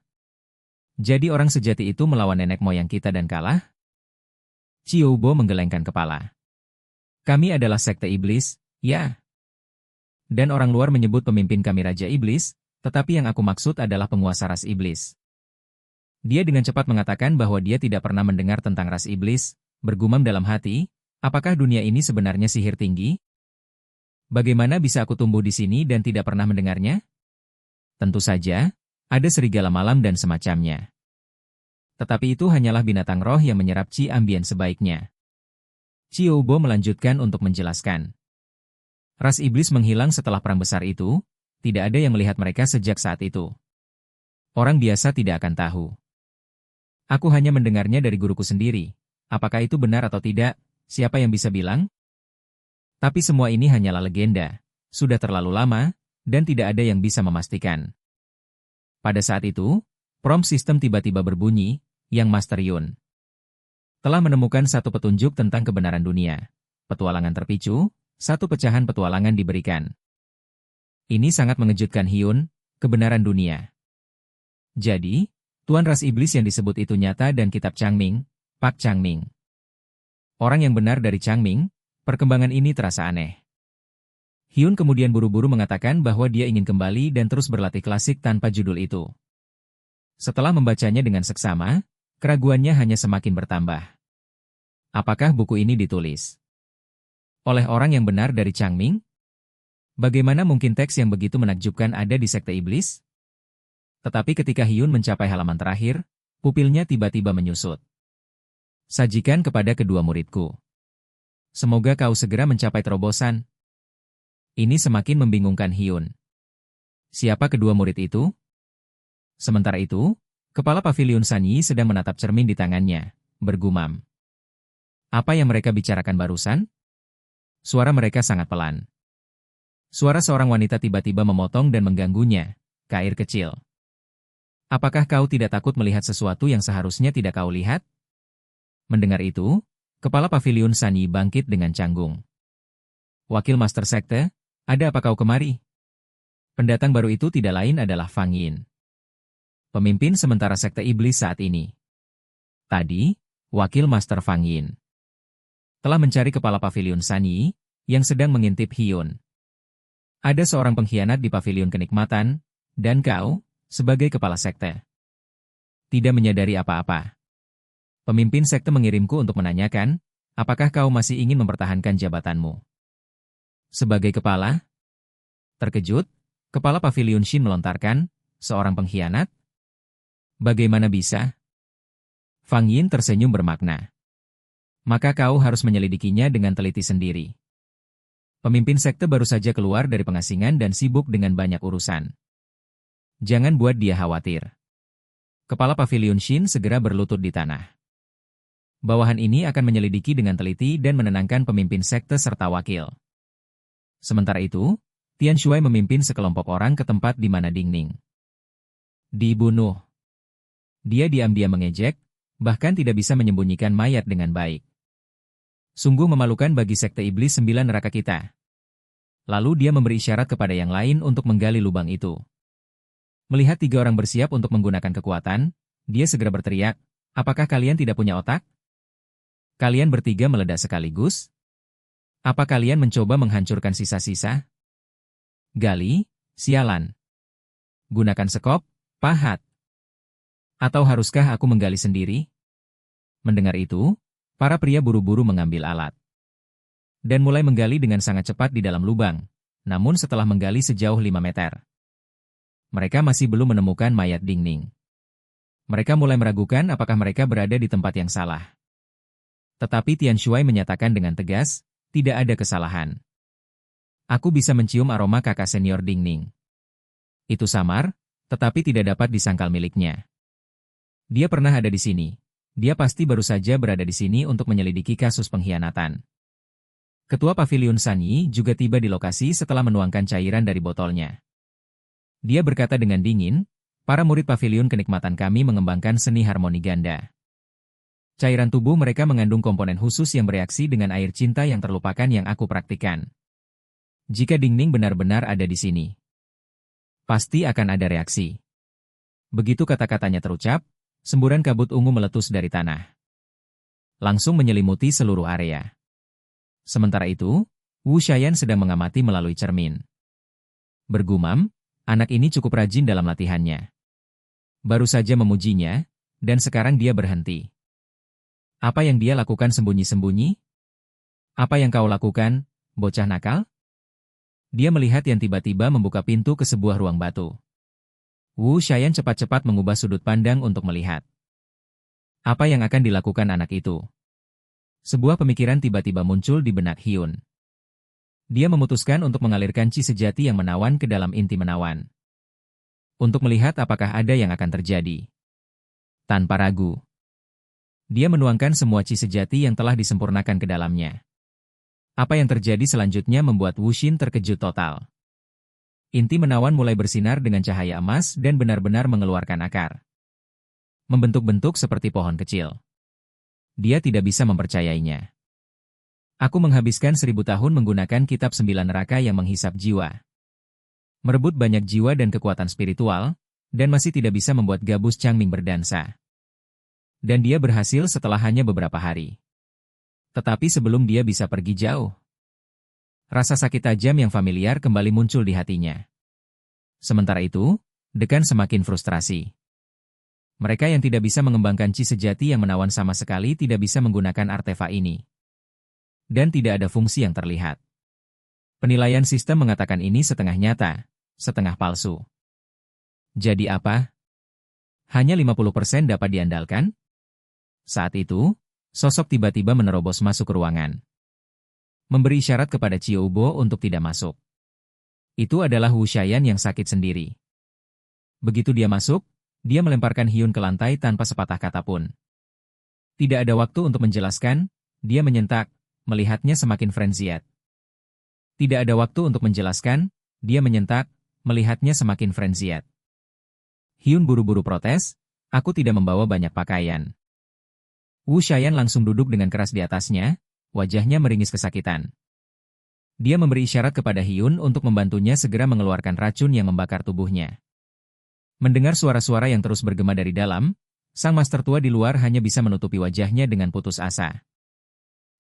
Jadi orang sejati itu melawan nenek moyang kita dan kalah?" Chiubo menggelengkan kepala. "Kami adalah sekte iblis, ya. Dan orang luar menyebut pemimpin kami Raja Iblis, tetapi yang aku maksud adalah penguasa ras iblis." Dia dengan cepat mengatakan bahwa dia tidak pernah mendengar tentang ras iblis, bergumam dalam hati, apakah dunia ini sebenarnya sihir tinggi? Bagaimana bisa aku tumbuh di sini dan tidak pernah mendengarnya? Tentu saja, ada serigala malam dan semacamnya. Tetapi itu hanyalah binatang roh yang menyerap chi ambien sebaiknya. Chiubo melanjutkan untuk menjelaskan. Ras iblis menghilang setelah perang besar itu, tidak ada yang melihat mereka sejak saat itu. Orang biasa tidak akan tahu. Aku hanya mendengarnya dari guruku sendiri. Apakah itu benar atau tidak, siapa yang bisa bilang? Tapi semua ini hanyalah legenda. Sudah terlalu lama, dan tidak ada yang bisa memastikan. Pada saat itu, prompt sistem tiba-tiba berbunyi, yang Master Yun telah menemukan satu petunjuk tentang kebenaran dunia. Petualangan terpicu, satu pecahan petualangan diberikan. Ini sangat mengejutkan Hyun, kebenaran dunia. Jadi, Tuan Ras Iblis yang disebut itu nyata dan kitab Changming, Pak Changming. Orang yang benar dari Changming, perkembangan ini terasa aneh. Hyun kemudian buru-buru mengatakan bahwa dia ingin kembali dan terus berlatih klasik tanpa judul itu. Setelah membacanya dengan seksama, keraguannya hanya semakin bertambah. Apakah buku ini ditulis oleh orang yang benar dari Changming? Bagaimana mungkin teks yang begitu menakjubkan ada di sekte iblis? Tetapi ketika Hyun mencapai halaman terakhir, pupilnya tiba-tiba menyusut. Sajikan kepada kedua muridku. Semoga kau segera mencapai terobosan. Ini semakin membingungkan Hyun. Siapa kedua murid itu? Sementara itu, kepala pavilion Sanyi sedang menatap cermin di tangannya, bergumam. Apa yang mereka bicarakan barusan? Suara mereka sangat pelan. Suara seorang wanita tiba-tiba memotong dan mengganggunya, Kair kecil. Apakah kau tidak takut melihat sesuatu yang seharusnya tidak kau lihat? Mendengar itu, kepala pavilion Sanyi bangkit dengan canggung. Wakil Master Sekte, ada apa kau kemari? Pendatang baru itu tidak lain adalah Fang Yin, pemimpin sementara sekte iblis saat ini. Tadi, Wakil Master Fang Yin telah mencari kepala pavilion Sanyi yang sedang mengintip Hyun. Ada seorang pengkhianat di pavilion kenikmatan, dan kau, sebagai kepala sekte, tidak menyadari apa-apa. Pemimpin sekte mengirimku untuk menanyakan, apakah kau masih ingin mempertahankan jabatanmu sebagai kepala? Terkejut, kepala pavilion Shin melontarkan, seorang pengkhianat? Bagaimana bisa? Fang Yin tersenyum bermakna. Maka kau harus menyelidikinya dengan teliti sendiri. Pemimpin sekte baru saja keluar dari pengasingan dan sibuk dengan banyak urusan. Jangan buat dia khawatir. Kepala pavilion Shin segera berlutut di tanah. Bawahan ini akan menyelidiki dengan teliti dan menenangkan pemimpin sekte serta wakil. Sementara itu, Tian Shuai memimpin sekelompok orang ke tempat di mana Ding Ning dibunuh. Dia diam-diam mengejek, bahkan tidak bisa menyembunyikan mayat dengan baik. Sungguh memalukan bagi sekte iblis 9 neraka kita. Lalu dia memberi isyarat kepada yang lain untuk menggali lubang itu. Melihat 3 orang bersiap untuk menggunakan kekuatan, dia segera berteriak, apakah kalian tidak punya otak? Kalian bertiga meledak sekaligus? Apa kalian mencoba menghancurkan sisa-sisa? Gali, sialan. Gunakan sekop, pahat. Atau haruskah aku menggali sendiri? Mendengar itu, para pria buru-buru mengambil alat dan mulai menggali dengan sangat cepat di dalam lubang. Namun setelah menggali sejauh 5 meter, mereka masih belum menemukan mayat Ding Ning. Mereka mulai meragukan apakah mereka berada di tempat yang salah. Tetapi Tian Shuai menyatakan dengan tegas, tidak ada kesalahan. Aku bisa mencium aroma kakak senior Ding Ning. Itu samar, tetapi tidak dapat disangkal miliknya. Dia pernah ada di sini. Dia pasti baru saja berada di sini untuk menyelidiki kasus pengkhianatan. Ketua Pavilion Sanyi juga tiba di lokasi setelah menuangkan cairan dari botolnya. Dia berkata dengan dingin, para murid Pavilion kenikmatan kami mengembangkan seni harmoni ganda. Cairan tubuh mereka mengandung komponen khusus yang bereaksi dengan air cinta yang terlupakan yang aku praktikkan. Jika Ding Ning benar-benar ada di sini, pasti akan ada reaksi. Begitu kata-katanya terucap, semburan kabut ungu meletus dari tanah, langsung menyelimuti seluruh area. Sementara itu, Wu Shayan sedang mengamati melalui cermin. Bergumam, anak ini cukup rajin dalam latihannya. Baru saja memujinya, dan sekarang dia berhenti. Apa yang dia lakukan sembunyi-sembunyi? Apa yang kau lakukan, bocah nakal? Dia melihat yang tiba-tiba membuka pintu ke sebuah ruang batu. Wu Shayan cepat-cepat mengubah sudut pandang untuk melihat. Apa yang akan dilakukan anak itu? Sebuah pemikiran tiba-tiba muncul di benak Hyun. Dia memutuskan untuk mengalirkan chi sejati yang menawan ke dalam inti menawan. Untuk melihat apakah ada yang akan terjadi. Tanpa ragu, dia menuangkan semua chi sejati yang telah disempurnakan ke dalamnya. Apa yang terjadi selanjutnya membuat Wu Xin terkejut total. Inti menawan mulai bersinar dengan cahaya emas dan benar-benar mengeluarkan akar. Membentuk-bentuk seperti pohon kecil. Dia tidak bisa mempercayainya. Aku menghabiskan 1000 tahun menggunakan kitab 9 neraka yang menghisap jiwa. Merebut banyak jiwa dan kekuatan spiritual, dan masih tidak bisa membuat gabus Changming berdansa. Dan dia berhasil setelah hanya beberapa hari. Tetapi sebelum dia bisa pergi jauh, rasa sakit tajam yang familiar kembali muncul di hatinya. Sementara itu, Dekan semakin frustrasi. Mereka yang tidak bisa mengembangkan chi sejati yang menawan sama sekali tidak bisa menggunakan artefak ini. Dan tidak ada fungsi yang terlihat. Penilaian sistem mengatakan ini setengah nyata, setengah palsu. Jadi apa? Hanya 50% dapat diandalkan? Saat itu, sosok tiba-tiba menerobos masuk ke ruangan. Memberi isyarat kepada Qiu Bo untuk tidak masuk. Itu adalah Wu Xiayan yang sakit sendiri. Begitu dia masuk, dia melemparkan Hyun ke lantai tanpa sepatah kata pun. Tidak ada waktu untuk menjelaskan, dia menyentak, melihatnya semakin frenziat. Tidak ada waktu untuk menjelaskan, dia menyentak, melihatnya semakin frenziat. Hyun buru-buru protes, aku tidak membawa banyak pakaian. Wu Xiayan langsung duduk dengan keras di atasnya, wajahnya meringis kesakitan. Dia memberi isyarat kepada Hyun untuk membantunya segera mengeluarkan racun yang membakar tubuhnya. Mendengar suara-suara yang terus bergema dari dalam, sang master tua di luar hanya bisa menutupi wajahnya dengan putus asa.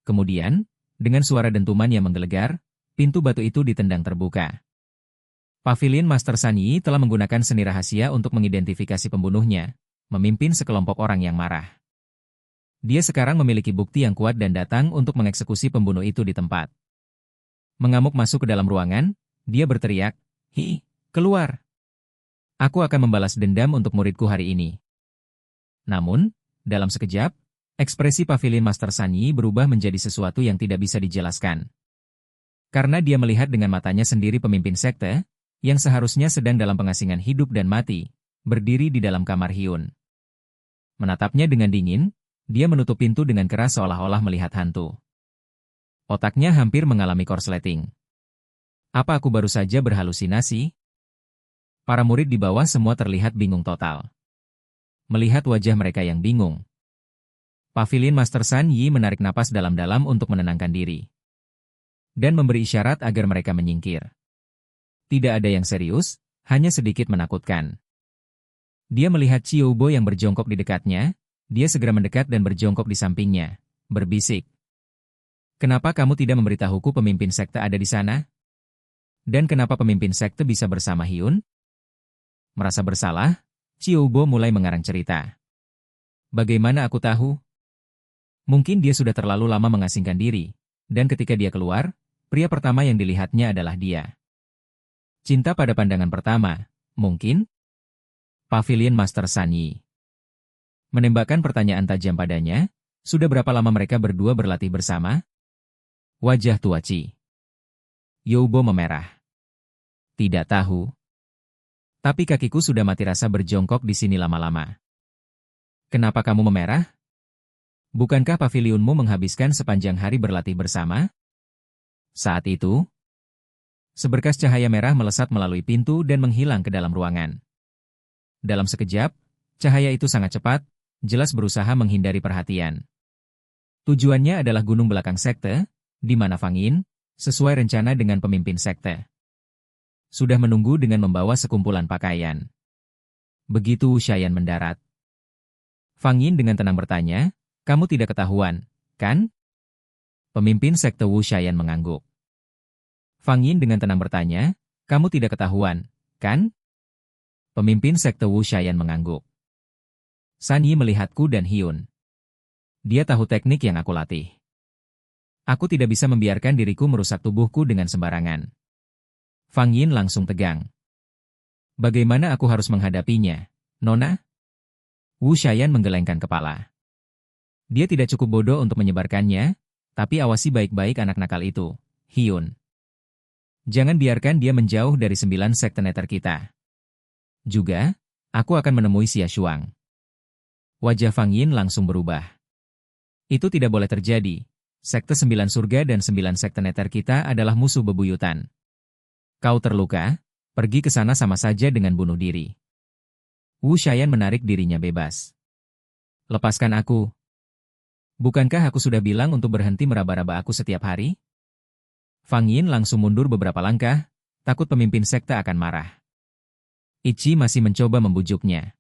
Kemudian, dengan suara dentuman yang menggelegar, pintu batu itu ditendang terbuka. Pavilion Master San Yi telah menggunakan seni rahasia untuk mengidentifikasi pembunuhnya, memimpin sekelompok orang yang marah. Dia sekarang memiliki bukti yang kuat dan datang untuk mengeksekusi pembunuh itu di tempat. Mengamuk masuk ke dalam ruangan, dia berteriak, "Hi, keluar! Aku akan membalas dendam untuk muridku hari ini." Namun, dalam sekejap, ekspresi Pavilion Master San Yi berubah menjadi sesuatu yang tidak bisa dijelaskan. Karena dia melihat dengan matanya sendiri pemimpin sekte, yang seharusnya sedang dalam pengasingan hidup dan mati, berdiri di dalam kamar Hyun. Menatapnya dengan dingin, dia menutup pintu dengan keras seolah-olah melihat hantu. Otaknya hampir mengalami korsleting. Apa aku baru saja berhalusinasi? Para murid di bawah semua terlihat bingung total. Melihat wajah mereka yang bingung, Pavilion Master San Yi menarik napas dalam-dalam untuk menenangkan diri. Dan memberi isyarat agar mereka menyingkir. Tidak ada yang serius, hanya sedikit menakutkan. Dia melihat Qiu Bo yang berjongkok di dekatnya, dia segera mendekat dan berjongkok di sampingnya, berbisik. Kenapa kamu tidak memberitahuku pemimpin sekte ada di sana? Dan kenapa pemimpin sekte bisa bersama Hyun? Merasa bersalah, Qiu Bo mulai mengarang cerita. Bagaimana aku tahu? Mungkin dia sudah terlalu lama mengasingkan diri, dan ketika dia keluar, pria pertama yang dilihatnya adalah dia. Cinta pada pandangan pertama, mungkin? Pavilion Master San Yi menembakkan pertanyaan tajam padanya, sudah berapa lama mereka berdua berlatih bersama? Wajah tua Qiu Bo memerah. Tidak tahu. Tapi kakiku sudah mati rasa berjongkok di sini lama-lama. Kenapa kamu memerah? Bukankah pavilionmu menghabiskan sepanjang hari berlatih bersama? Saat itu, seberkas cahaya merah melesat melalui pintu dan menghilang ke dalam ruangan. Dalam sekejap, cahaya itu sangat cepat, jelas berusaha menghindari perhatian. Tujuannya adalah gunung belakang sekte, di mana Fang Yin, sesuai rencana dengan pemimpin sekte, sudah menunggu dengan membawa sekumpulan pakaian. Begitu Xiayan mendarat, Fang Yin dengan tenang bertanya, kamu tidak ketahuan, kan? Pemimpin sekte Wu Xiayan mengangguk. Fang Yin dengan tenang bertanya, kamu tidak ketahuan, kan? Pemimpin sekte Wu Xiayan mengangguk. San Yi melihatku dan Hyun. Dia tahu teknik yang aku latih. Aku tidak bisa membiarkan diriku merusak tubuhku dengan sembarangan. Fang Yin langsung tegang. Bagaimana aku harus menghadapinya, Nona? Wu Xiayan menggelengkan kepala. Dia tidak cukup bodoh untuk menyebarkannya, tapi awasi baik-baik anak nakal itu, Hyun. Jangan biarkan dia menjauh dari 9 sekte neter kita. Juga, aku akan menemui Xia Shuang. Wajah Fang Yin langsung berubah. Itu tidak boleh terjadi. Sekte 9 surga dan 9 sekte neter kita adalah musuh bebuyutan. Kau terluka? Pergi ke sana sama saja dengan bunuh diri. Wu Shayan menarik dirinya bebas. Lepaskan aku. Bukankah aku sudah bilang untuk berhenti meraba-raba aku setiap hari? Fang Yin langsung mundur beberapa langkah, takut pemimpin sekte akan marah. Ichi masih mencoba membujuknya.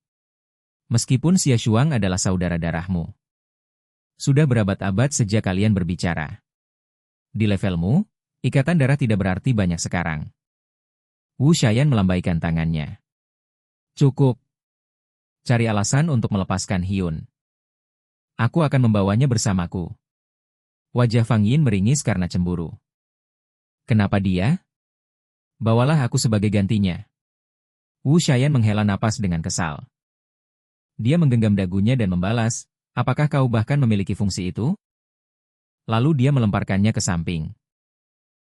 Meskipun Xia Shuang adalah saudara darahmu. Sudah berabad-abad sejak kalian berbicara. Di levelmu, ikatan darah tidak berarti banyak sekarang. Wu Shayan melambaikan tangannya. Cukup. Cari alasan untuk melepaskan Hyun. Aku akan membawanya bersamaku. Wajah Fang Yin meringis karena cemburu. Kenapa dia? Bawalah aku sebagai gantinya. Wu Shayan menghela napas dengan kesal. Dia menggenggam dagunya dan membalas, apakah kau bahkan memiliki fungsi itu? Lalu dia melemparkannya ke samping.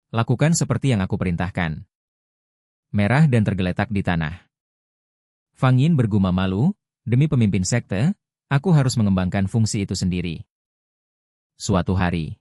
Lakukan seperti yang aku perintahkan. Merah dan tergeletak di tanah. Fang Yin bergumam malu, demi pemimpin sekte, aku harus mengembangkan fungsi itu sendiri. Suatu hari.